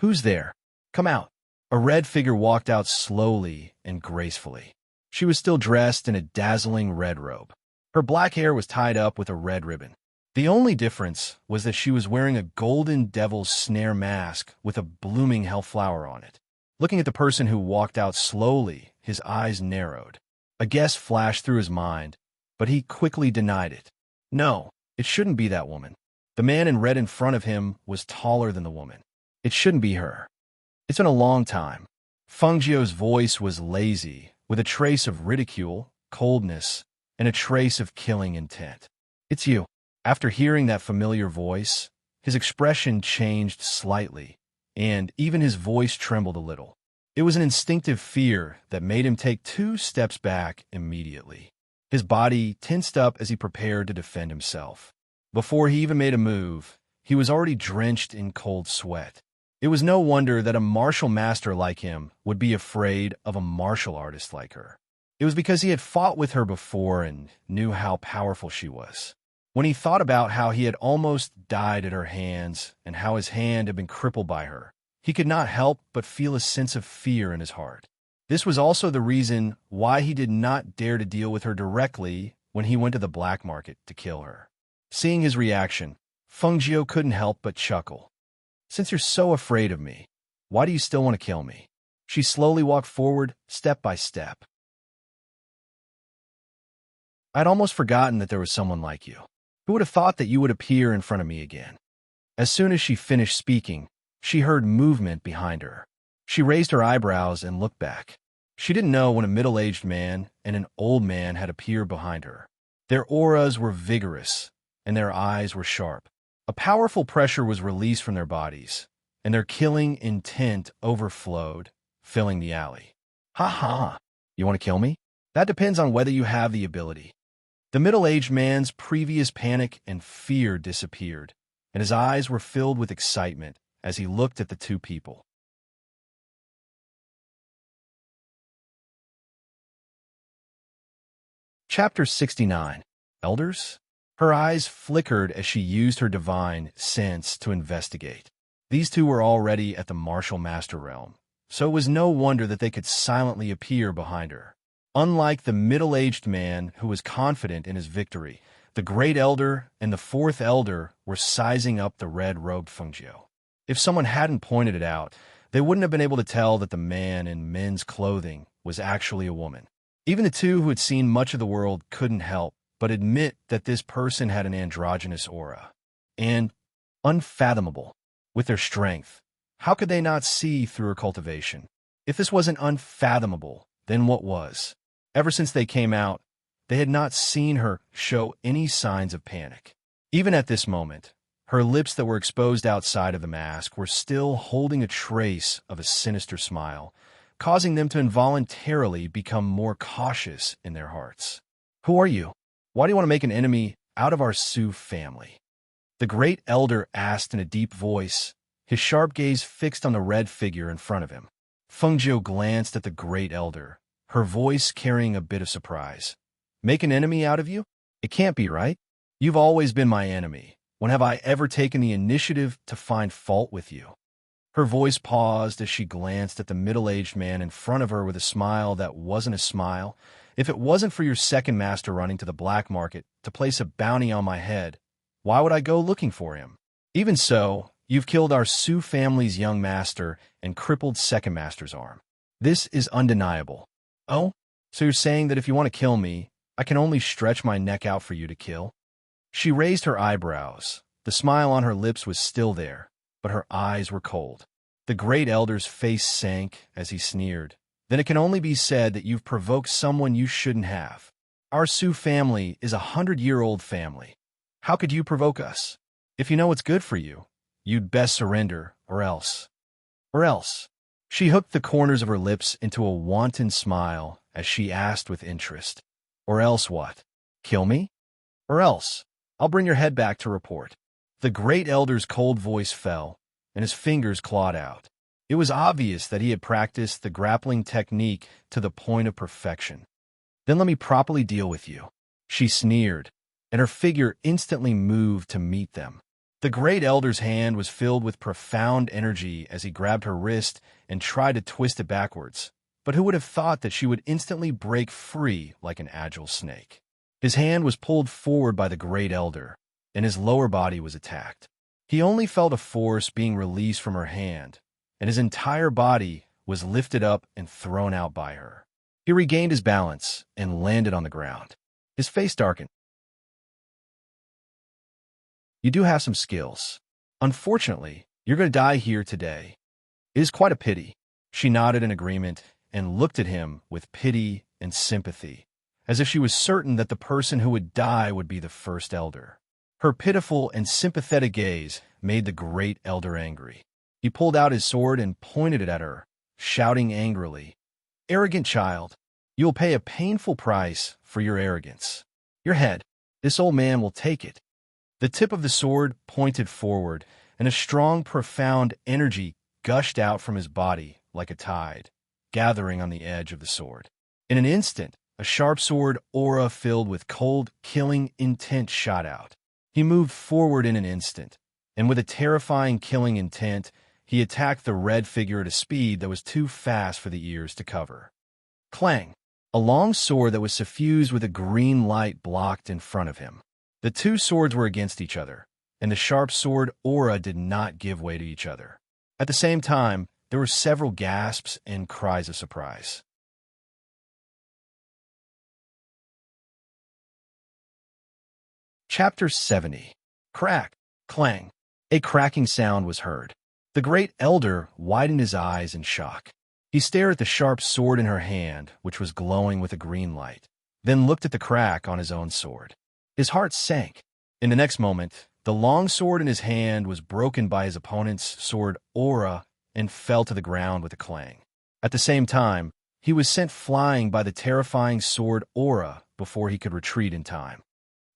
Who's there? Come out. A red figure walked out slowly and gracefully. She was still dressed in a dazzling red robe. Her black hair was tied up with a red ribbon. The only difference was that she was wearing a golden devil's snare mask with a blooming hellflower on it. Looking at the person who walked out slowly, his eyes narrowed. A guess flashed through his mind, but he quickly denied it. No, it shouldn't be that woman. The man in red in front of him was taller than the woman. It shouldn't be her. It's been a long time. Feng Jiu's voice was lazy, with a trace of ridicule, coldness, and a trace of killing intent. "It's you." After hearing that familiar voice, his expression changed slightly, and even his voice trembled a little. It was an instinctive fear that made him take 2 steps back immediately. His body tensed up as he prepared to defend himself. Before he even made a move, he was already drenched in cold sweat. It was no wonder that a martial master like him would be afraid of a martial artist like her. It was because he had fought with her before and knew how powerful she was. When he thought about how he had almost died at her hands and how his hand had been crippled by her, he could not help but feel a sense of fear in his heart. This was also the reason why he did not dare to deal with her directly when he went to the black market to kill her. Seeing his reaction, Fengjiu couldn't help but chuckle. "Since you're so afraid of me, why do you still want to kill me?" She slowly walked forward, step by step. "I'd almost forgotten that there was someone like you. Who would have thought that you would appear in front of me again?" As soon as she finished speaking, she heard movement behind her. She raised her eyebrows and looked back. She didn't know when a middle-aged man and an old man had appeared behind her. Their auras were vigorous, and their eyes were sharp. A powerful pressure was released from their bodies, and their killing intent overflowed, filling the alley. "Ha ha! You want to kill me? That depends on whether you have the ability." The middle-aged man's previous panic and fear disappeared, and his eyes were filled with excitement as he looked at the 2 people. Chapter 69. Elders? Her eyes flickered as she used her divine sense to investigate. These 2 were already at the martial master realm, so it was no wonder that they could silently appear behind her. Unlike the middle-aged man who was confident in his victory, the Great Elder and the 4th Elder were sizing up the red-robed Fengjiu. If someone hadn't pointed it out, they wouldn't have been able to tell that the man in men's clothing was actually a woman. Even the 2 who had seen much of the world couldn't help but admit that this person had an androgynous aura. And unfathomable. With their strength, how could they not see through her cultivation? If this wasn't unfathomable, then what was? Ever since they came out, they had not seen her show any signs of panic. Even at this moment, her lips that were exposed outside of the mask were still holding a trace of a sinister smile, causing them to involuntarily become more cautious in their hearts. "Who are you? Why do you want to make an enemy out of our Su family?" The Great Elder asked in a deep voice, his sharp gaze fixed on the red figure in front of him. Fengjiu glanced at the Great Elder, her voice carrying a bit of surprise. "Make an enemy out of you? It can't be right. You've always been my enemy. When have I ever taken the initiative to find fault with you?" Her voice paused as she glanced at the middle-aged man in front of her with a smile that wasn't a smile. "If it wasn't for your second master running to the black market to place a bounty on my head, why would I go looking for him? Even so, you've killed our Su family's young master and crippled second master's arm. This is undeniable." "Oh, so you're saying that if you want to kill me, I can only stretch my neck out for you to kill?" She raised her eyebrows. The smile on her lips was still there, but her eyes were cold. The Great Elder's face sank as he sneered. "Then it can only be said that you've provoked someone you shouldn't have. Our Su family is a 100-year-old family. How could you provoke us? If you know what's good for you, you'd best surrender, or else." "Or else?" She hooked the corners of her lips into a wanton smile as she asked with interest. "Or else what? Kill me? Or else I'll bring your head back to report." The Great Elder's cold voice fell, and his fingers clawed out. It was obvious that he had practiced the grappling technique to the point of perfection. "Then let me properly deal with you." She sneered, and her figure instantly moved to meet them. The Great Elder's hand was filled with profound energy as he grabbed her wrist and tried to twist it backwards. But who would have thought that she would instantly break free like an agile snake? His hand was pulled forward by the Great Elder, and his lower body was attacked. He only felt a force being released from her hand, and his entire body was lifted up and thrown out by her. He regained his balance and landed on the ground. His face darkened. "You do have some skills. Unfortunately, you're going to die here today. It is quite a pity." She nodded in agreement, and looked at him with pity and sympathy, as if she was certain that the person who would die would be the first elder. Her pitiful and sympathetic gaze made the great elder angry. He pulled out his sword and pointed it at her, shouting angrily, "Arrogant child, you will pay a painful price for your arrogance. Your head, this old man will take it." The tip of the sword pointed forward, and a strong, profound energy gushed out from his body like a tide, gathering on the edge of the sword. In an instant, a sharp sword aura filled with cold, killing intent shot out. He moved forward in an instant, and with a terrifying killing intent, he attacked the red figure at a speed that was too fast for the ears to cover. Clang! A long sword that was suffused with a green light blocked in front of him. The two swords were against each other, and the sharp sword aura did not give way to each other. At the same time, there were several gasps and cries of surprise. Chapter 70. Crack! Clang! A cracking sound was heard. The great elder widened his eyes in shock. He stared at the sharp sword in her hand, which was glowing with a green light, then looked at the crack on his own sword. His heart sank. In the next moment, the long sword in his hand was broken by his opponent's sword aura and fell to the ground with a clang. At the same time, he was sent flying by the terrifying sword aura before he could retreat in time.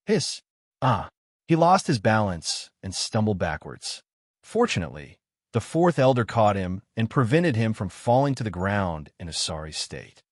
Hiss! Ah! He lost his balance and stumbled backwards. Fortunately, the fourth elder caught him and prevented him from falling to the ground in a sorry state.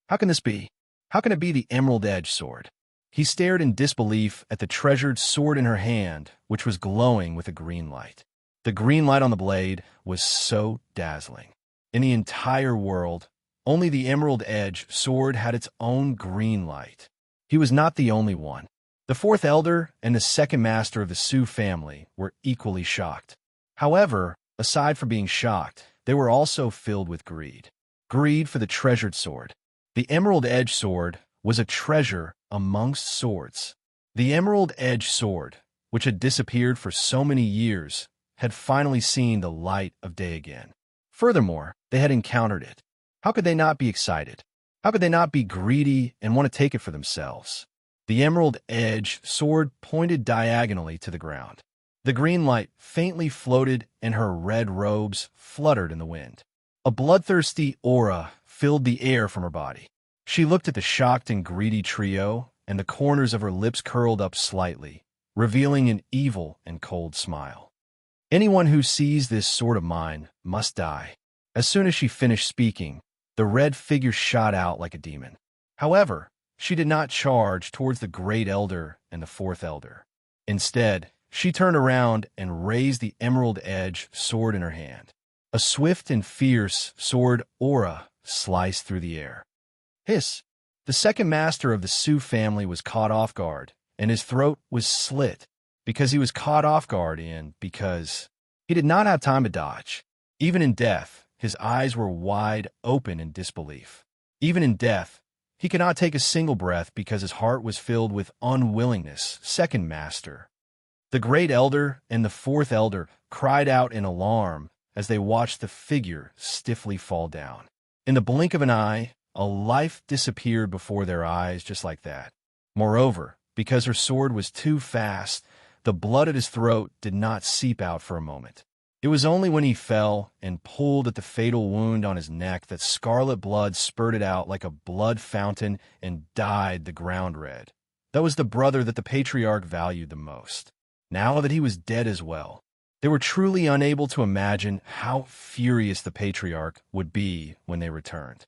How can this be? How can it be the emerald edge sword? He stared in disbelief at the treasured sword in her hand, which was glowing with a green light. The green light on the blade was so dazzling. In the entire world, only the emerald edge sword had its own green light. He was not the only one. The fourth elder and the second master of the Sioux family were equally shocked. However, aside from being shocked, they were also filled with greed. Greed for the treasured sword. The emerald edge sword was a treasure amongst swords. The emerald edge sword, which had disappeared for so many years, had finally seen the light of day again. Furthermore, they had encountered it. How could they not be excited? How could they not be greedy and want to take it for themselves? The emerald edge sword pointed diagonally to the ground. The green light faintly floated and her red robes fluttered in the wind. A bloodthirsty aura filled the air from her body. She looked at the shocked and greedy trio, and the corners of her lips curled up slightly, revealing an evil and cold smile. Anyone who sees this sword of mine must die. As soon as she finished speaking, the red figure shot out like a demon. However, she did not charge towards the great elder and the fourth elder. Instead, she turned around and raised the emerald edge sword in her hand. A swift and fierce sword aura sliced through the air. Hiss! The second master of the Sioux family was caught off guard, and his throat was slit because he was caught off guard and because he did not have time to dodge. Even in death, his eyes were wide open in disbelief. Even in death, he could not take a single breath because his heart was filled with unwillingness. Second master. The great elder and the fourth elder cried out in alarm as they watched the figure stiffly fall down. In the blink of an eye, a life disappeared before their eyes just like that. Moreover, because her sword was too fast, the blood at his throat did not seep out for a moment. It was only when he fell and pulled at the fatal wound on his neck that scarlet blood spurted out like a blood fountain and dyed the ground red. That was the brother that the patriarch valued the most. Now that he was dead as well, they were truly unable to imagine how furious the patriarch would be when they returned.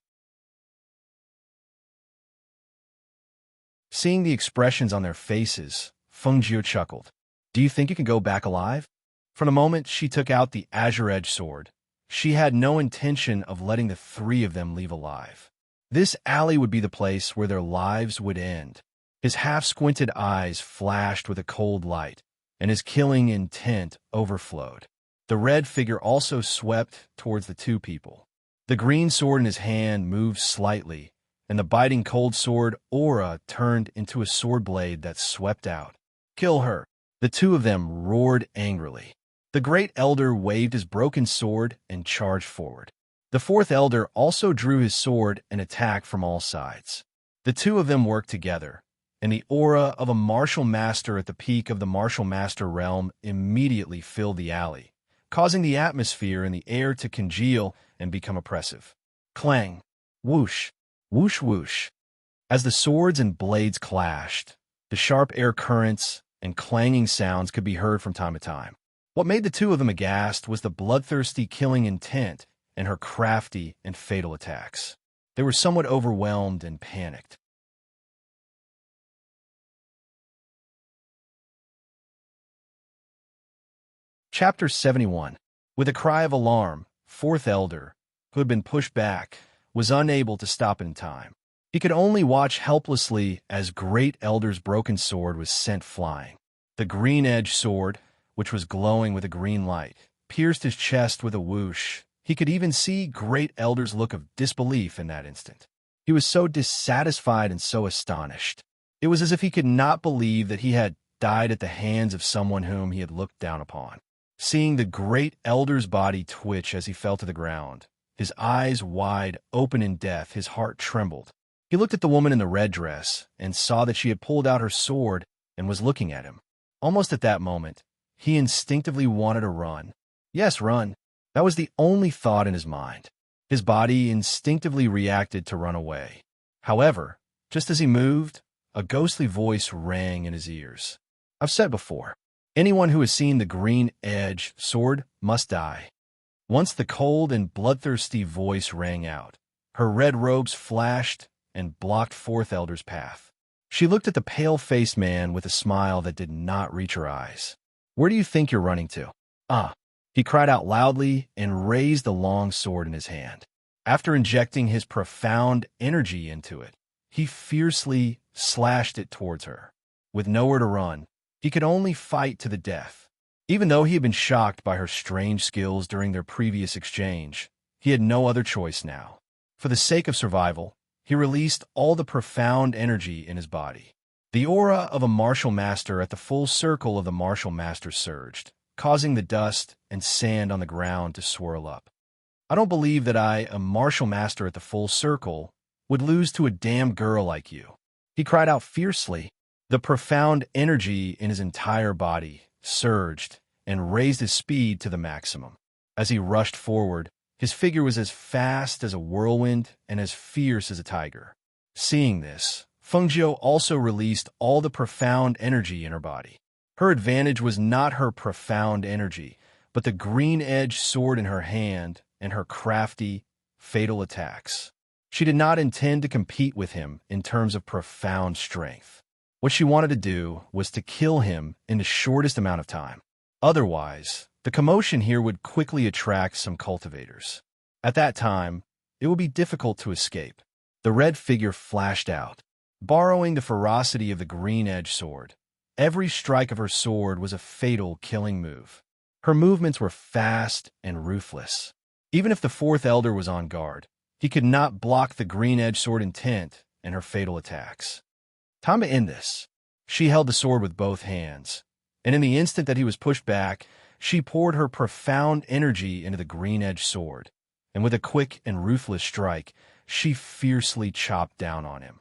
Seeing the expressions on their faces, Fengjiu chuckled. "Do you think you can go back alive?" From the moment she took out the azure edge sword, she had no intention of letting the three of them leave alive. This alley would be the place where their lives would end. His half-squinted eyes flashed with a cold light, and his killing intent overflowed. The red figure also swept towards the two people. The green sword in his hand moved slightly, and the biting cold sword aura turned into a sword blade that swept out. "Kill her!" The two of them roared angrily. The great elder waved his broken sword and charged forward. The fourth elder also drew his sword and attacked from all sides. The two of them worked together, and the aura of a martial master at the peak of the martial master realm immediately filled the alley, causing the atmosphere and the air to congeal and become oppressive. Clang! Whoosh! Whoosh whoosh! As the swords and blades clashed, the sharp air currents and clanging sounds could be heard from time to time. What made the two of them aghast was the bloodthirsty killing intent and her crafty and fatal attacks. They were somewhat overwhelmed and panicked. Chapter 71. With a cry of alarm, fourth elder, who had been pushed back, was unable to stop in time. He could only watch helplessly as Great Elder's broken sword was sent flying. The green-edged sword, which was glowing with a green light, pierced his chest with a whoosh. He could even see Great Elder's look of disbelief in that instant. He was so dissatisfied and so astonished. It was as if he could not believe that he had died at the hands of someone whom he had looked down upon. Seeing the Great Elder's body twitch as he fell to the ground, his eyes wide open in death, his heart trembled. He looked at the woman in the red dress and saw that she had pulled out her sword and was looking at him. Almost at that moment, he instinctively wanted to run. Yes, run. That was the only thought in his mind. His body instinctively reacted to run away. However, just as he moved, a ghostly voice rang in his ears. I've said before, anyone who has seen the green-edged sword must die. Once the cold and bloodthirsty voice rang out, her red robes flashed and blocked fourth elder's path. She looked at the pale-faced man with a smile that did not reach her eyes. Where do you think you're running to? Ah! He cried out loudly and raised the long sword in his hand. After injecting his profound energy into it, he fiercely slashed it towards her. With nowhere to run, he could only fight to the death. Even though he had been shocked by her strange skills during their previous exchange, he had no other choice now. For the sake of survival, he released all the profound energy in his body. The aura of a martial master at the full circle of the martial master surged, causing the dust and sand on the ground to swirl up. I don't believe that I, a martial master at the full circle, would lose to a damn girl like you. He cried out fiercely. The profound energy in his entire body surged and raised his speed to the maximum. As he rushed forward, his figure was as fast as a whirlwind and as fierce as a tiger. Seeing this, Fengjiu also released all the profound energy in her body. Her advantage was not her profound energy, but the green-edged sword in her hand and her crafty, fatal attacks. She did not intend to compete with him in terms of profound strength. What she wanted to do was to kill him in the shortest amount of time. Otherwise, the commotion here would quickly attract some cultivators. At that time, it would be difficult to escape. The red figure flashed out. Borrowing the ferocity of the green-edged sword, every strike of her sword was a fatal killing move. Her movements were fast and ruthless. Even if the fourth elder was on guard, he could not block the green-edged sword intent and her fatal attacks. Time to end this. She held the sword with both hands, and in the instant that he was pushed back, she poured her profound energy into the green-edged sword, and with a quick and ruthless strike, she fiercely chopped down on him.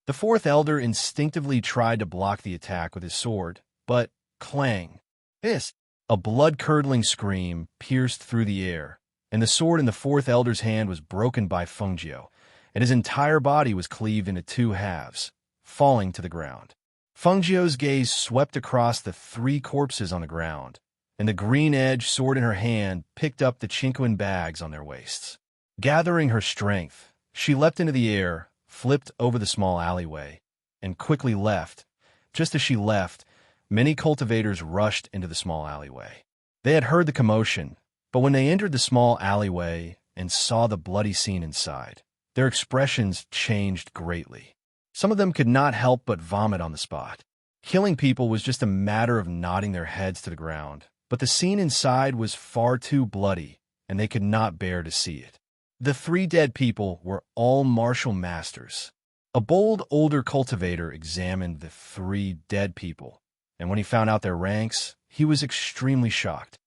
The fourth elder instinctively tried to block the attack with his sword, but clang! Hiss! A blood-curdling scream pierced through the air, and the sword in the fourth elder's hand was broken by Fengjiu, and his entire body was cleaved into two halves, falling to the ground. Fengjiu's gaze swept across the three corpses on the ground, and the green-edged sword in her hand picked up the Chinquin bags on their waists. Gathering her strength, she leapt into the air, flipped over the small alleyway, and quickly left. Just as she left, many cultivators rushed into the small alleyway. They had heard the commotion, but when they entered the small alleyway and saw the bloody scene inside, their expressions changed greatly. Some of them could not help but vomit on the spot. Killing people was just a matter of nodding their heads to the ground, but the scene inside was far too bloody, and they could not bear to see it. The three dead people were all martial masters. A bold older cultivator examined the three dead people, and when he found out their ranks, he was extremely shocked.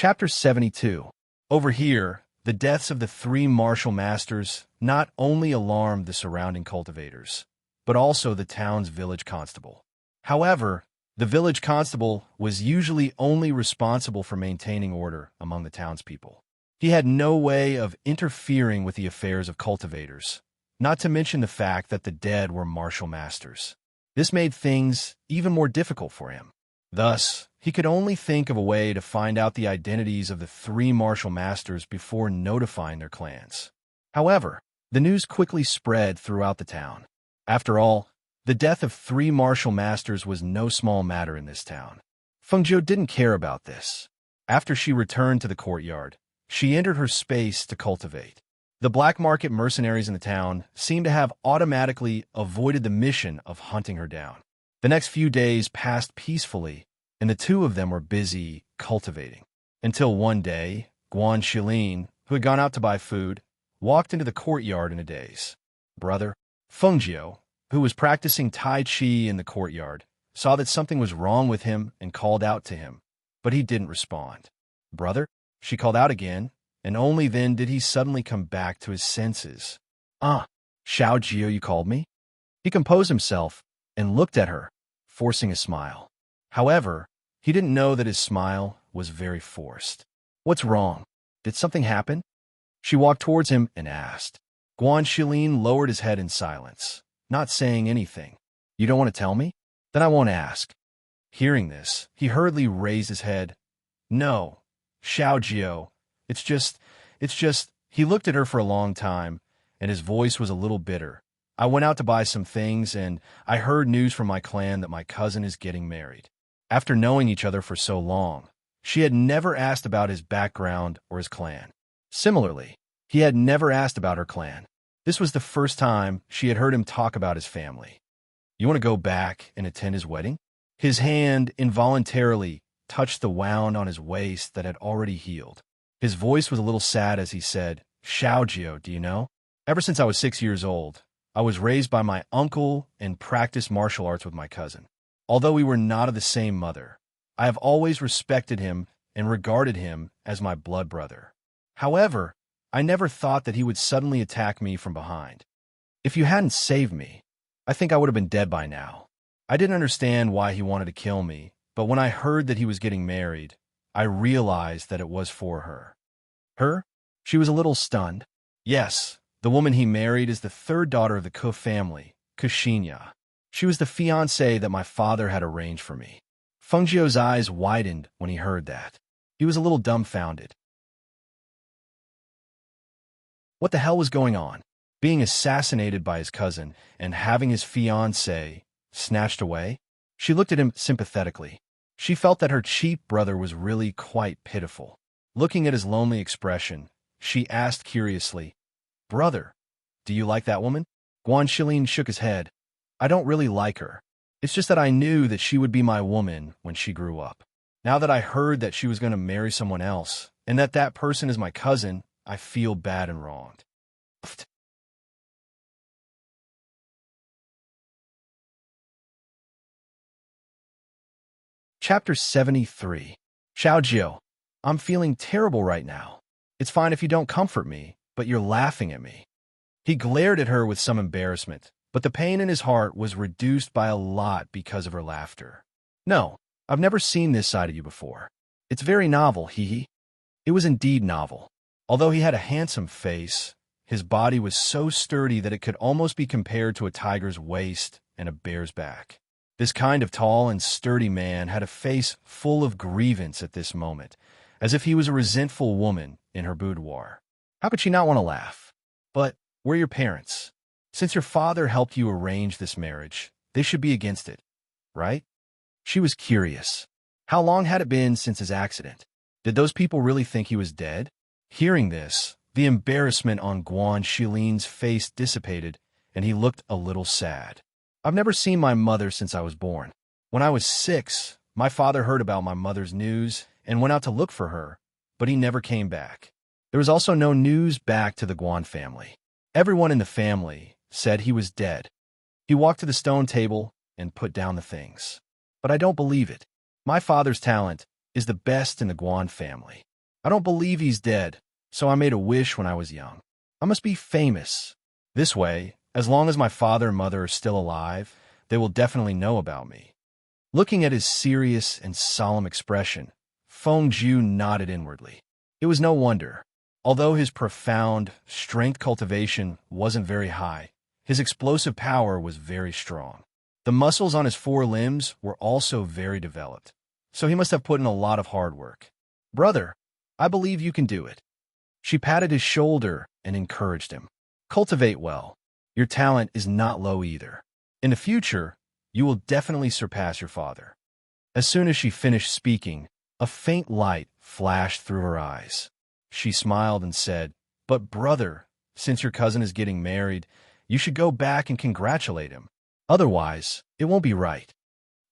Chapter 72. Over here, the deaths of the three martial masters not only alarmed the surrounding cultivators, but also the town's village constable. However, the village constable was usually only responsible for maintaining order among the townspeople. He had no way of interfering with the affairs of cultivators, not to mention the fact that the dead were martial masters. This made things even more difficult for him. Thus, he could only think of a way to find out the identities of the three martial masters before notifying their clans. However, the news quickly spread throughout the town. After all, the death of three martial masters was no small matter in this town. Fengjiu didn't care about this. After she returned to the courtyard, she entered her space to cultivate. The black market mercenaries in the town seemed to have automatically avoided the mission of hunting her down. The next few days passed peacefully, and the two of them were busy cultivating. Until one day, Guan Shilin, who had gone out to buy food, walked into the courtyard in a daze. Brother, Fengjiu, who was practicing Tai Chi in the courtyard, saw that something was wrong with him and called out to him, but he didn't respond. Brother, she called out again, and only then did he suddenly come back to his senses. Xiao Jiu, you called me? He composed himself and looked at her, forcing a smile. However, he didn't know that his smile was very forced. What's wrong? Did something happen? She walked towards him and asked. Guan Shilin lowered his head in silence, not saying anything. You don't want to tell me? Then I won't ask. Hearing this, he hurriedly raised his head. No, Xiao Jiu, it's just, he looked at her for a long time, and his voice was a little bitter. I went out to buy some things, and I heard news from my clan that my cousin is getting married. After knowing each other for so long, she had never asked about his background or his clan. Similarly, he had never asked about her clan. This was the first time she had heard him talk about his family. You want to go back and attend his wedding? His hand involuntarily touched the wound on his waist that had already healed. His voice was a little sad as he said, Xiao Jiu, do you know? Ever since I was 6 years old, I was raised by my uncle and practiced martial arts with my cousin. Although we were not of the same mother, I have always respected him and regarded him as my blood brother. However, I never thought that he would suddenly attack me from behind. If you hadn't saved me, I think I would have been dead by now. I didn't understand why he wanted to kill me, but when I heard that he was getting married, I realized that it was for her. Her? She was a little stunned. Yes, the woman he married is the third daughter of the Ke family, Kushinya. She was the fiancée that my father had arranged for me. Fengjiu's eyes widened when he heard that. He was a little dumbfounded. What the hell was going on? Being assassinated by his cousin and having his fiancée snatched away? She looked at him sympathetically. She felt that her cheap brother was really quite pitiful. Looking at his lonely expression, she asked curiously, Brother, do you like that woman? Guan Shilin shook his head. I don't really like her. It's just that I knew that she would be my woman when she grew up. Now that I heard that she was going to marry someone else, and that that person is my cousin, I feel bad and wronged. Chapter 73. Xiao Jiu, I'm feeling terrible right now. It's fine if you don't comfort me, but you're laughing at me. He glared at her with some embarrassment, but the pain in his heart was reduced by a lot because of her laughter. No, I've never seen this side of you before. It's very novel, hee. It was indeed novel. Although he had a handsome face, his body was so sturdy that it could almost be compared to a tiger's waist and a bear's back. This kind of tall and sturdy man had a face full of grievance at this moment, as if he was a resentful woman in her boudoir. How could she not want to laugh? But we're your parents. Since your father helped you arrange this marriage, they should be against it, right? She was curious. How long had it been since his accident? Did those people really think he was dead? Hearing this, the embarrassment on Guan Shilin's face dissipated, and he looked a little sad. I've never seen my mother since I was born. When I was 6, my father heard about my mother's news and went out to look for her, but he never came back. There was also no news back to the Guan family. Everyone in the family said he was dead. He walked to the stone table and put down the things. But I don't believe it. My father's talent is the best in the Guan family. I don't believe he's dead, so I made a wish when I was young. I must be famous. This way, as long as my father and mother are still alive, they will definitely know about me." Looking at his serious and solemn expression, Feng Jiu nodded inwardly. It was no wonder. Although his profound strength cultivation wasn't very high, his explosive power was very strong. The muscles on his four limbs were also very developed, so he must have put in a lot of hard work. "Brother, I believe you can do it." She patted his shoulder and encouraged him. "Cultivate well. Your talent is not low either. In the future, you will definitely surpass your father." As soon as she finished speaking, a faint light flashed through her eyes. She smiled and said, "But brother, since your cousin is getting married, you should go back and congratulate him. Otherwise, it won't be right."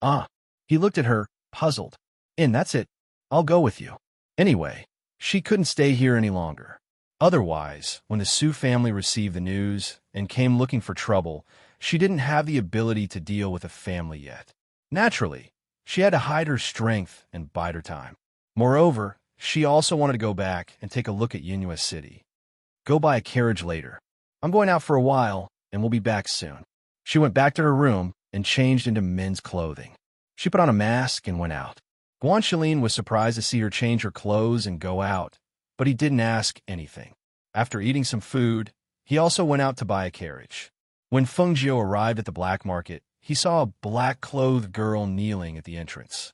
"Ah." He looked at her, puzzled. "And that's it. I'll go with you." Anyway, she couldn't stay here any longer. Otherwise, when the Su family received the news and came looking for trouble, she didn't have the ability to deal with a family yet. Naturally, she had to hide her strength and bide her time. Moreover, she also wanted to go back and take a look at Yinhua City. "Go buy a carriage later. I'm going out for a while, and we'll be back soon." She went back to her room and changed into men's clothing. She put on a mask and went out. Guanxilin was surprised to see her change her clothes and go out, but he didn't ask anything. After eating some food, he also went out to buy a carriage. When Feng Jiu arrived at the black market, he saw a black-clothed girl kneeling at the entrance.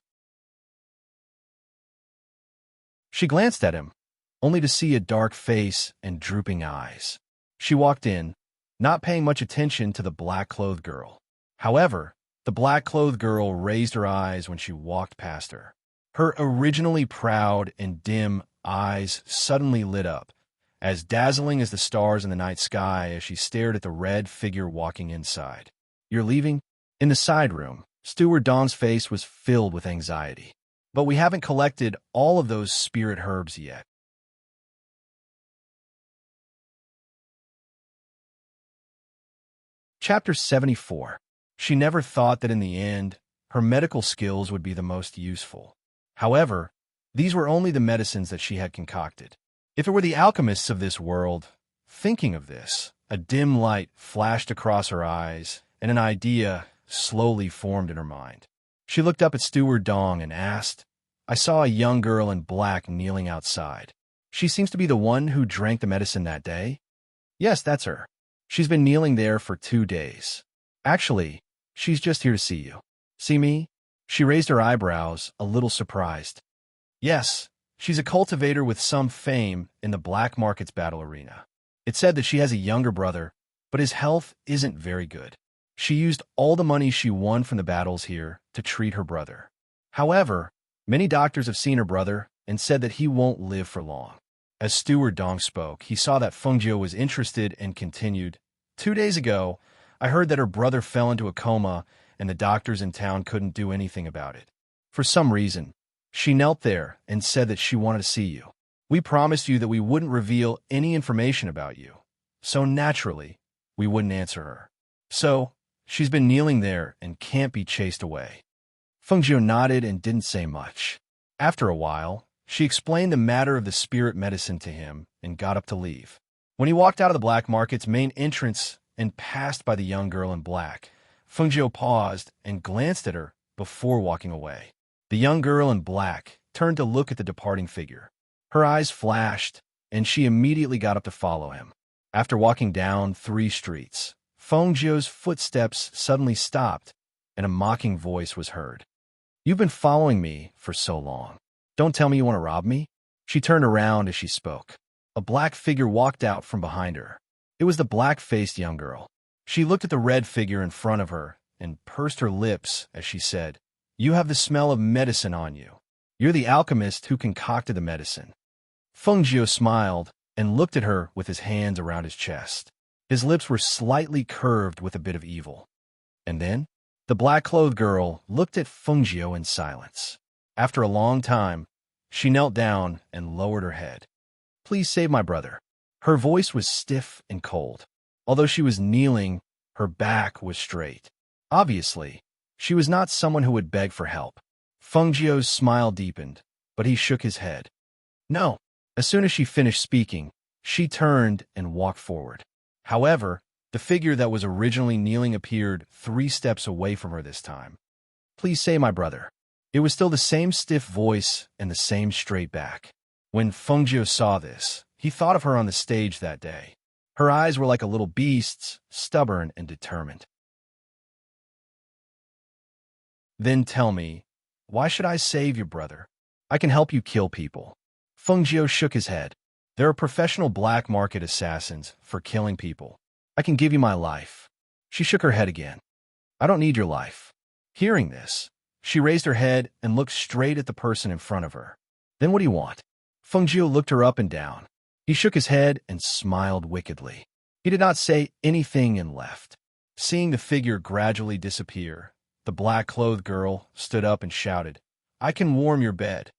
She glanced at him, only to see a dark face and drooping eyes. She walked in, not paying much attention to the black-clothed girl. However, the black-clothed girl raised her eyes when she walked past her. Her originally proud and dim eyes suddenly lit up, as dazzling as the stars in the night sky as she stared at the red figure walking inside. "You're leaving?" In the side room, Steward Dong's face was filled with anxiety. "But we haven't collected all of those spirit herbs yet." Chapter 74. She never thought that in the end, her medical skills would be the most useful. However, these were only the medicines that she had concocted. If it were the alchemists of this world, thinking of this, a dim light flashed across her eyes, and an idea slowly formed in her mind. She looked up at Steward Dong and asked, "I saw a young girl in black kneeling outside. She seems to be the one who drank the medicine that day?" "Yes, that's her. She's been kneeling there for 2 days. Actually, she's just here to see you." "See me?" She raised her eyebrows, a little surprised. "Yes, she's a cultivator with some fame in the black market's battle arena. It's said that she has a younger brother, but his health isn't very good. She used all the money she won from the battles here to treat her brother. However, many doctors have seen her brother and said that he won't live for long." As Steward Dong spoke, he saw that Feng Jiu was interested and continued, "2 days ago, I heard that her brother fell into a coma and the doctors in town couldn't do anything about it. For some reason, she knelt there and said that she wanted to see you. We promised you that we wouldn't reveal any information about you, so naturally, we wouldn't answer her. So, she's been kneeling there and can't be chased away." Feng Jiu nodded and didn't say much. After a while, she explained the matter of the spirit medicine to him and got up to leave. When he walked out of the black market's main entrance and passed by the young girl in black, Feng Jiu paused and glanced at her before walking away. The young girl in black turned to look at the departing figure. Her eyes flashed, and she immediately got up to follow him. After walking down 3 streets, Feng Jiu's footsteps suddenly stopped, and a mocking voice was heard. "You've been following me for so long. Don't tell me you want to rob me?" She turned around as she spoke. A black figure walked out from behind her. It was the black-faced young girl. She looked at the red figure in front of her and pursed her lips as she said, "You have the smell of medicine on you. You're the alchemist who concocted the medicine." Feng Jiu smiled and looked at her with his hands around his chest. His lips were slightly curved with a bit of evil. And then, the black-clothed girl looked at Feng Jiu in silence. After a long time, she knelt down and lowered her head. "Please save my brother." Her voice was stiff and cold. Although she was kneeling, her back was straight. Obviously, she was not someone who would beg for help. Feng Jiu's smile deepened, but he shook his head. "No, As soon as she finished speaking, she turned and walked forward. However, the figure that was originally kneeling appeared 3 steps away from her this time. "Please say my brother." It was still the same stiff voice and the same straight back. When Fengjiu saw this, he thought of her on the stage that day. Her eyes were like a little beast's, stubborn and determined. "Then tell me, why should I save your brother? I can help you kill people." Fengjiu shook his head. "There are professional black market assassins for killing people. I can give you my life." She shook her head again. "I don't need your life." Hearing this, she raised her head and looked straight at the person in front of her. "Then what do you want?" Fengjiu looked her up and down. He shook his head and smiled wickedly. He did not say anything and left. Seeing the figure gradually disappear, the black-clothed girl stood up and shouted, "I can warm your bed."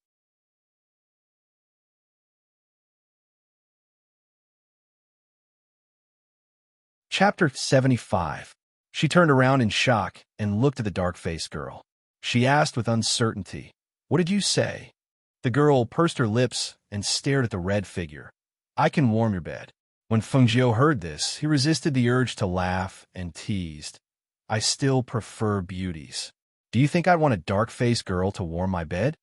Chapter 75. She turned around in shock and looked at the dark-faced girl. She asked with uncertainty, "What did you say?" The girl pursed her lips and stared at the red figure. "I can warm your bed." When Fengjiu heard this, he resisted the urge to laugh and teased, "I still prefer beauties. Do you think I'd want a dark-faced girl to warm my bed?"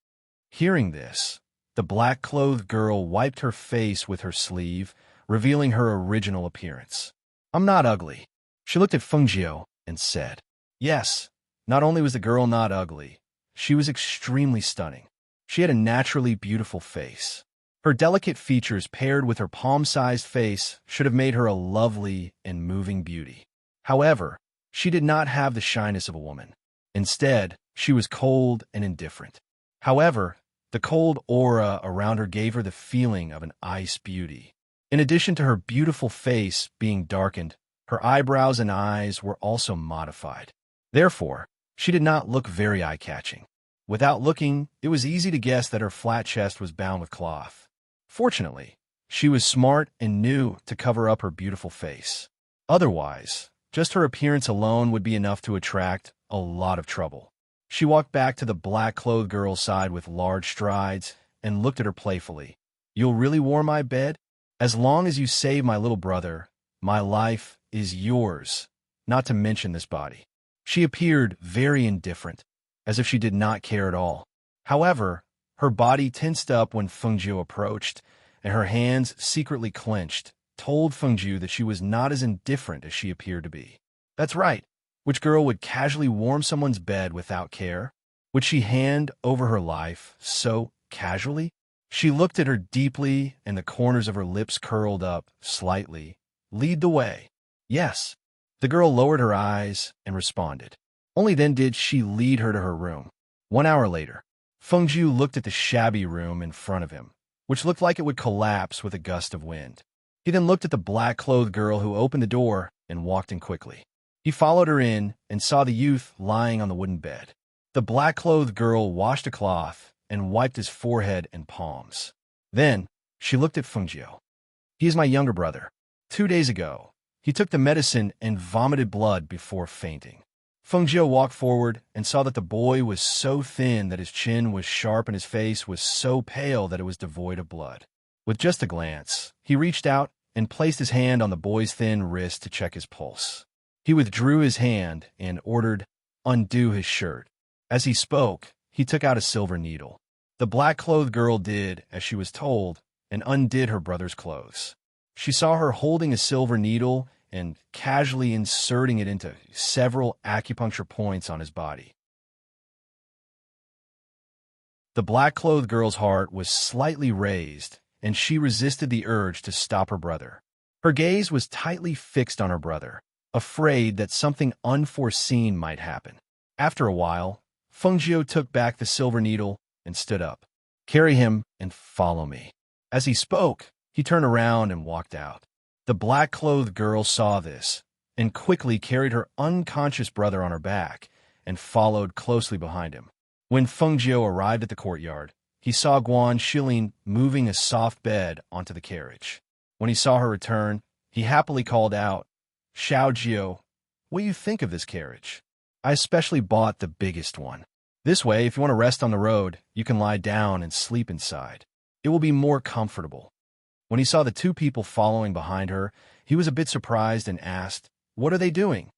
Hearing this, the black-clothed girl wiped her face with her sleeve, revealing her original appearance. "I'm not ugly." She looked at Fengjiu and said, Yes, not only was the girl not ugly, she was extremely stunning. She had a naturally beautiful face. Her delicate features paired with her palm-sized face should have made her a lovely and moving beauty. However, she did not have the shyness of a woman. Instead, she was cold and indifferent. However, the cold aura around her gave her the feeling of an ice beauty. In addition to her beautiful face being darkened, her eyebrows and eyes were also modified. Therefore, she did not look very eye-catching. Without looking, it was easy to guess that her flat chest was bound with cloth. Fortunately, she was smart and knew to cover up her beautiful face. Otherwise, just her appearance alone would be enough to attract a lot of trouble. She walked back to the black-clothed girl's side with large strides and looked at her playfully. "You'll really warm my bed? As long as you save my little brother, my life is yours, not to mention this body." She appeared very indifferent, as if she did not care at all. However, her body tensed up when Fengjiu approached, and her hands secretly clenched, told Fengjiu that she was not as indifferent as she appeared to be. That's right. Which girl would casually warm someone's bed without care? Would she hand over her life so casually? She looked at her deeply, and the corners of her lips curled up slightly. "Lead the way." "Yes." The girl lowered her eyes and responded. Only then did she lead her to her room. 1 hour later, Fengjiu looked at the shabby room in front of him, which looked like it would collapse with a gust of wind. He then looked at the black-clothed girl who opened the door and walked in quickly. He followed her in and saw the youth lying on the wooden bed. The black-clothed girl washed a cloth and wiped his forehead and palms. Then, she looked at Fengjiu. "He is my younger brother. 2 days ago, he took the medicine and vomited blood before fainting." Fengjiu walked forward and saw that the boy was so thin that his chin was sharp and his face was so pale that it was devoid of blood. With just a glance, he reached out and placed his hand on the boy's thin wrist to check his pulse. He withdrew his hand and ordered, "Undo his shirt." As he spoke, he took out a silver needle. The black-clothed girl did as she was told and undid her brother's clothes. She saw her holding a silver needle and casually inserting it into several acupuncture points on his body. The black-clothed girl's heart was slightly raised, and she resisted the urge to stop her brother. Her gaze was tightly fixed on her brother, afraid that something unforeseen might happen. After a while, Fengjiu took back the silver needle and stood up. "Carry him and follow me." As he spoke, he turned around and walked out. The black-clothed girl saw this and quickly carried her unconscious brother on her back and followed closely behind him. When Fengjiu arrived at the courtyard, he saw Guan Shilin moving a soft bed onto the carriage. When he saw her return, he happily called out, "Xiaojiu, what do you think of this carriage? I especially bought the biggest one. This way, if you want to rest on the road, you can lie down and sleep inside." It will be more comfortable. When he saw the two people following behind her, he was a bit surprised and asked, "What are they doing?"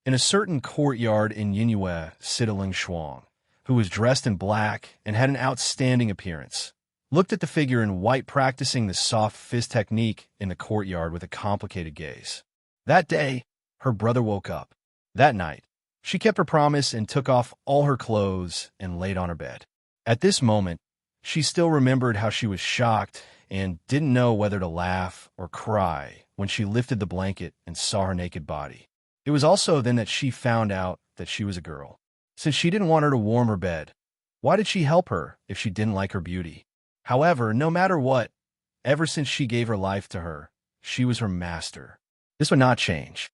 In a certain courtyard in Yingyue sit a Ling Shuang, who was dressed in black and had an outstanding appearance. Looked at the figure in white practicing the soft fist technique in the courtyard with a complicated gaze. That day, her brother woke up. That night, she kept her promise and took off all her clothes and laid on her bed. At this moment, she still remembered how she was shocked and didn't know whether to laugh or cry when she lifted the blanket and saw her naked body. It was also then that she found out that she was a girl. Since she didn't want her to warm her bed, why did she help her if she didn't like her beauty? However, no matter what, ever since she gave her life to her, she was her master. This would not change.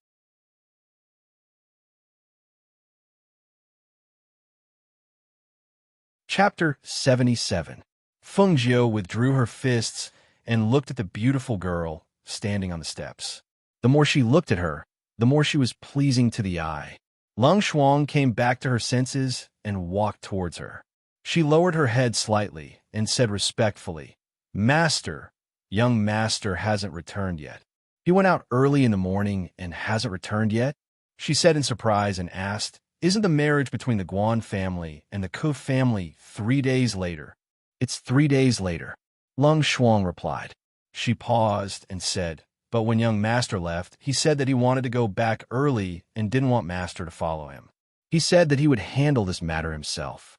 Chapter 77. Feng Jiu withdrew her fists and looked at the beautiful girl standing on the steps. The more she looked at her, the more she was pleasing to the eye. Lang Shuang came back to her senses and walked towards her. She lowered her head slightly and said respectfully, "Master, young master hasn't returned yet." "He went out early in the morning and hasn't returned yet?" she said in surprise and asked, "Isn't the marriage between the Guan family and the Ku family 3 days later?" "It's 3 days later," Lang Shuang replied. She paused and said, "But when young master left, he said that he wanted to go back early and didn't want master to follow him. He said that he would handle this matter himself."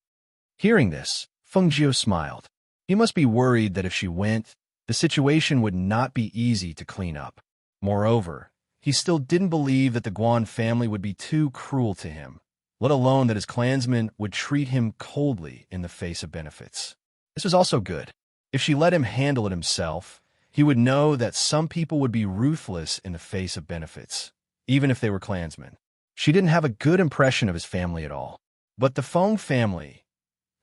Hearing this, Feng Jiu smiled. He must be worried that if she went, the situation would not be easy to clean up. Moreover, he still didn't believe that the Guan family would be too cruel to him, let alone that his clansmen would treat him coldly in the face of benefits. This was also good. If she let him handle it himself, he would know that some people would be ruthless in the face of benefits, even if they were clansmen. She didn't have a good impression of his family at all. But the Feng family,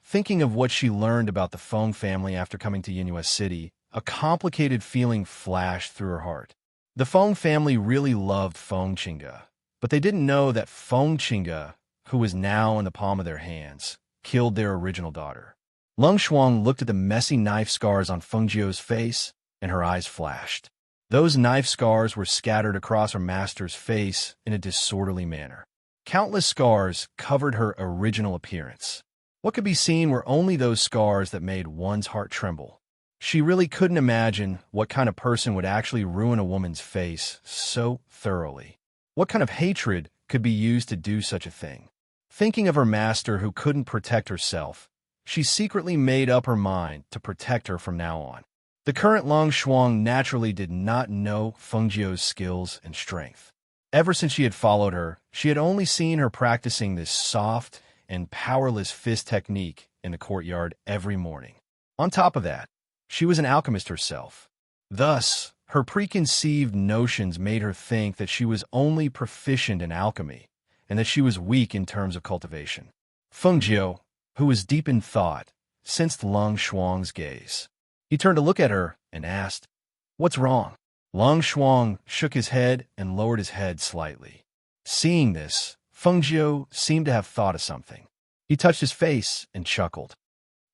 thinking of what she learned about the Feng family after coming to Yingyue City, a complicated feeling flashed through her heart. The Feng family really loved Feng Qingge, but they didn't know that Feng Qingge, who was now in the palm of their hands, killed their original daughter. Lang Shuang looked at the messy knife scars on Feng Jiu's face, and her eyes flashed. Those knife scars were scattered across her master's face in a disorderly manner. Countless scars covered her original appearance. What could be seen were only those scars that made one's heart tremble. She really couldn't imagine what kind of person would actually ruin a woman's face so thoroughly. What kind of hatred could be used to do such a thing? Thinking of her master who couldn't protect herself, she secretly made up her mind to protect her from now on. The current Lang Shuang naturally did not know Feng Jiu's skills and strength. Ever since she had followed her, she had only seen her practicing this soft and powerless fist technique in the courtyard every morning. On top of that, she was an alchemist herself. Thus, her preconceived notions made her think that she was only proficient in alchemy and that she was weak in terms of cultivation. Feng Jiu, who was deep in thought, sensed Lang Shuang's gaze. He turned to look at her and asked, "What's wrong?" Lang Shuang shook his head and lowered his head slightly. Seeing this, Feng Jiu seemed to have thought of something. He touched his face and chuckled.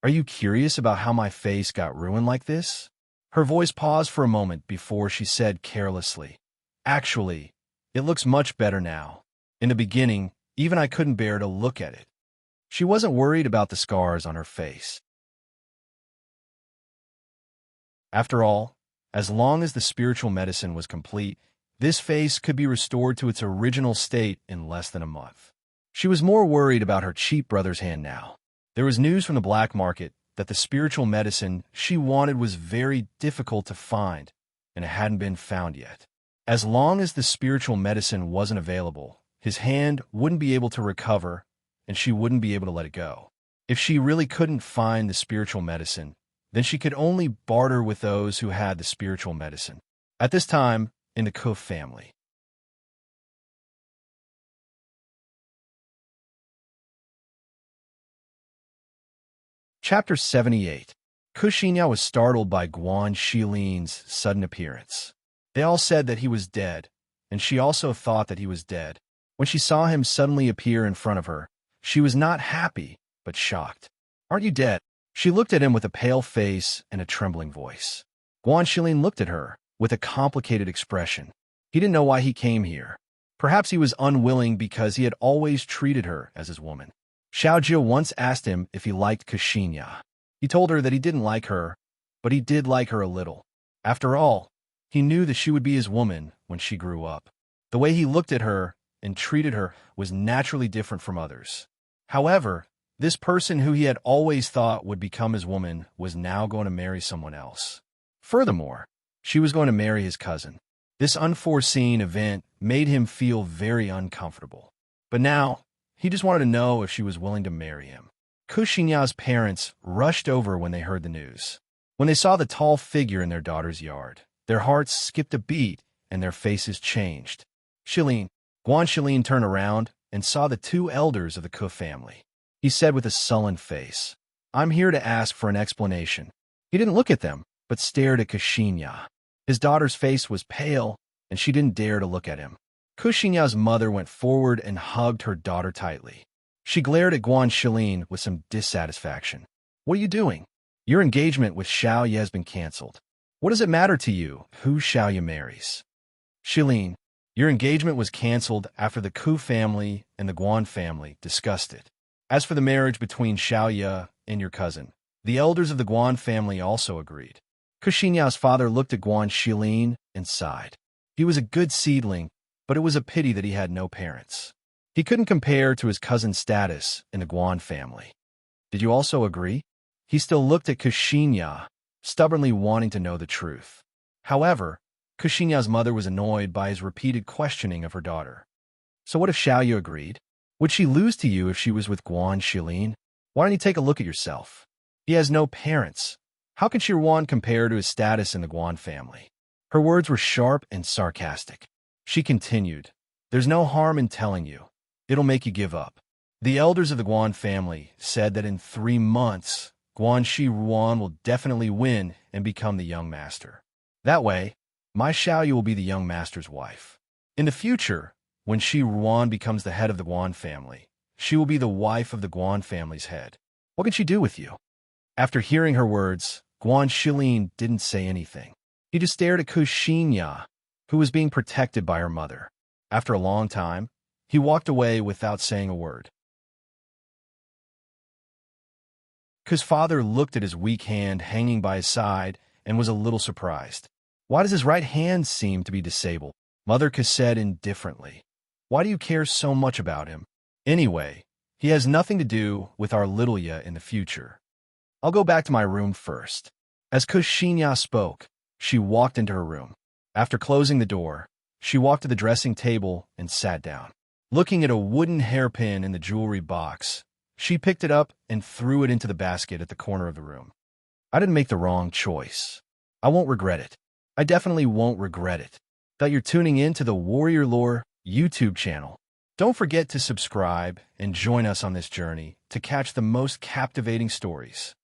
"Are you curious about how my face got ruined like this?" Her voice paused for a moment before she said carelessly, "Actually, it looks much better now. In the beginning, even I couldn't bear to look at it." She wasn't worried about the scars on her face. After all, as long as the spiritual medicine was complete, this face could be restored to its original state in less than a month. She was more worried about her cheap brother's hand now. There was news from the black market that the spiritual medicine she wanted was very difficult to find, and it hadn't been found yet. As long as the spiritual medicine wasn't available, his hand wouldn't be able to recover, and she wouldn't be able to let it go. If she really couldn't find the spiritual medicine, then she could only barter with those who had the spiritual medicine. At this time, in the Ku family. Chapter 78. Ku Xinyao was startled by Guan Shilin's sudden appearance. They all said that he was dead, and she also thought that he was dead. When she saw him suddenly appear in front of her, she was not happy, but shocked. "Aren't you dead?" She looked at him with a pale face and a trembling voice. Guanxilin looked at her with a complicated expression. He didn't know why he came here. Perhaps he was unwilling because he had always treated her as his woman. Xiaojia once asked him if he liked Kaxinya. He told her that he didn't like her, but he did like her a little. After all, he knew that she would be his woman when she grew up. The way he looked at her and treated her was naturally different from others. However, this person who he had always thought would become his woman was now going to marry someone else. Furthermore, she was going to marry his cousin. This unforeseen event made him feel very uncomfortable. But now, he just wanted to know if she was willing to marry him. Kaxinya's parents rushed over when they heard the news. When they saw the tall figure in their daughter's yard, their hearts skipped a beat and their faces changed. Guanxilin turned around and saw the two elders of the Ke family. He said with a sullen face, "I'm here to ask for an explanation." He didn't look at them, but stared at Kaxinya. His daughter's face was pale, and she didn't dare to look at him. Kaxinya's mother went forward and hugged her daughter tightly. She glared at Guanxilin with some dissatisfaction. "What are you doing? Your engagement with Xiaoye has been canceled. What does it matter to you who Xiaoye marries?" "Xilin, your engagement was canceled after the Ku family and the Guan family discussed it. As for the marriage between Xiaoye and your cousin, the elders of the Guan family also agreed." Kaxinya's father looked at Guanxilin and sighed. He was a good seedling, but it was a pity that he had no parents. He couldn't compare to his cousin's status in the Guan family. "Did you also agree?" He still looked at Kaxinya, stubbornly wanting to know the truth. However, Kaxinya's mother was annoyed by his repeated questioning of her daughter. "So what if Xiaoye agreed? Would she lose to you if she was with Guanxilin? Why don't you take a look at yourself? He has no parents. How can Shirwan compare to his status in the Guan family?" Her words were sharp and sarcastic. She continued, "There's no harm in telling you. It'll make you give up. The elders of the Guan family said that in 3 months, Guanxilin will definitely win and become the young master. That way, my Xiaoye will be the young master's wife. In the future, when Shi Ruan becomes the head of the Guan family, she will be the wife of the Guan family's head. What can she do with you?" After hearing her words, Guanxilin didn't say anything. He just stared at Kaxinya, who was being protected by her mother. After a long time, he walked away without saying a word. Ke's father looked at his weak hand hanging by his side and was a little surprised. "Why does his right hand seem to be disabled?" Mother Ke said indifferently. "Why do you care so much about him? Anyway, he has nothing to do with our little ya in the future. I'll go back to my room first." As Kaxinya spoke, she walked into her room. After closing the door, she walked to the dressing table and sat down. Looking at a wooden hairpin in the jewelry box, she picked it up and threw it into the basket at the corner of the room. "I didn't make the wrong choice. I won't regret it. I definitely won't regret it." That you're tuning in to the Warrior Lore YouTube channel. Don't forget to subscribe and join us on this journey to catch the most captivating stories.